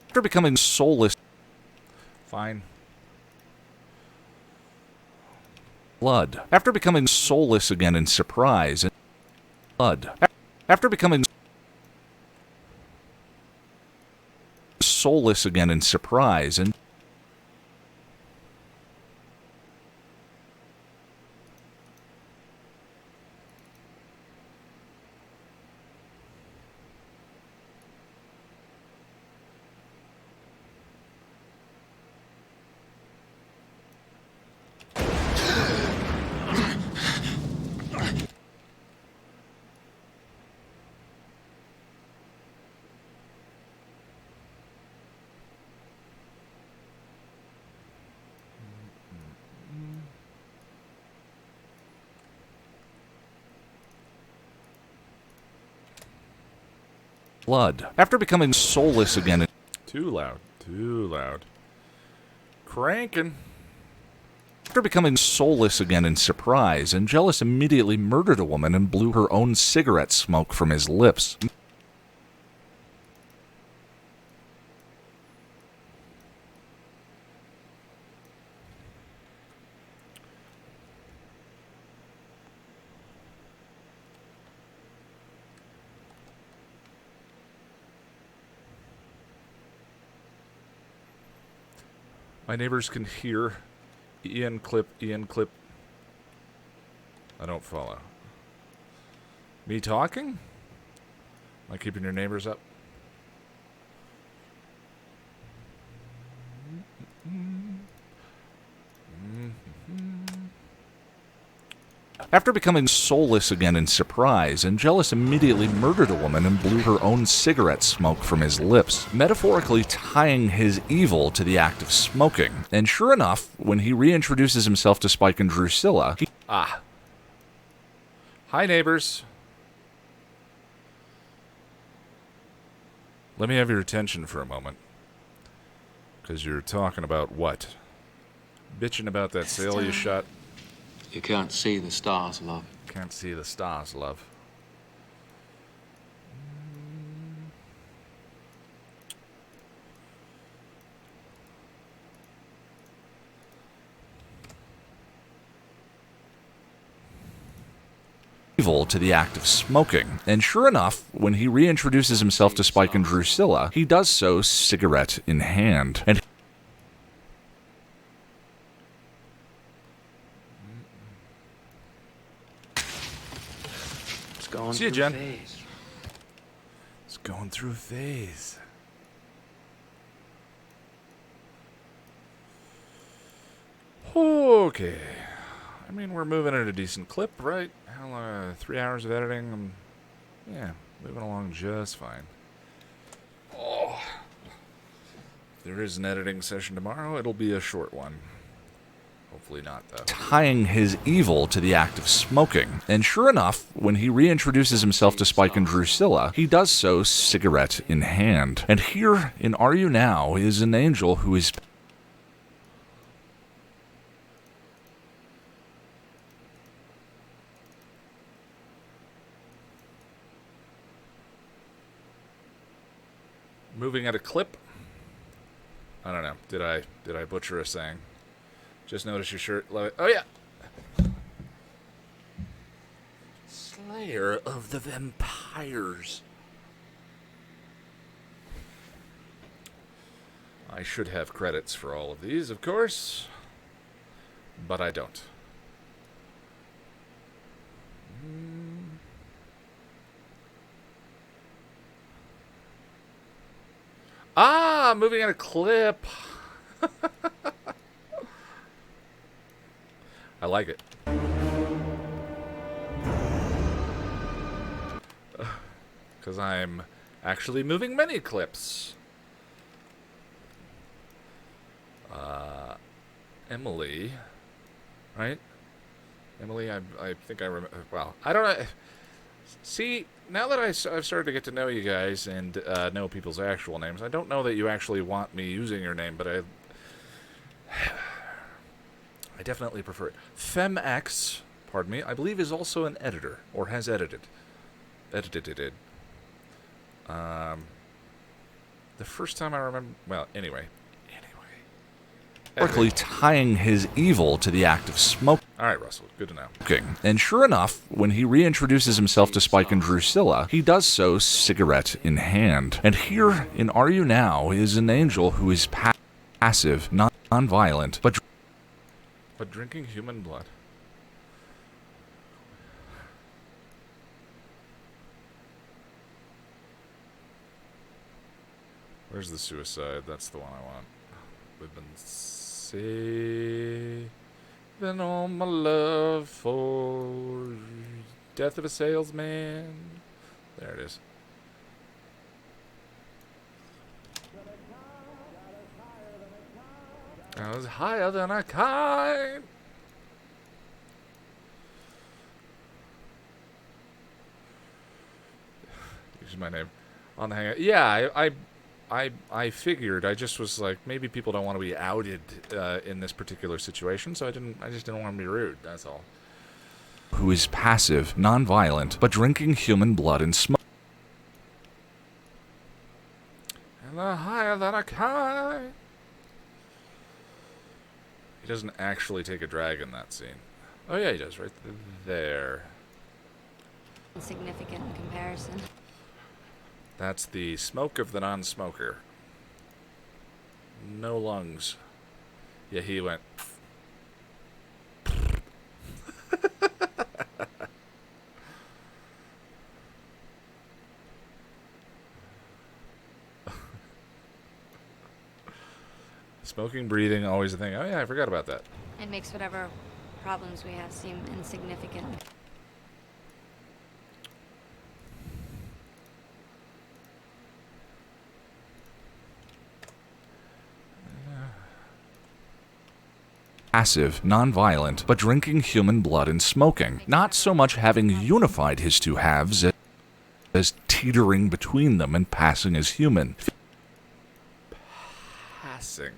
After becoming soulless.
Fine.
Blood. After becoming soulless again in Surprise. And blood. After becoming soulless again in Surprise and blood. After becoming soulless again...
Too loud. Too loud. Cranking.
After becoming soulless again in surprise, Angelus immediately murdered a woman and blew her own cigarette smoke from his lips.
My neighbors can hear Ian clip. I don't follow. Me talking? Am I keeping your neighbors up?
After becoming soulless again in surprise, Angelus immediately murdered a woman and blew her own cigarette smoke from his lips, metaphorically tying his evil to the act of smoking. And sure enough, when he reintroduces himself to Spike and Drusilla, he...
Hi, neighbors. Let me have your attention for a moment. Because you're talking about what? Bitching about that sale you shot?
You can't see the stars, love.
Can't see the stars, love.
evil to the act of smoking. And sure enough, when he reintroduces himself to Spike and Drusilla, he does so cigarette in hand. And
See you, Jen. It's going through a phase. Okay. I mean, we're moving at a decent clip, right? How long? 3 hours of editing. Yeah, moving along just fine. Oh. If there is an editing session tomorrow, it'll be a short one. Hopefully not, though.
Tying his evil to the act of smoking. And sure enough, when he reintroduces himself to Spike and Drusilla, he does so cigarette in hand. And here in Are You Now is an angel who is
moving at a clip. I don't know. Did I butcher a saying? Just noticed your shirt. Love it. Oh, yeah.
Slayer of the Vampires.
I should have credits for all of these, of course. But I don't. Ah, moving at a clip. I like it. Because I'm actually moving many clips. Emily, right? Emily, I think I remember. Well, I don't know. See, now that I've started to get to know you guys and know people's actual names, I don't know that you actually want me using your name, but I definitely prefer it. FemX, pardon me, I believe is also an editor, or has edited. Edited. The first time I remember... Well, anyway.
Metaphorically tying his evil to the act of smoking.
All right, Russell, good to know.
And sure enough, when he reintroduces himself to Spike and Drusilla, he does so cigarette in hand. And here in Are You Now is an angel who is passive, non-violent, but
drinking human blood. Where's the suicide? That's the one I want. We've been saving all my love for death of a salesman. There it is. I was higher than a kite. Use my name. On the hangout. Yeah, I figured. I just was like, maybe people don't want to be outed in this particular situation, so I just didn't want to be rude. That's all.
Who is passive, non-violent, but drinking human blood and smoke.
And the higher that I climb. He doesn't actually take a drag in that scene. Oh yeah, he does, right there.
Insignificant in comparison.
That's the smoke of the non-smoker. No lungs. Yeah, he went. Smoking, breathing, always a thing. Oh yeah, I forgot about that.
It makes whatever problems we have seem insignificant.
Passive, non-violent, but drinking human blood and smoking. Not so much having unified his two halves as teetering between them and passing as human.
Passing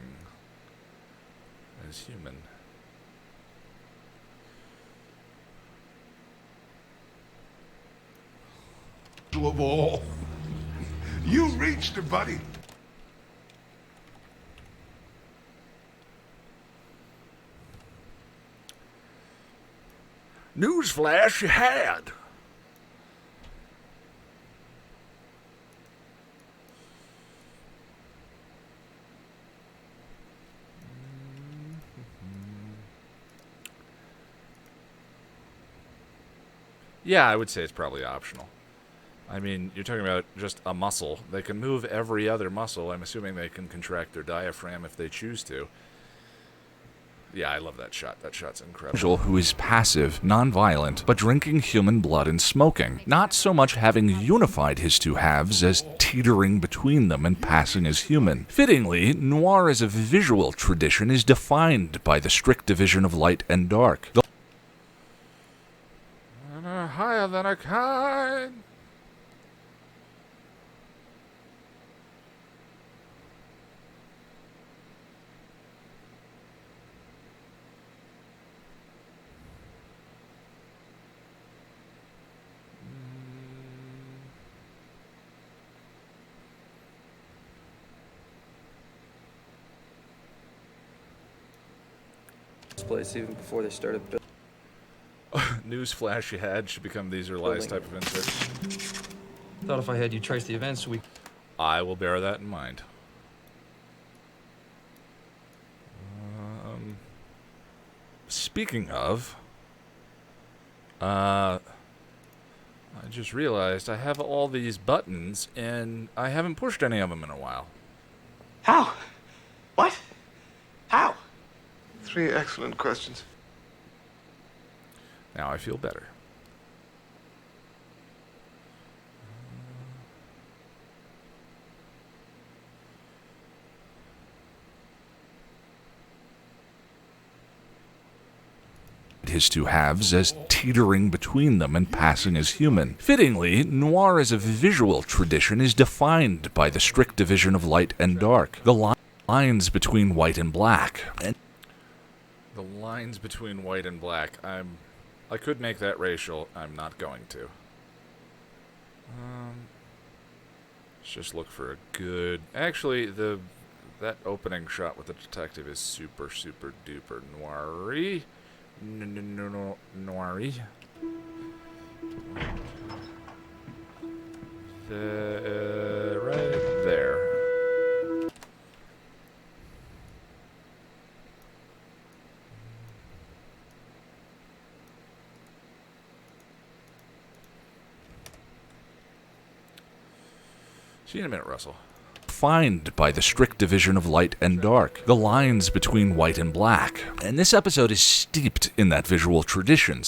as human.
Of all. You reached it, buddy.
Newsflash, you had. Yeah, I would say it's probably optional. I mean, you're talking about just a muscle. They can move every other muscle. I'm assuming they can contract their diaphragm if they choose to. Yeah, I love that shot. That shot's incredible.
Who is passive, non-violent, but drinking human blood and smoking. Not so much having unified his two halves as teetering between them and passing as human. Fittingly, noir as a visual tradition is defined by the strict division of light and dark.
Higher than a kite.
Place even before they started building.
Newsflash you had should become these are lies type of insert.
Thought if I had you trace the events, we.
I will bear that in mind. Speaking of, I just realized I have all these buttons and I haven't pushed any of them in a while.
How? What? How?
3 excellent questions.
Now I feel better.
His two halves as teetering between them and passing as human. Fittingly, noir as a visual tradition is defined by the strict division of light and dark. The lines between white and black.
The lines between white and black. I could make that racial. I'm not going to. Let's just look for a good. Actually, that opening shot with the detective is super, super duper noiry. Noiry. Right there. See you in a minute, Russell.
Defined by the strict division of light and dark, the lines between white and black. And this episode is steeped in that visual tradition.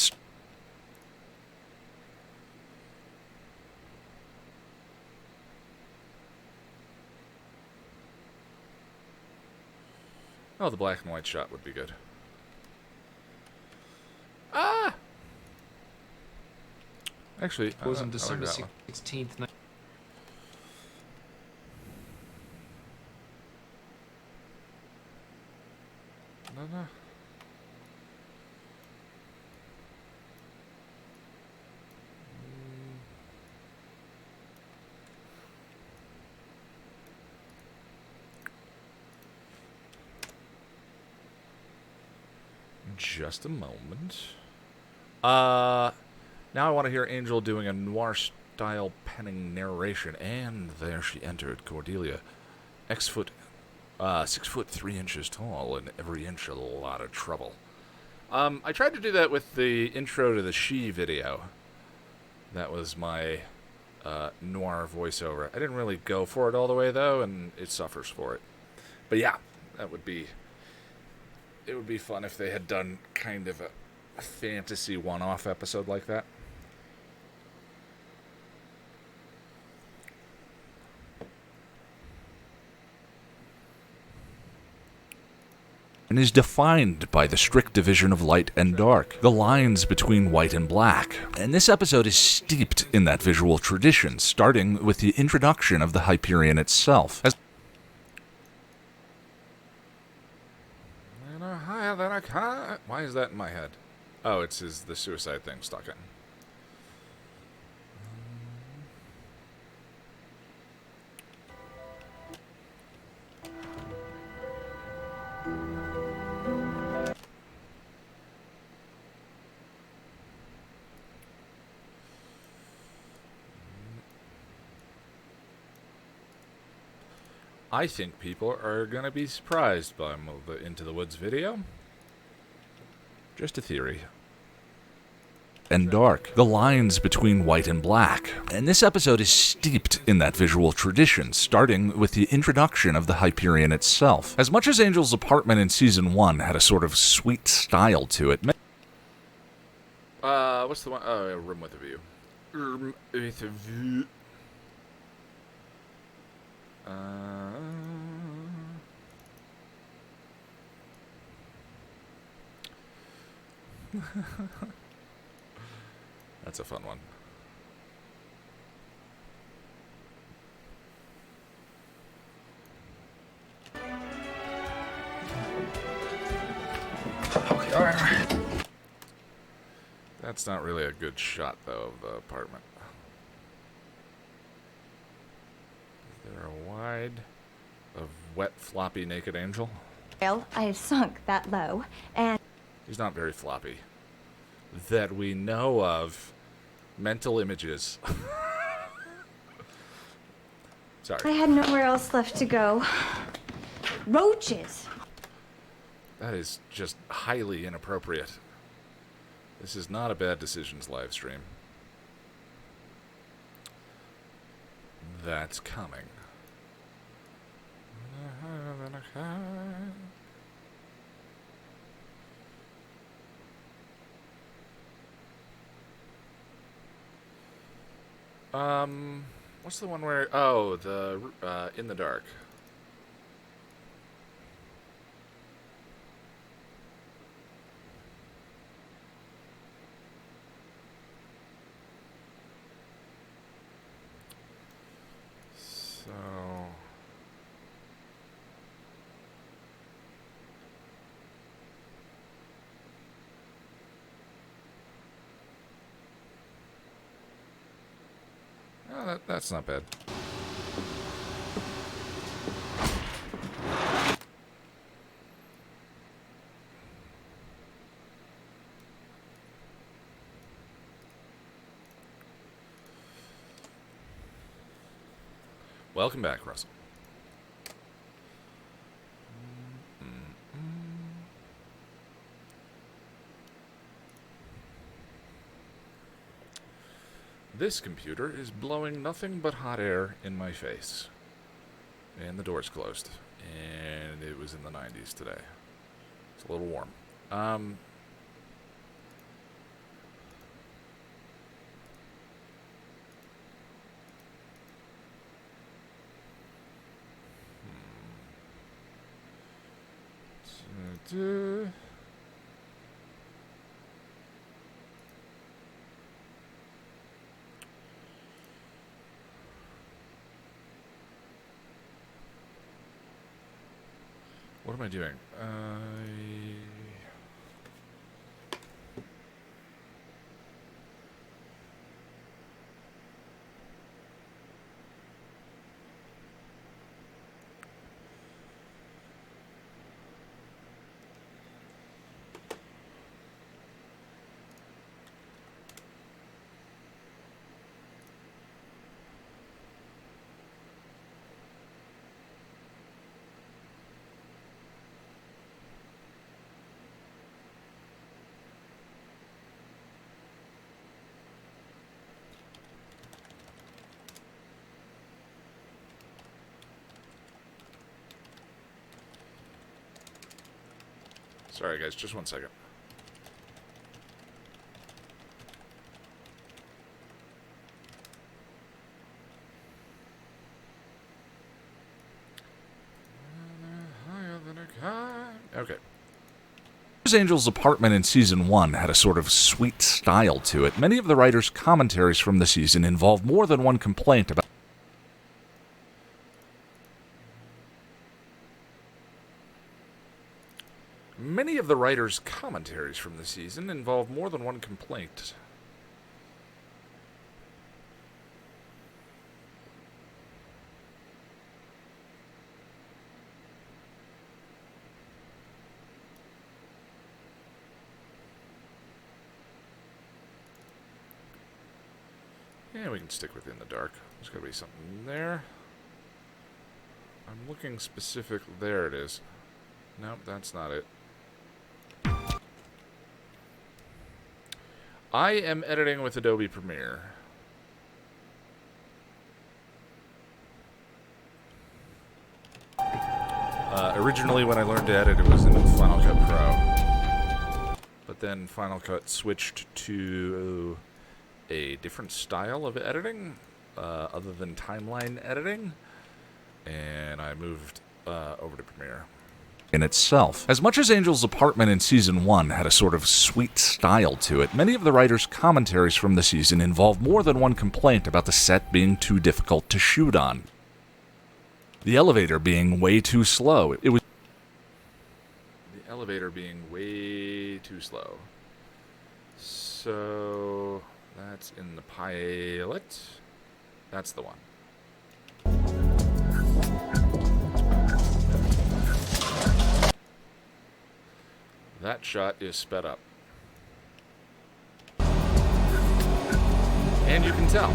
Oh, the black and white shot would be good. Ah! Actually,
It was on December 16th.
just a moment. Now I want to hear Angel doing a noir-style penning narration. And there she entered, Cordelia. 6 foot 3 inches tall, and every inch a lot of trouble. I tried to do that with the intro to the She video. That was my noir voiceover. I didn't really go for it all the way, though, and it suffers for it. But yeah, it would be fun if they had done kind of a fantasy one-off episode like that. And is defined by the strict division of light and dark, the lines between white and black. And this episode is steeped in that visual tradition, starting with the introduction of the Hyperion itself. Why is that in my head? Oh, it's the suicide thing stuck in. I think people are going to be surprised by the Into the Woods video. Just a theory. And dark, the lines between white and black. And this episode is steeped in that visual tradition, starting with the introduction of the Hyperion itself. As much as Angel's apartment in Season 1 had a sort of sweet style to it... what's the one? Oh, yeah, Room with a View. Room with a View. That's a fun one.
Okay, all right.
That's not really a good shot, though, of the apartment. Is there a wide of wet, floppy, naked Angel?
Well, I've sunk that low, and...
He's not very floppy. That we know of. Mental images. Sorry.
I had nowhere else left to go. Roaches!
That is just highly inappropriate. This is not a Bad Decisions live stream. That's coming. What's the one where... Oh, the, In the Dark. So... Oh, that's not bad. Welcome back, Russell. This computer is blowing nothing but hot air in my face. And the door's closed. And it was in the 90s today. It's a little warm. What am I doing?
Sorry, guys, just one second. Okay.
Angel's apartment in Season 1 had a sort of sweet style to it. Many of the writers' commentaries from the season involve more than one complaint about... Many of the writers' commentaries from the season involve more than one complaint.
Yeah, we can stick within the dark. There's got to be something there. I'm looking specific. There it is. Nope, that's not it. I am editing with Adobe Premiere. Originally, when I learned to edit, it was in Final Cut Pro. But then Final Cut switched to a different style of editing, other than timeline editing, and I moved over to Premiere.
In itself. As much as Angel's apartment in Season 1 had a sort of sweet style to it, many of the writers' commentaries from the season involve more than one complaint about the set being too difficult to shoot on. The elevator being way too slow. It was...
The elevator being way too slow. So... that's in the pilot. That's the one. That shot is sped up. And you can tell.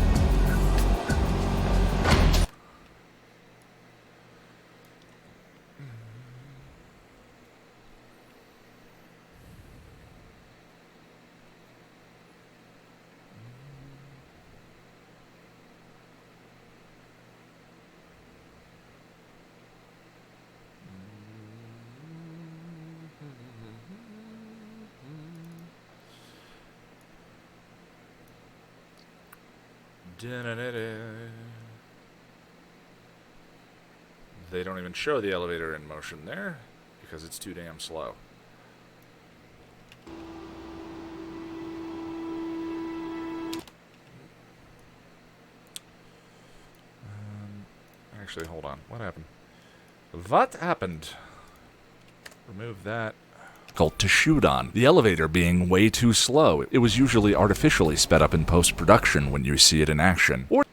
They don't even show the elevator in motion there because it's too damn slow. Actually, hold on. What happened? What happened? Remove that.
To shoot on. The elevator being way too slow. It was usually artificially sped up in post-production when you see it in action. Or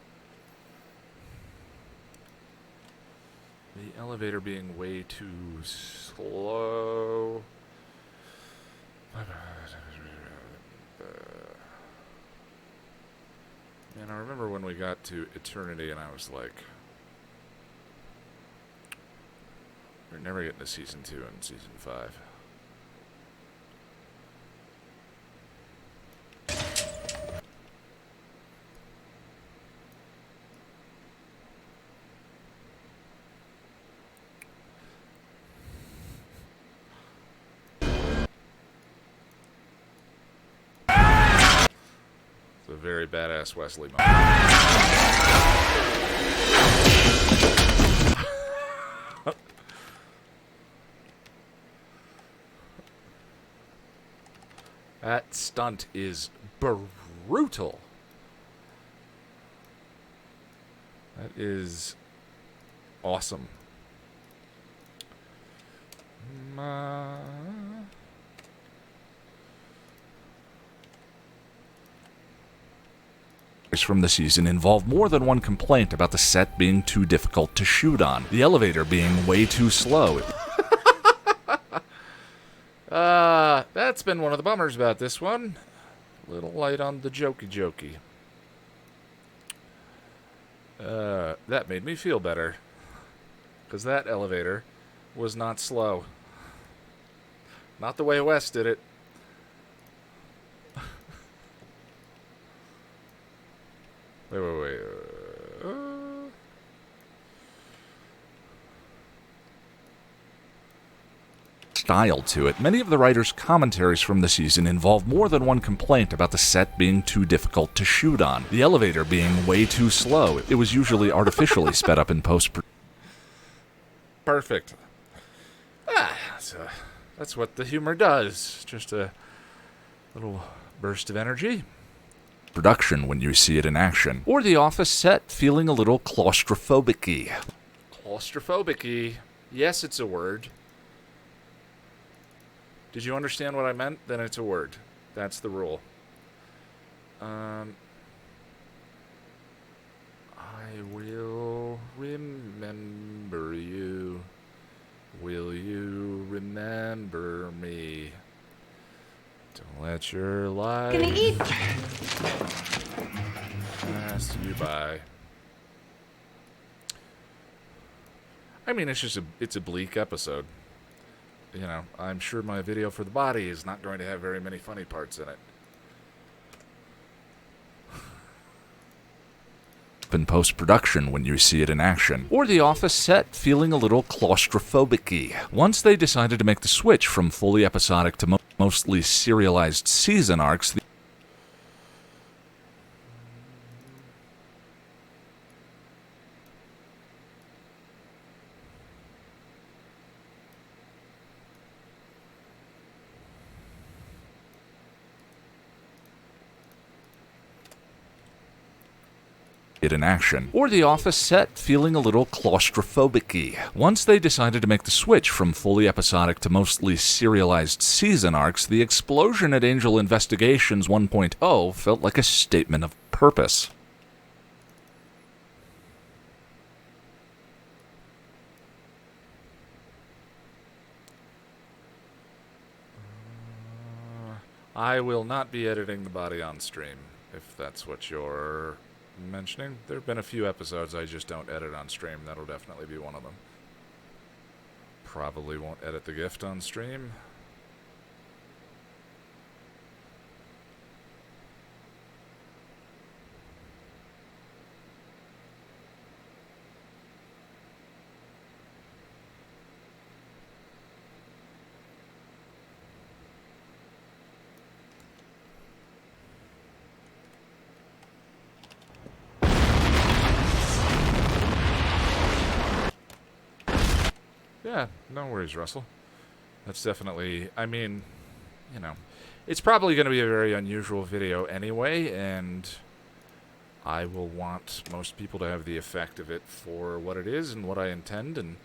the elevator being way too slow. Man, I remember when we got to Eternity and I was like, we're never getting to Season 2 and Season 5. A very badass Wesley moment. That stunt is brutal. That is awesome.
from the season involve more than one complaint about the set being too difficult to shoot on. The elevator being way too slow.
That's been one of the bummers about this one. A little light on the jokey. That made me feel better. Because that elevator was not slow. Not the way Wes did it. Wait.
style to it. Many of the writers' commentaries from the season involve more than one complaint about the set being too difficult to shoot on, the elevator being way too slow. It was usually artificially sped up in post-production.
Perfect. That's what the humor does. Just a little burst of energy.
Production when you see it in action. Or the office set feeling a little claustrophobic-y.
Claustrophobic-y. Yes, it's a word. Did you understand what I meant? Then it's a word. That's the rule. I will remember you. Will you remember me? Don't let your life
Gonna eat.
pass you by. I mean, it's a bleak episode. You know, I'm sure my video for the body is not going to have very many funny parts in it.
In post-production when you see it in action. Or the office set feeling a little claustrophobic-y. Once they decided to make the switch from fully episodic to mostly serialized season arcs, in action. Or the office set feeling a little claustrophobic-y. Once they decided to make the switch from fully episodic to mostly serialized season arcs, the explosion at Angel Investigations 1.0 felt like a statement of purpose.
I will not be editing the body on stream, if that's what you're mentioning. There have been a few episodes I just don't edit on stream. That'll definitely be one of them. Probably won't edit the gift on stream. Yeah, no worries, Russell. That's definitely, I mean, you know, it's probably going to be a very unusual video anyway, and I will want most people to have the effect of it for what it is and what I intend, and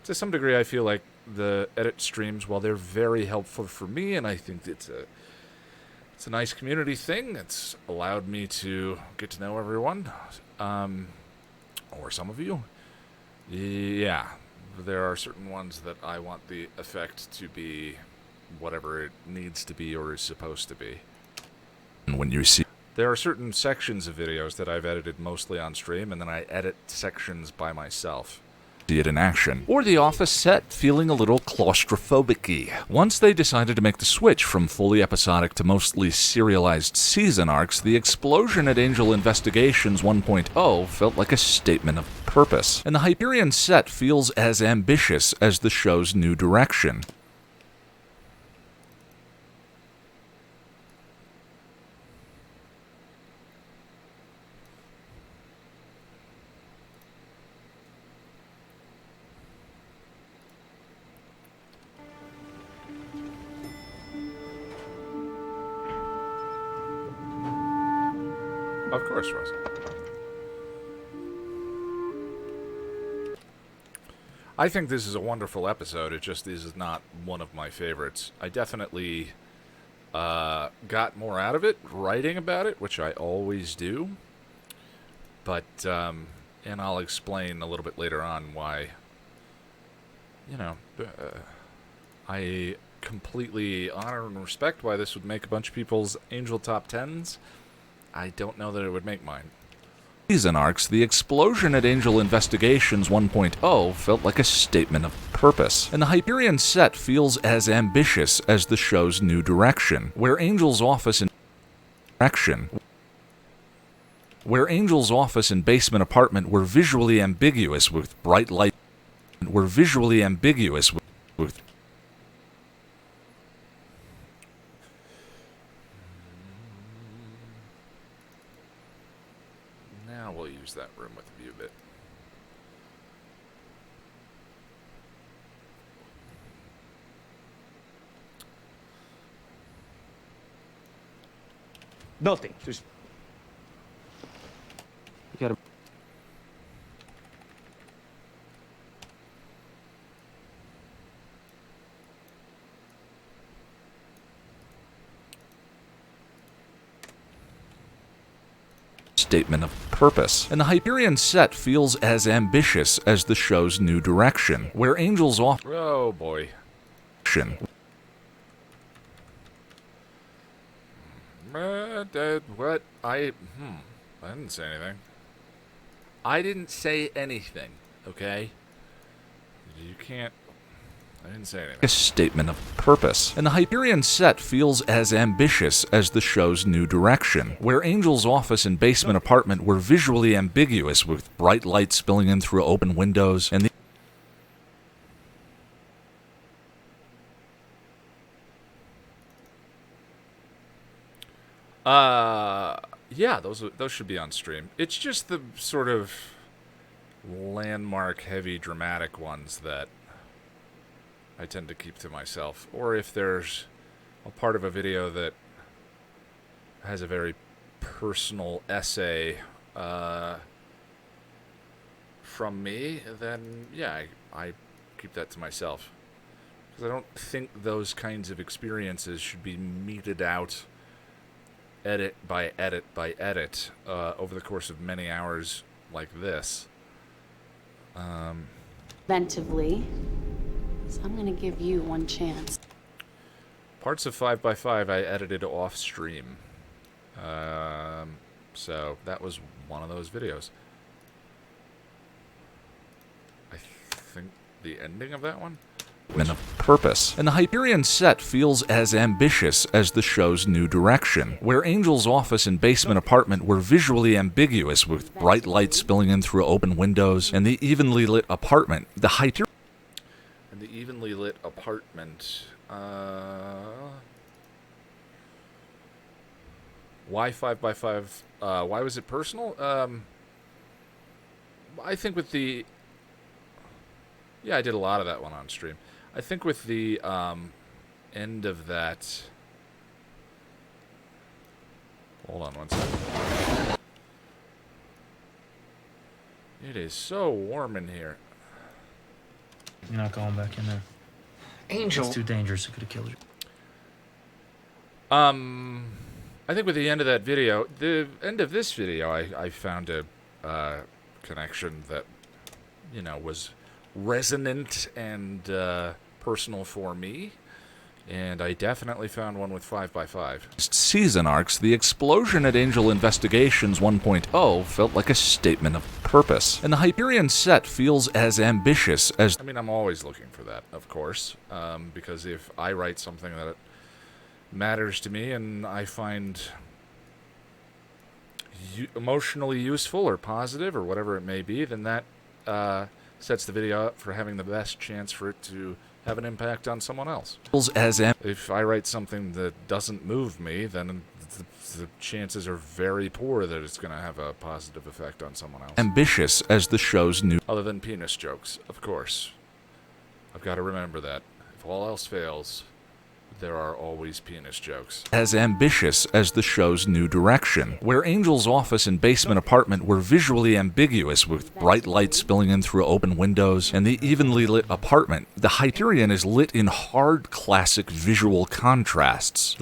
to some degree I feel like the edit streams, while they're very helpful for me, and I think it's a nice community thing, it's allowed me to get to know everyone, or some of you. Yeah. There are certain ones that I want the effect to be whatever it needs to be or is supposed to be.
And when you see...
There are certain sections of videos that I've edited mostly on stream, and then I edit sections by myself.
See it in action. Or the office set feeling a little claustrophobic-y. Once they decided to make the switch from fully episodic to mostly serialized season arcs, the explosion at Angel Investigations 1.0 felt like a statement of purpose. And the Hyperion set feels as ambitious as the show's new direction.
Of course, Russell. I think this is a wonderful episode. It just is not one of my favorites. I definitely got more out of it writing about it, which I always do. But, and I'll explain a little bit later on why, you know, I completely honor and respect why this would make a bunch of people's Angel Top 10s. I don't know that it would make mine.
Season arcs, the explosion at Angel Investigations 1.0 felt like a statement of purpose. And the Hyperion set feels as ambitious as the show's new direction, where Angel's office and basement apartment were visually ambiguous with bright light.
use that room with a view bit.
Nothing. Just.
You gotta.
Statement of purpose. And the Hyperion set feels as ambitious as the show's new direction, where Angel's off.
Oh boy. What? I didn't say anything. I didn't say anything, okay? You can't... I didn't say anything.
A statement of purpose. And the Hyperion set feels as ambitious as the show's new direction, where Angel's office and basement apartment were visually ambiguous with bright light spilling in through open windows, and the
yeah, those should be on stream. It's just the sort of landmark, heavy, dramatic ones that I tend to keep to myself. Or if there's a part of a video that has a very personal essay from me, then yeah, I keep that to myself. Because I don't think those kinds of experiences should be meted out edit by edit by edit over the course of many hours like this.
Preventively. So I'm gonna give you one chance.
Parts of 5x5 I edited off stream. So that was one of those videos. I think the ending of that one?
of purpose. And the Hyperion set feels as ambitious as the show's new direction, where Angel's office and basement apartment were visually ambiguous with bright light spilling in through open windows, and the evenly lit apartment. The Hyperion...
And the evenly lit apartment... Why 5x5? Why was it personal? I think with the... Yeah, I did a lot of that one on stream. I think with the end of that... Hold on one second. It is so warm in here.
You're not going back in there.
Angel.
It's too dangerous. It could have killed you.
I think with the end of that video, the end of this video, I found a connection that, you know, was resonant and personal for me, and I definitely found one with 5x5.
Season arcs, the explosion at Angel Investigations 1.0 felt like a statement of purpose, and the Hyperion set feels as ambitious as...
I mean, I'm always looking for that, of course, because if I write something that matters to me and I find emotionally useful or positive or whatever it may be, then that sets the video up for having the best chance for it to have an impact on someone else. If I write something that doesn't move me, then the chances are very poor that it's going to have a positive effect on someone else.
Ambitious as the show's new...
Other than penis jokes, of course. I've got to remember that. If all else fails, there are always penis jokes.
As ambitious as the show's new direction, where Angel's office and basement apartment were visually ambiguous with bright light spilling in through open windows, and the evenly lit apartment. The Hyperion is lit in hard, classic visual contrasts.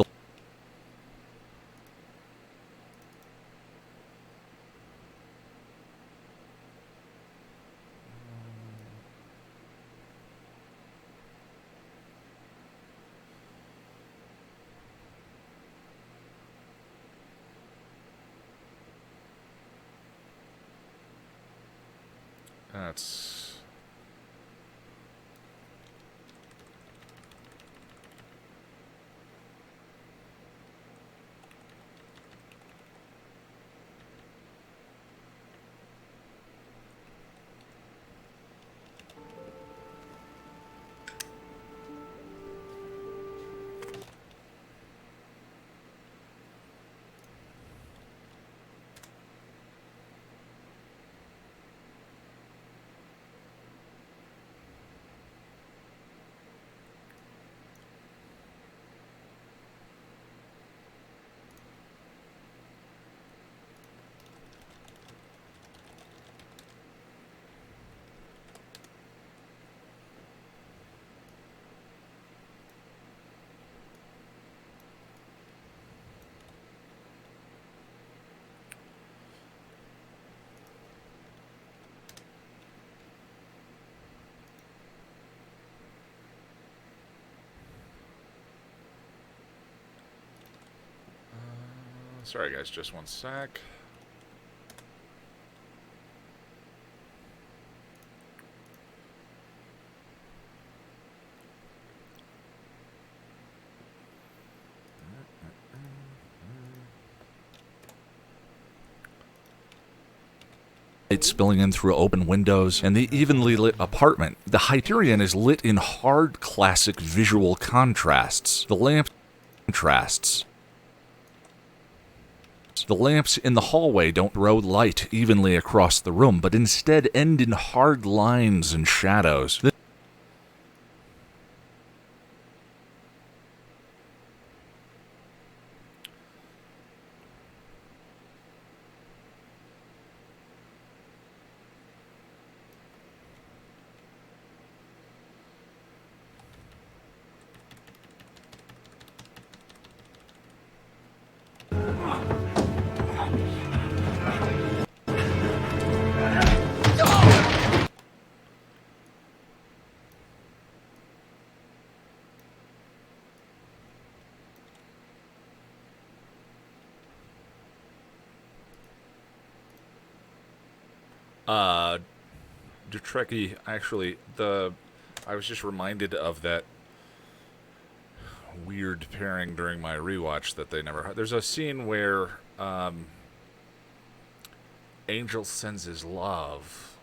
That's... Sorry, guys, just one sec.
Light spilling in through open windows, and the evenly lit apartment. The Hyperion is lit in hard, classic visual contrasts. The lamps in the hallway don't throw light evenly across the room, but instead end in hard lines and shadows.
Trekkie, actually, I was just reminded of that weird pairing during my rewatch that they never had. There's a scene where Angel sends his love.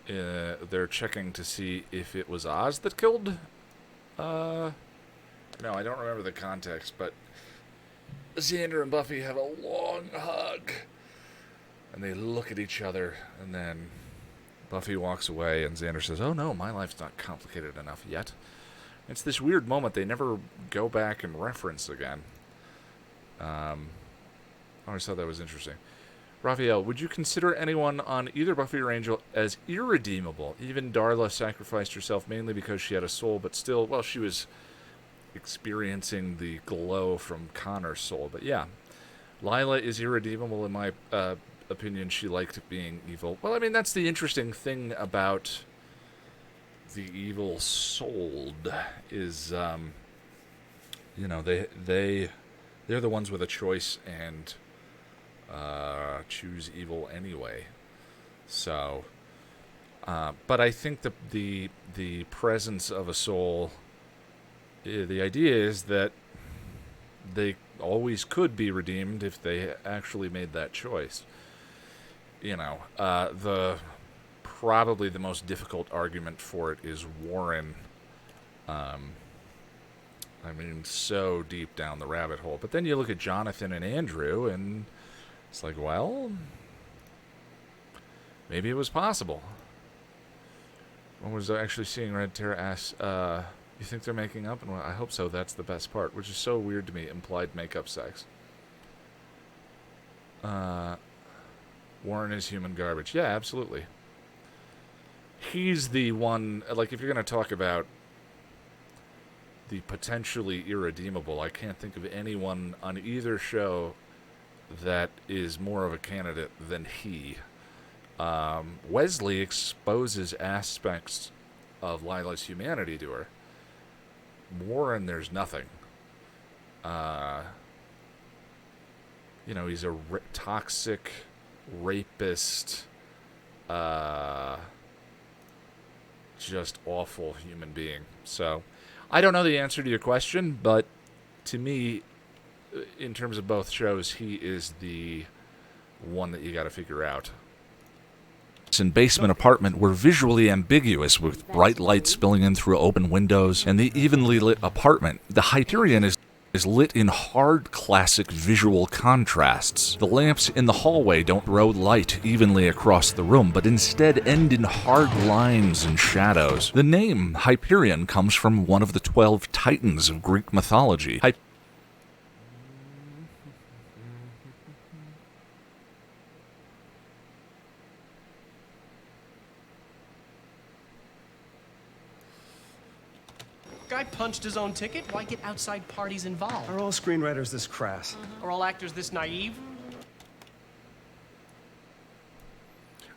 They're checking to see if it was Oz that killed. No, I don't remember the context, but Xander and Buffy have a long hug, and they look at each other, and then Buffy walks away, and Xander says, "Oh no, my life's not complicated enough yet." It's this weird moment they never go back and reference again. I always thought that was interesting. Raphael, would you consider anyone on either Buffy or Angel as irredeemable? Even Darla sacrificed herself mainly because she had a soul, but still, well, she was experiencing the glow from Connor's soul. But yeah, Lila is irredeemable in my opinion. She liked being evil. Well, I mean, that's the interesting thing about the evil souled is, you know, they're the ones with a choice and choose evil anyway. So, but I think the presence of a soul, the idea is that they always could be redeemed if they actually made that choice. You know, probably the most difficult argument for it is Warren. I mean, so deep down the rabbit hole. But then you look at Jonathan and Andrew, and it's like, well, maybe it was possible. One was actually seeing Red Terra ask, you think they're making up? And well, I hope so. That's the best part, which is so weird to me, implied makeup sex. Warren is human garbage. Yeah, absolutely. He's the one, like, if you're going to talk about the potentially irredeemable, I can't think of anyone on either show that is more of a candidate than he. Wesley exposes aspects of Lila's humanity to her. Warren, there's nothing. You know, he's a toxic rapist, just awful human being. So, I don't know the answer to your question, but to me, in terms of both shows, he is the one that you got to figure out.
And basement apartment were visually ambiguous, with bright light spilling in through open windows, and the evenly lit apartment. The Hyperion is lit in hard, classic visual contrasts. The lamps in the hallway don't throw light evenly across the room, but instead end in hard lines and shadows. The name Hyperion comes from one of the 12 titans of Greek mythology.
Guy punched his own ticket. Why get outside parties involved?
Are all screenwriters this crass?
Are all actors this naive?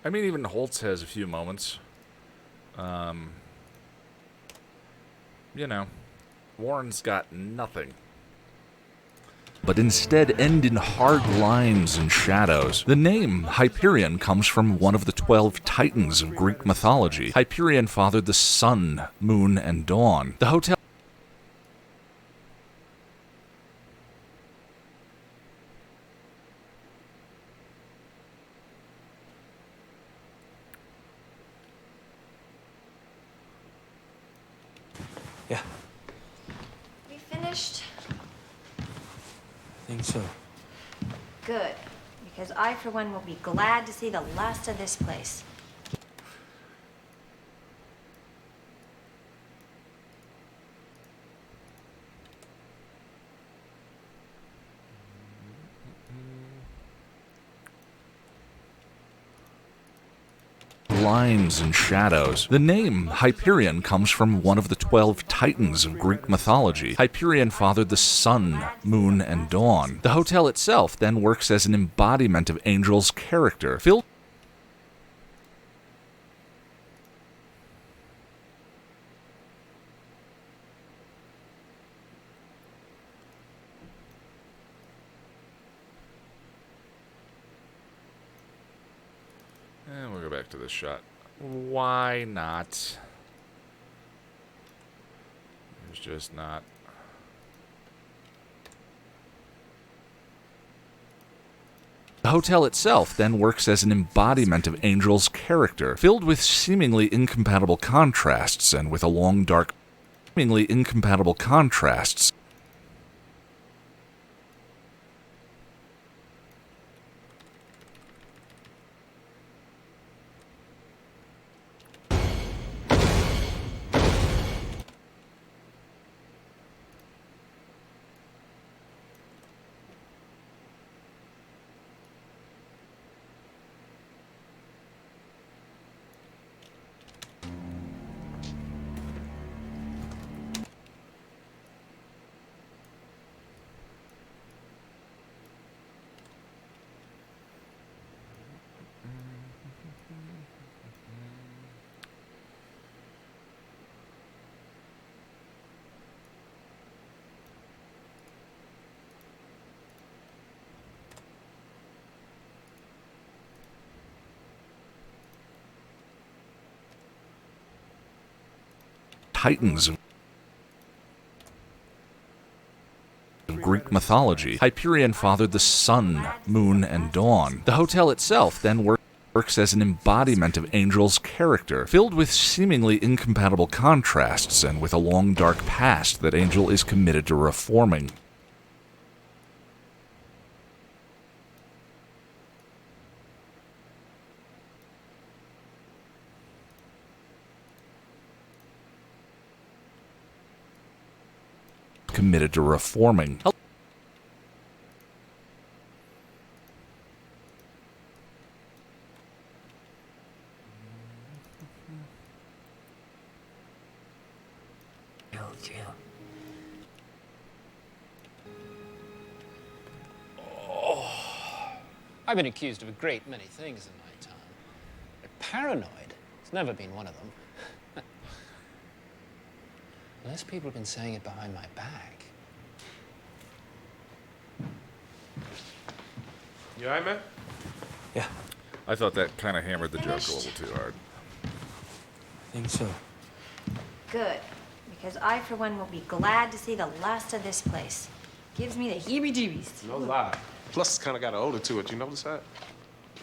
I mean, even Holtz has a few moments. You know, Warren's got nothing.
but instead end in hard lines and shadows. The name Hyperion comes from one of the 12 titans of Greek mythology. Hyperion fathered the sun, moon, and dawn. The hotel
We finished?
I think so.
Good. Because I, for one, will be glad to see the last of this place.
lines and shadows. The name Hyperion comes from one of the 12 titans of Greek mythology. Hyperion fathered the sun, moon, and dawn. The hotel itself then works as an embodiment of Angel's character, filled
And we'll go back to this shot. Why not? There's just not.
The hotel itself then works as an embodiment of Angel's character, filled with seemingly incompatible contrasts and with a long, dark, seemingly incompatible contrasts. Titans of Greek mythology. Hyperion fathered the sun, moon, and dawn. The hotel itself then works as an embodiment of Angel's character, filled with seemingly incompatible contrasts and with a long, dark past that Angel is committed to reforming. Committed to reforming.
I've been accused of a great many things in my time. But paranoid has never been one of them. Unless people have been saying it behind my back.
You all right, man?
Yeah.
I thought that kind of hammered the joke a little too hard.
I think so.
Good. Because I, for one, will be glad to see the last of this place. Gives me the heebie-jeebies.
No lie. Plus, it's kind of got an odor to it. You notice that?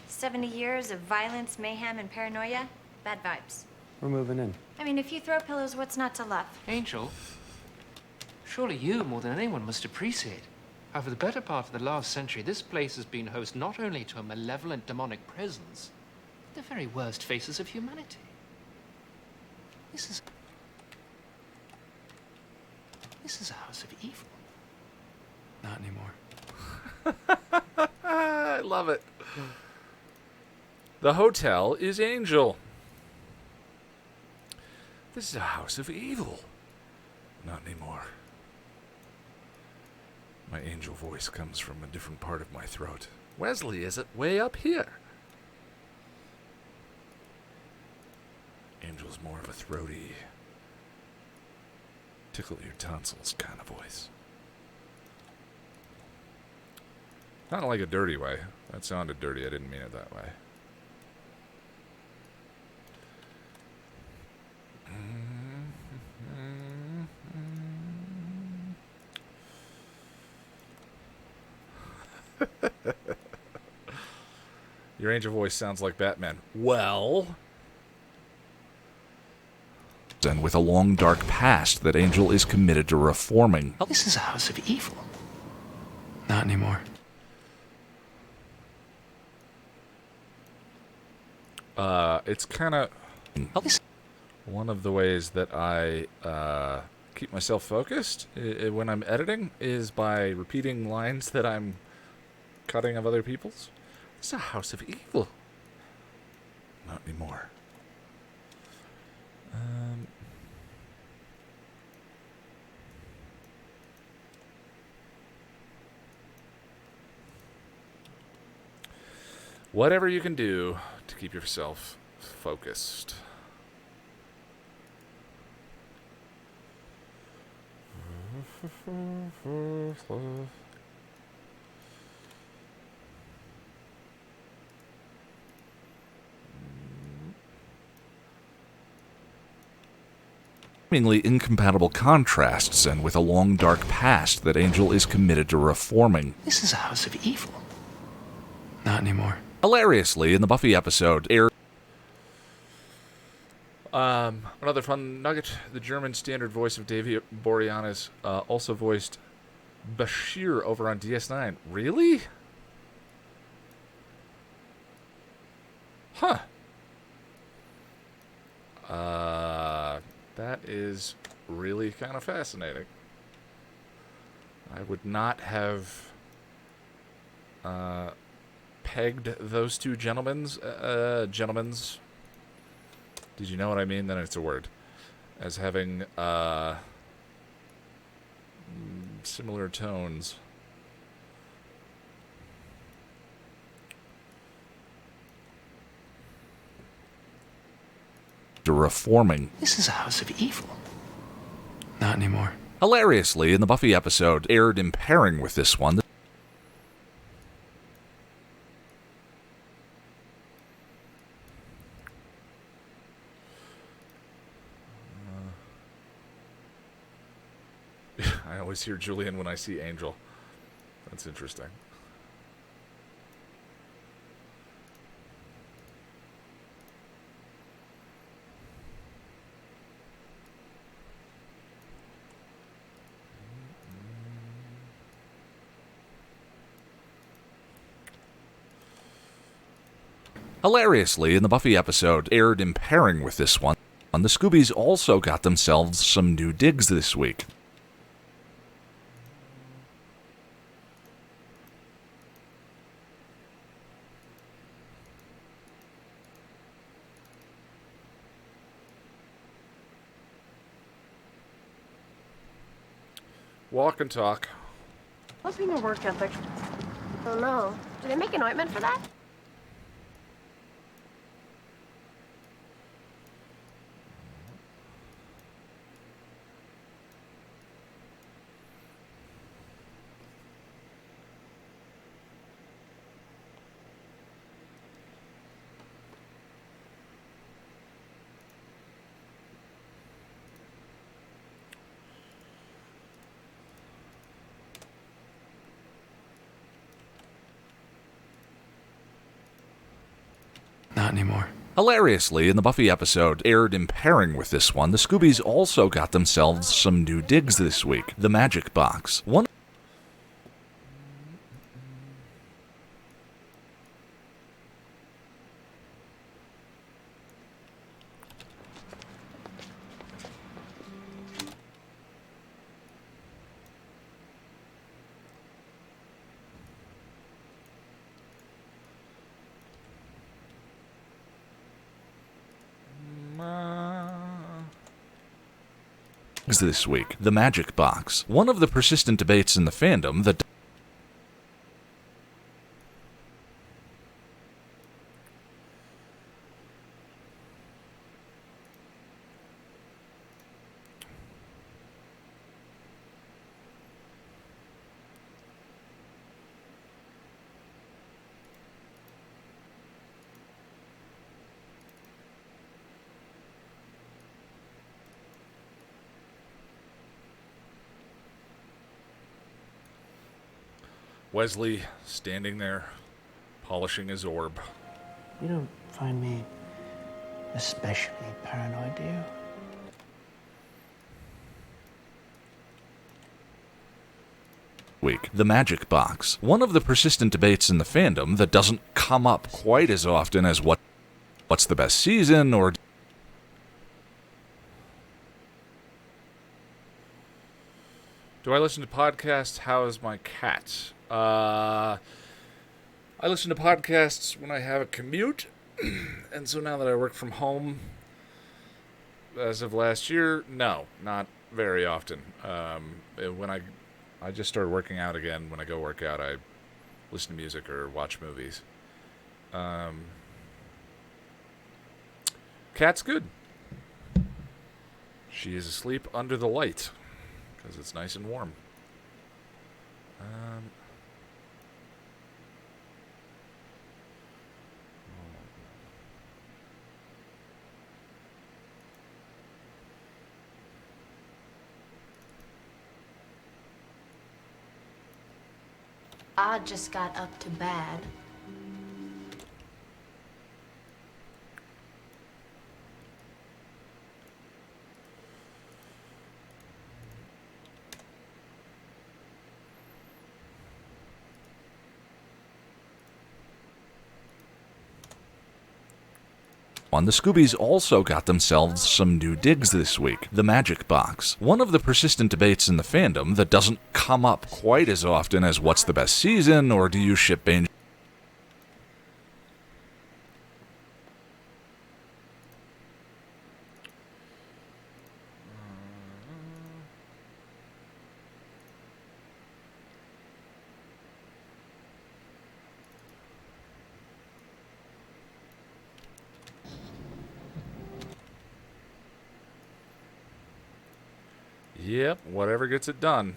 70 years of violence, mayhem, and paranoia. Bad vibes.
We're moving in.
I mean, if you throw pillows, what's not to love?
Angel, surely you, more than anyone, must appreciate how for the better part of the last century, this place has been host not only to a malevolent demonic presence, but the very worst faces of humanity. This is a house of evil.
Not anymore.
I love it. The hotel is Angel. This is a house of evil. Not anymore. My angel voice comes from a different part of my throat. Wesley, is it way up here? Angel's more of a throaty, tickle your tonsils kind of voice. Not in like a dirty way. That sounded dirty. I didn't mean it that way. Your angel voice sounds like Batman. Well...
And with a long, dark past that Angel is committed to reforming.
Oh, this is a house of evil.
Not anymore.
It's kind of... One of the ways that I keep myself focused when I'm editing is by repeating lines that I'm cutting of other people's. It's a house of evil. Not anymore. Whatever you can do to keep yourself focused.
Seemingly incompatible contrasts, and with a long, dark past that Angel is committed to reforming.
This is a house of evil.
Not anymore.
Hilariously, in the Buffy episode,
Another fun nugget. The German standard voice of Davy Boreanaz also voiced Bashir over on DS9. Really? Huh. That is really kind of fascinating. I would not have pegged those two gentlemen's did you know what I mean? Then it's a word. As having similar tones.
To reforming.
This is a house of evil.
Not anymore.
Hilariously, in the Buffy episode, aired in pairing with this one.
I always hear Julian when I see Angel. That's interesting.
Hilariously, in the Buffy episode, aired in pairing with this one, the Scoobies also got themselves some new digs this week.
Walk and talk.
What's been your work ethic? Oh no. Do they make an ointment for that?
Not anymore.
Hilariously, in the Buffy episode, aired in pairing with this one, the Scoobies also got themselves some new digs this week. The Magic Box. One this week, The Magic Box. One of the persistent debates in the fandom that Wesley standing there, polishing his orb.
You don't find me especially paranoid, do you?
Week, the magic box. One of the persistent debates in the fandom that doesn't come up quite as often as what's the best season, or
do I listen to podcasts? How is my cat? I listen to podcasts when I have a commute, and so now that I work from home, as of last year, no, not very often. When I just started working out again. When I go work out, I listen to music or watch movies. Cat's good. She is asleep under the light because it's nice and warm.
I just got up to bed.
on, the Scoobies also got themselves some new digs this week. The magic box. One of the persistent debates in the fandom that doesn't come up quite as often as what's the best season, or do you ship Angel?
Yep, whatever gets it done.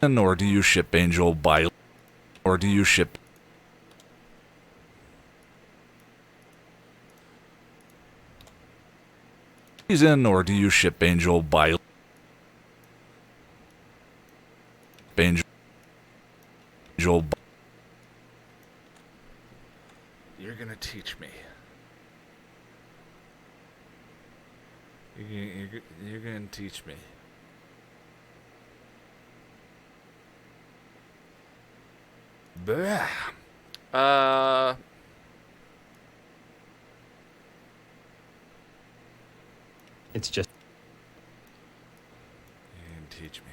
Or do you ship Angel by... Or do you ship... Season, or do you ship Angel by... Angel...
You're gonna teach me. You're gonna teach me. Bah.
It's just...
You can teach me.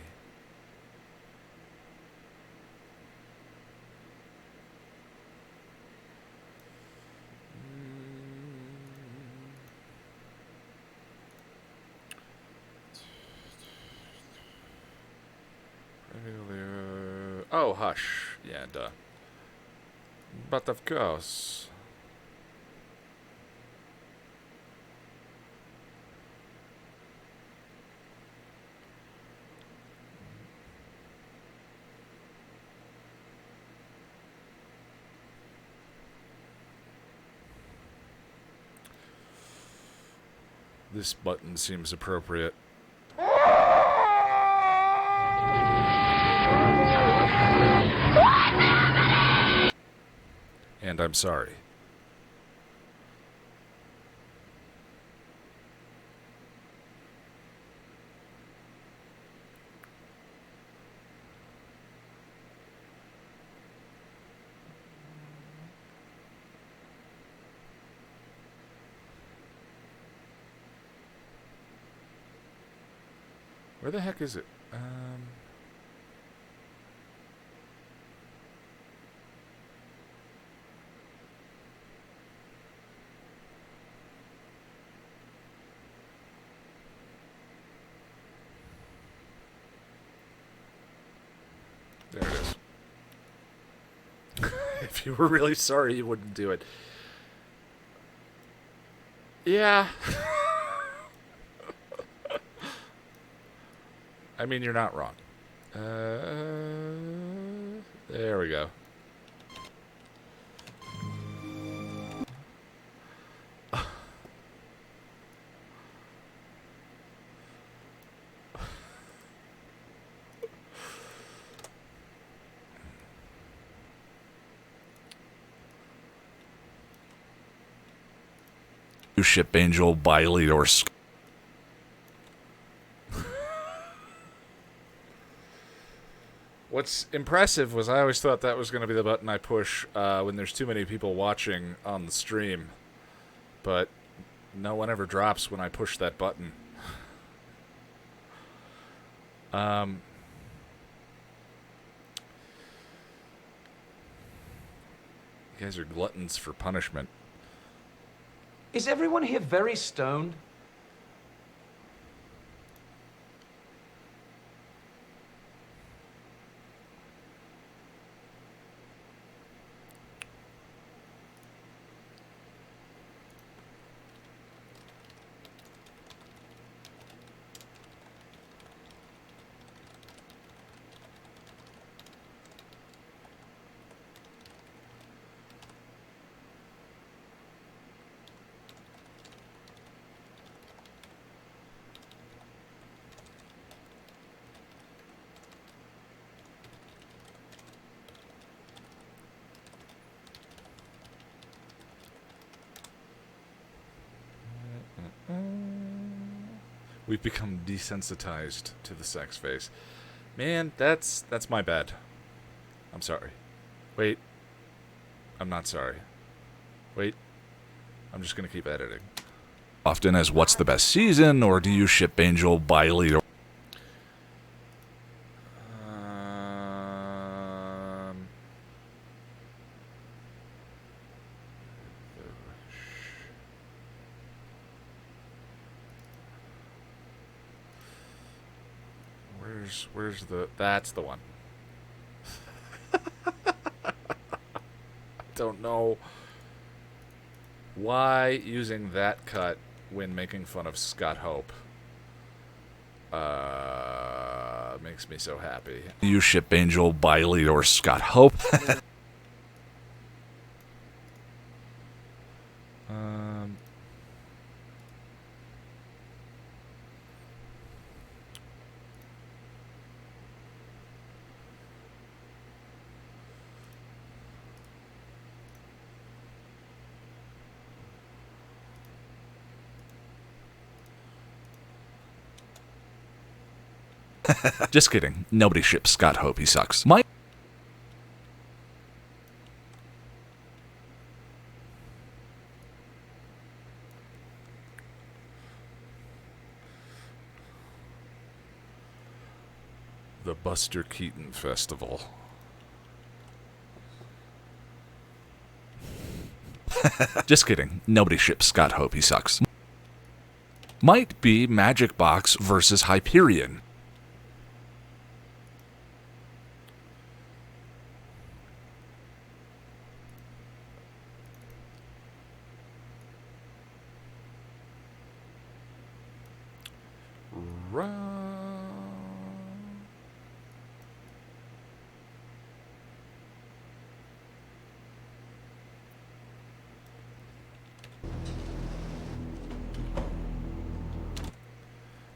Oh, hush. Yeah, duh. But of course. This button seems appropriate. And I'm sorry. Where the heck is it? There it is. If you were really sorry, you wouldn't do it. Yeah. I mean, you're not wrong. There we go.
You ship Angel, Biley, or
What's impressive was I always thought that was going to be the button I push when there's too many people watching on the stream. But no one ever drops when I push that button. You guys are gluttons for punishment.
Is everyone here very stoned?
We've become desensitized to the sex face. Man, that's my bad. I'm sorry. Wait. I'm not sorry. Wait. I'm just going to keep editing.
often as what's the best season, or do you ship Angel, Biley, or
Where's the... That's the one. I don't know why using that cut when making fun of Scott Hope makes me so happy.
do you ship Angel, Biley, or Scott Hope? Just kidding. Nobody ships Scott Hope. He sucks. Mike.
The Buster Keaton Festival.
Just kidding. Nobody ships Scott Hope. He sucks. Might be Magic Box versus Hyperion.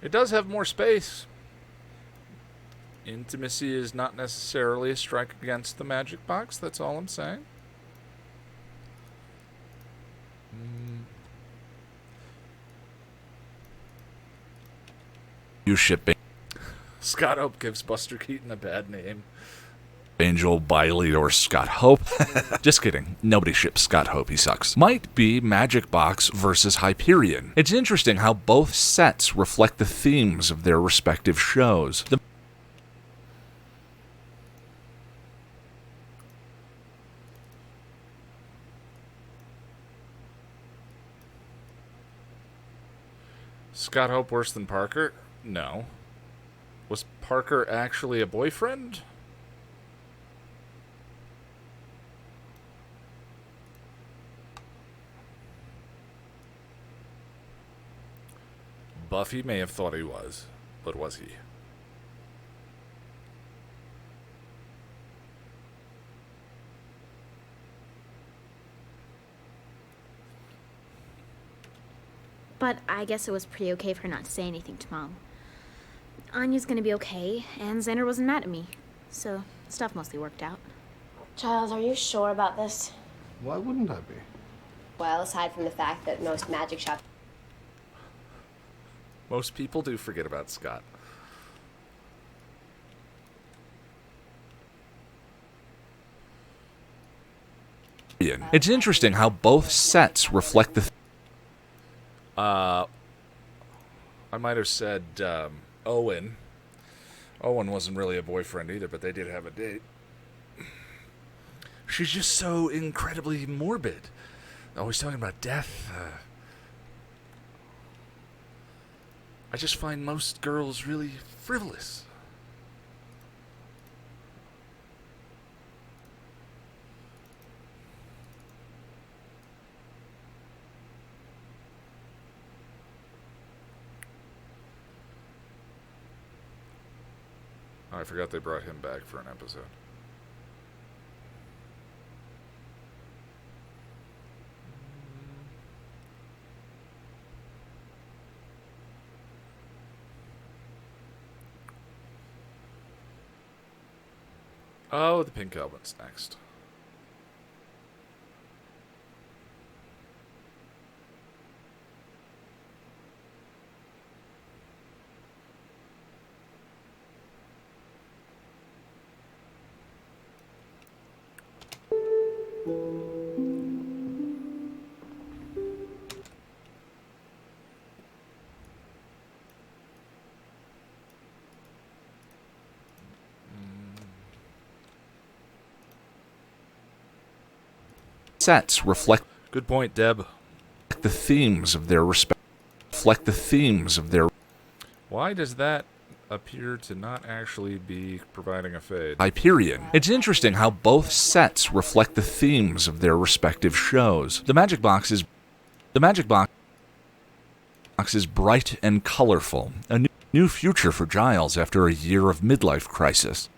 It does have more space. Intimacy is not necessarily a strike against the Magic Box, that's all I'm saying.
You ship
Scott Hope gives Buster Keaton a bad name.
Angel, Biley, or Scott Hope. Just kidding. Nobody ships Scott Hope. He sucks. Might be Magic Box versus Hyperion. It's interesting how both sets reflect the themes of their respective shows.
Scott Hope worse than Parker? No. Was Parker actually a boyfriend? Buffy may have thought he was, but was he?
But I guess it was pretty okay for her not to say anything to Mom. Anya's gonna be okay, and Xander wasn't mad at me. So, stuff mostly worked out.
Giles, are you sure about this?
Why wouldn't I be?
Well, aside from the fact that most magic shops...
Most people do forget about Scott.
It's interesting how both sets reflect the...
I might have said Owen. Owen wasn't really a boyfriend either, but they did have a date. She's just so incredibly morbid. Always talking about death. I just find most girls really frivolous. Oh, I forgot they brought him back for an episode. Oh, the pink helmet's next.
Sets reflect...
Good point, Deb.
...the themes of their respect... Reflect the themes of their...
Why does that appear to not actually be providing a fade?
Hyperion. It's interesting how both sets reflect the themes of their respective shows. The Magic Box is bright and colorful, a new future for Giles after a year of midlife crisis.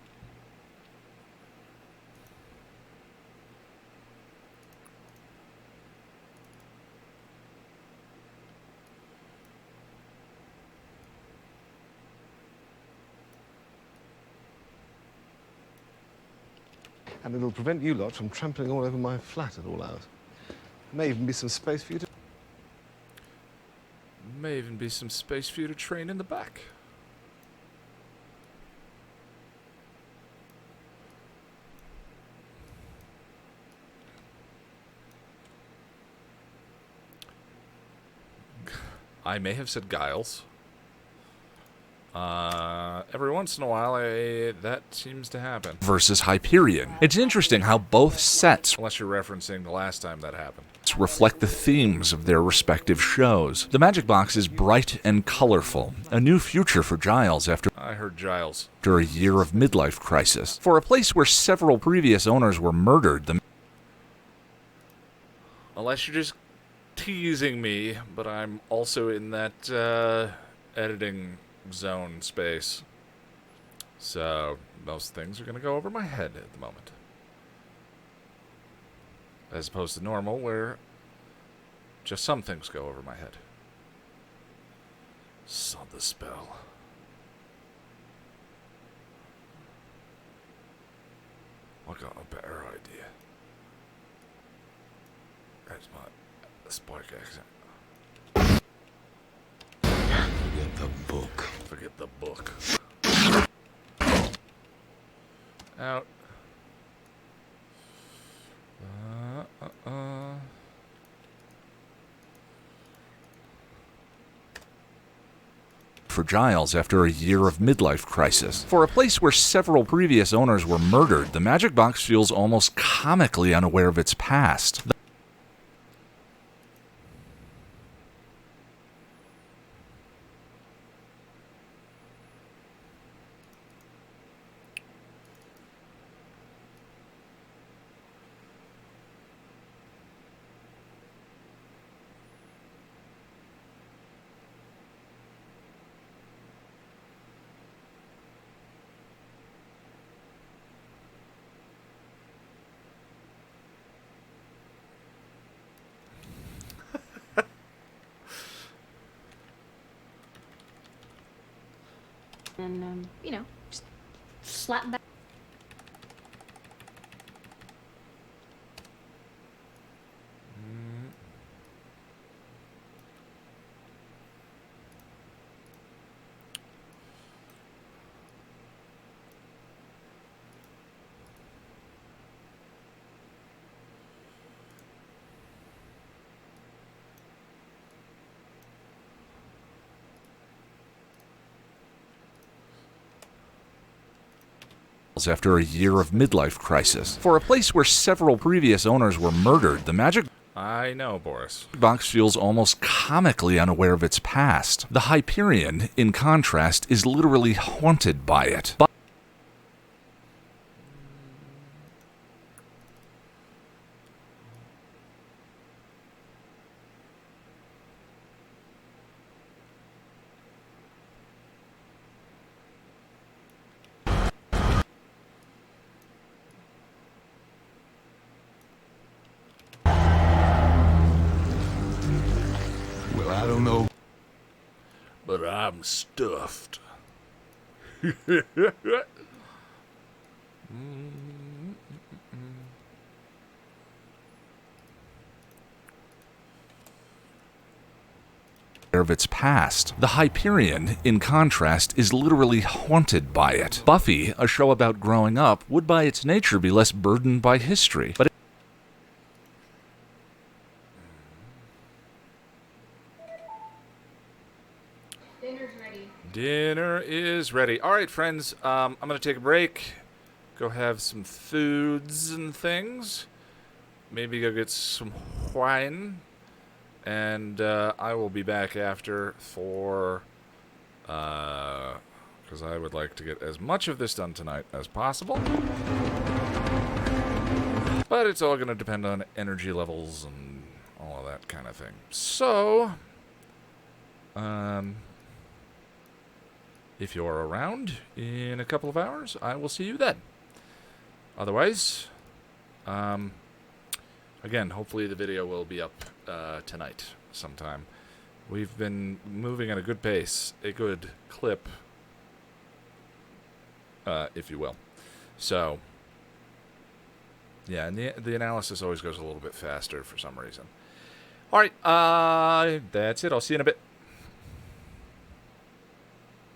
And it'll prevent you lot from trampling all over my flat at all hours. May even be some space for you to...
May even be some space for you to train in the back. I may have said Giles. Every once in a while, that seems to happen.
Versus Hyperion. It's interesting how both sets,
unless you're referencing the last time that happened,
reflect the themes of their respective shows. The Magic Box is bright and colorful, a new future for Giles after...
I heard Giles.
After a year of midlife crisis. For a place where several previous owners were murdered, the...
Unless you're just teasing me, but I'm also in that, editing zone space. So, most things are going to go over my head at the moment. As opposed to normal, where just some things go over my head. Saw the spell. I got a better idea. That's my Spike accent.
Forget the book.
Forget the book. Out.
For Giles after a year of midlife crisis. For a place where several previous owners were murdered, the Magic Box feels almost comically unaware of its past.
And, you know, just slap back.
after a year of midlife crisis. For a place where several previous owners were murdered, the Magic
I know, Boris.
Box feels almost comically unaware of its past. The Hyperion, in contrast, is literally haunted by it.
Well, I don't know.
But I'm stuffed.
Of its past. The Hyperion, in contrast, is literally haunted by it. Buffy, a show about growing up, would by its nature be less burdened by history, but
Dinner's ready.
Dinner is ready. All right, friends. I'm going to take a break. Go have some foods and things. Maybe go get some wine. And I will be back after for... because I would like to get as much of this done tonight as possible. But it's all going to depend on energy levels and all of that kind of thing. So... if you're around in a couple of hours, I will see you then. Otherwise, again, hopefully the video will be up tonight sometime. We've been moving at a good pace, a good clip, if you will. So, yeah, and the analysis always goes a little bit faster for some reason. All right, that's it. I'll see you in a bit.